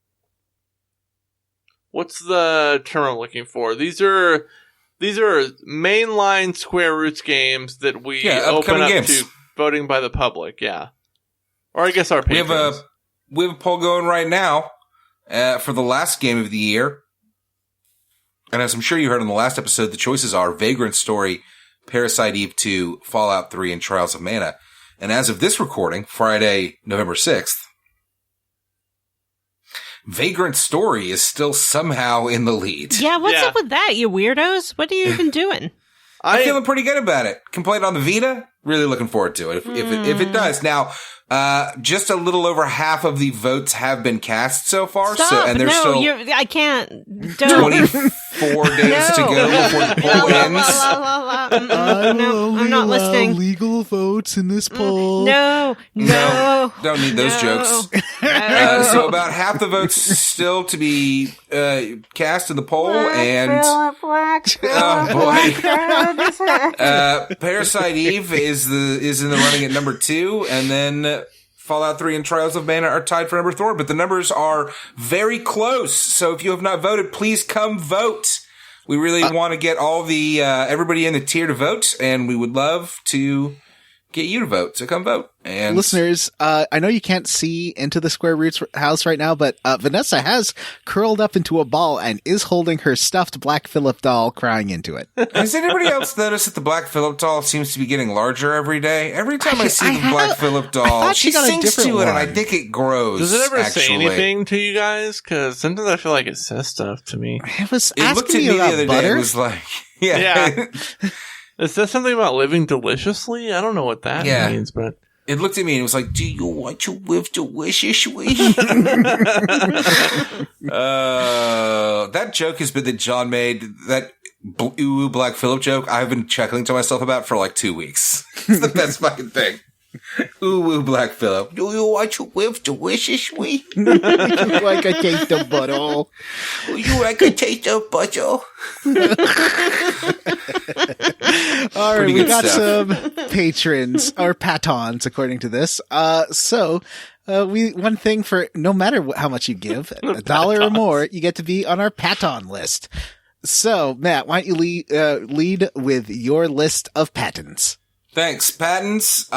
what's the term I'm looking for? These are mainline Square Roots games that we open up games to voting by the public, yeah. Or I guess our patrons. We have a poll going right now for the last game of the year. And as I'm sure you heard in the last episode, the choices are Vagrant Story, Parasite Eve 2, Fallout 3, and Trials of Mana. And as of this recording, Friday, November 6th, Vagrant Story is still somehow in the lead. Yeah, what's up with that, you weirdos? What are you even doing? I'm feeling pretty good about it. Can play it on the Vita. Really looking forward to it if it does. Now, just a little over half of the votes have been cast so far. Stop! And there's No, still I can't. Don't. 24 days to go before the poll ends. No, I'm not listening. Legal votes in this poll. No. Don't need those jokes. So about half the votes still to be cast in the poll, and Parasite Eve is in the running at number 2, and then Fallout 3 and Trials of Mana are tied for number 4, but the numbers are very close. So if you have not voted, please come vote. We really want to get all the everybody in the tier to vote, and we would love to get you to vote. So come vote. And listeners, I know you can't see into the Square Roots house right now, but Vanessa has curled up into a ball and is holding her stuffed Black Phillip doll, crying into it. Has anybody else noticed that the Black Phillip doll seems to be getting larger every day? Every time I see the Black Phillip doll, she sings to it, and I think it grows. Does it ever say actually. anything to you guys? Because sometimes I feel like it says stuff to me. It was It looked at asking me me the about other butter. day. It was like, yeah. It says something about living deliciously. I don't know what that means, but It looked at me and it was like, "Do you want to live deliciously?" That joke has been that John made, that ooh Black Phillip joke. I've been chuckling to myself about for like 2 weeks. It's the best fucking thing. Ooh Black Phillip. Do you want to live deliciously? Like a taste of butter. You like a taste of butter? All right, Pretty we good got stuff. some patrons, or patons, according to this. One thing for no matter how much you give, $1 or more, you get to be on our paton list. So, Matt, why don't you lead with your list of patons? Thanks, Patents.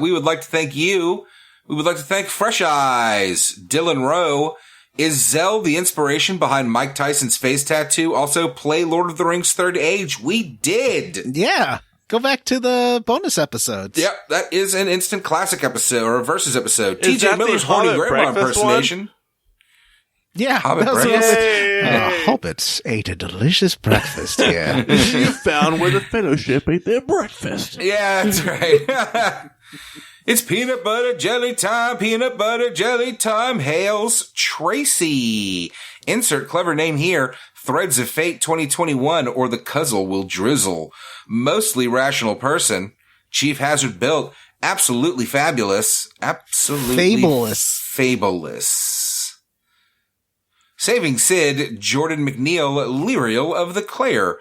We would like to thank you. We would like to thank Fresh Eyes, Dylan Rowe. Is Zell the inspiration behind Mike Tyson's face tattoo? Also, play Lord of the Rings Third Age. We did. Yeah. Go back to the bonus episodes. Yep, that is an instant classic episode or a versus episode. Is TJ that the Miller's horny Hobbit grandma breakfast impersonation. Yeah. Hobbit that was breakfast. Hobbits ate a delicious breakfast here. you found where the Fellowship ate their breakfast. Yeah, that's right. It's peanut butter jelly time, peanut butter jelly time. Hails Tracy. Insert clever name here. Threads of Fate 2021 or the Cuzzle will drizzle. Mostly rational person. Chief Hazard built. Absolutely fabulous. Absolutely fabulous. Saving Sid, Jordan McNeil, Lyrial of the Clare.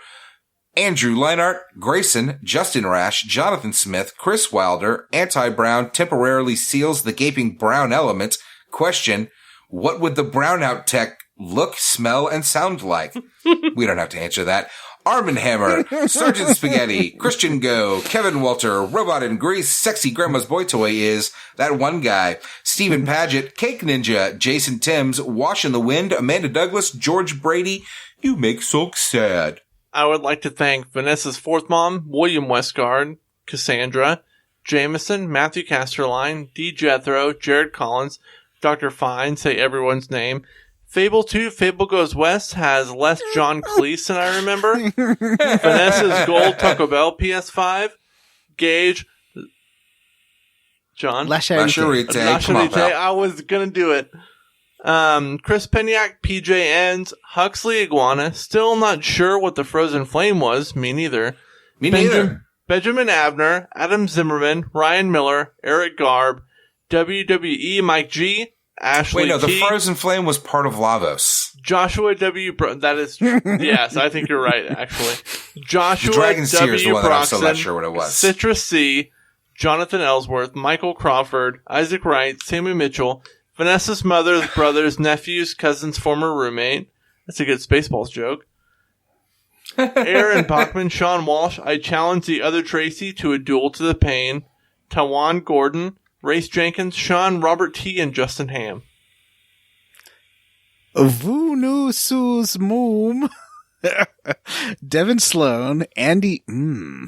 Andrew Leinart, Grayson, Justin Rash, Jonathan Smith, Chris Wilder, Anti-Brown temporarily seals the gaping brown element. Question, what would the brownout tech look, smell, and sound like? We don't have to answer that. Arm & Hammer, Sergeant Spaghetti, Christian Go, Kevin Walter, Robot in Grease, Sexy Grandma's Boy Toy is that one guy, Stephen Paget, Cake Ninja, Jason Timms, Wash in the Wind, Amanda Douglas, George Brady. You make so sad. I would like to thank Vanessa's fourth mom, William Westgard, Cassandra, Jameson, Matthew Casterline, D. Jethro, Jared Collins, Dr. Fine, say everyone's name. Fable 2, Fable Goes West has less John Cleese than I remember. Vanessa's Gold, Taco Bell, PS5. Gage. John? La Charité. Come on, pal. I was going to do it. Chris Peniak, PJ Ends, Huxley Iguana. Still not sure what the Frozen Flame was. Me neither. Me neither. Benjamin Abner, Adam Zimmerman, Ryan Miller, Eric Garb, WWE Mike G, Ashley Wait, no, T, the Frozen Flame was part of Lavos. Joshua W. That is true. Yes, I think you're right, actually. Joshua The Dragon's Tear is the W. one that I'm still not Broxton, sure what it was. Citrus C, Jonathan Ellsworth, Michael Crawford, Isaac Wright, Sammy Mitchell, Vanessa's mother's brother's nephew's cousin's former roommate. That's a good Spaceballs joke. Aaron Bachman, Sean Walsh. I challenge the other Tracy to a duel to the pain. Tawan Gordon, Race Jenkins, Sean, Robert T, and Justin Ham. Vunusus Moom. Devin Sloan, Andy,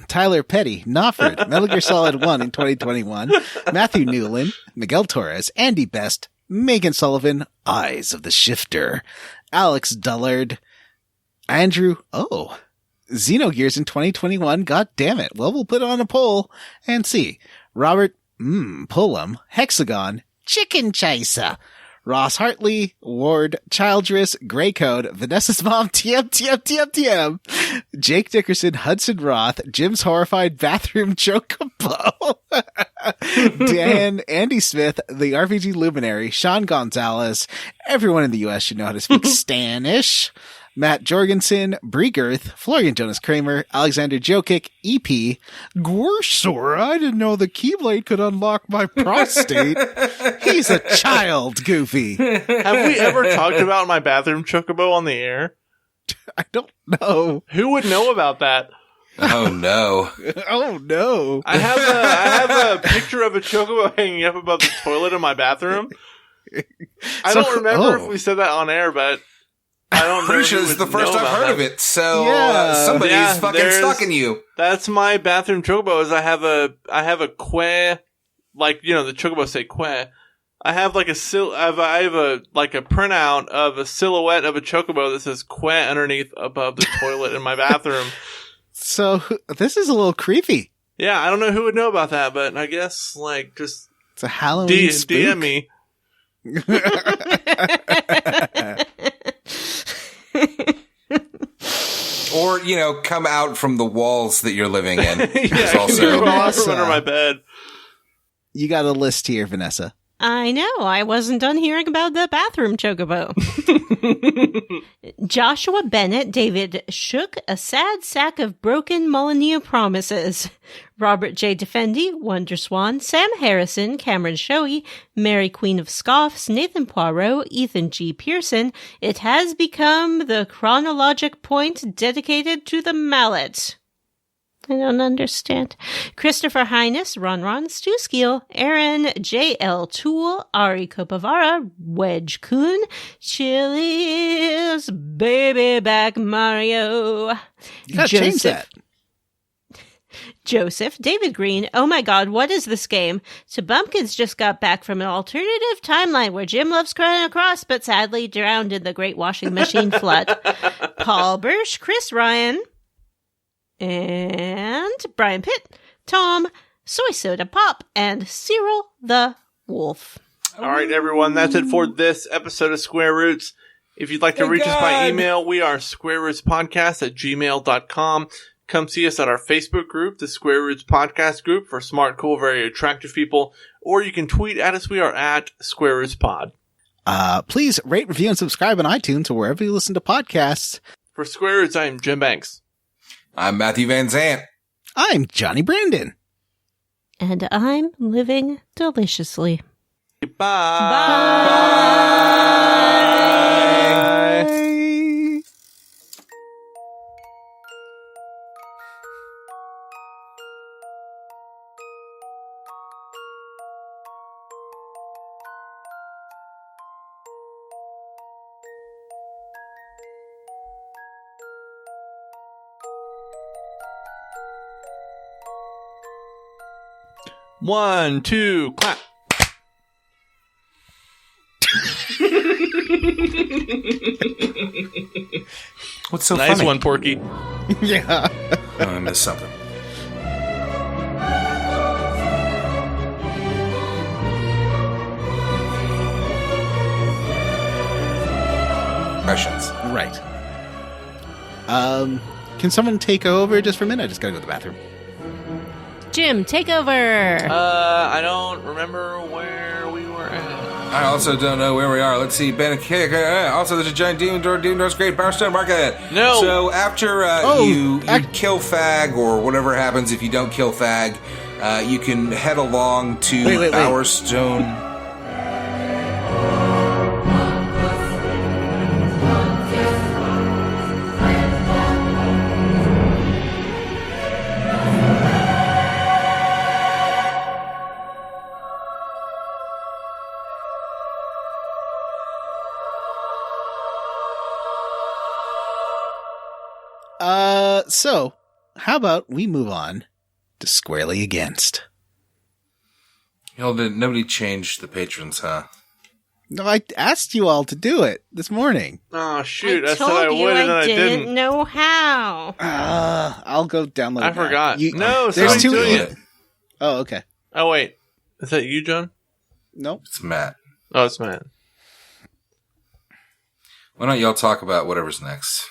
Tyler Petty, Knopford, Metal Gear Solid 1 in 2021, Matthew Newland, Miguel Torres, Andy Best, Megan Sullivan, Eyes of the Shifter, Alex Dullard, Andrew, Xenogears in 2021, god damn it. Well, we'll put it on a poll and see. Robert, Pullum, Hexagon, Chicken Chaser, Ross Hartley, Ward, Childress, Grey Code, Vanessa's Mom, TM, Jake Dickerson, Hudson Roth, Jim's Horrified Bathroom Chocobo, Dan, Andy Smith, the RPG Luminary, Sean Gonzalez, everyone in the US should know how to speak Spanish, Matt Jorgensen, Brie Girth, Florian Jonas Kramer, Alexander Jokic, EP, Gworsora, I didn't know the Keyblade could unlock my prostate. He's a child, Goofy. Have we ever talked about my bathroom chocobo on the air? I don't know. Who would know about that? Oh no. Oh no. I have a picture of a chocobo hanging up above the toilet in my bathroom. I don't remember if we said that on air, but I don't know. Pretty sure this is the first I've heard of it, so somebody's fucking stalking you. That's my bathroom chocobo. Is I have a que, like, you know, the chocobos say que. I have like a printout of a silhouette of a chocobo that says que underneath above the toilet in my bathroom. So this is a little creepy. Yeah, I don't know who would know about that, but I guess like just it's a Halloween spook. DM me. Or, you know, come out from the walls that you're living in. Yeah, also out from under my bed. You got a list here, Vanessa. I know. I wasn't done hearing about the bathroom chocobo. Joshua Bennett, David Shook, a sad sack of broken Molyneux promises. Robert J. Defendi, Wonder Swan, Sam Harrison, Cameron Shoei, Mary Queen of Scoffs, Nathan Poirot, Ethan G. Pearson. It has become the chronologic point dedicated to the mallet. I don't understand. Christopher Highness, Ron Stu Skeel, Aaron J.L. Toole, Ari Kopavara, Wedge Kuhn, Chili's Baby Back Mario. You gotta change that. Joseph, David Green, oh my god, what is this game? To Bumpkins just got back from an alternative timeline where Jim loves Chrono Cross, but sadly drowned in the Great Washing Machine Flood. Paul Bursch, Chris Ryan, and Brian Pitt, Tom, Soy Soda Pop, and Cyril the Wolf. All right, everyone, that's it for this episode of Square Roots. If you'd like to reach us by email, we are squarerootspodcast@gmail.com. Come see us at our Facebook group, the Square Roots Podcast Group, for smart, cool, very attractive people. Or you can tweet at us. We are at Square Roots Pod. Please rate, review, and subscribe on iTunes or wherever you listen to podcasts. For Square Roots, I am Jim Banks. I'm Matthew Van Zant. I'm Johnny Brandon. And I'm living deliciously. Bye. Bye. 1, 2, clap. What's so Nice funny? one, Porky. Yeah. Oh, I missed something. Impressions. Right. Can someone take over just for a minute? I just gotta go to the bathroom. Jim, take over. I don't remember where we were at. I also don't know where we are. Let's see. Also, there's a giant demon door. Demon door's great. Powerstone, mark that. No. So after you kill Fag, or whatever happens if you don't kill Fag, you can head along to Wait. Powerstone. So, how about we move on to Squarely Against? Nobody changed the patrons, huh? No, I asked you all to do it this morning. Oh, shoot. I I said I told you would, and then I I didn't didn't. know how. I'll go download I it now. forgot. You- No, there's somebody's two. doing it. Oh, okay. Oh, wait. Is that you, John? Nope. It's Matt. Oh, it's Matt. Why don't y'all talk about whatever's next?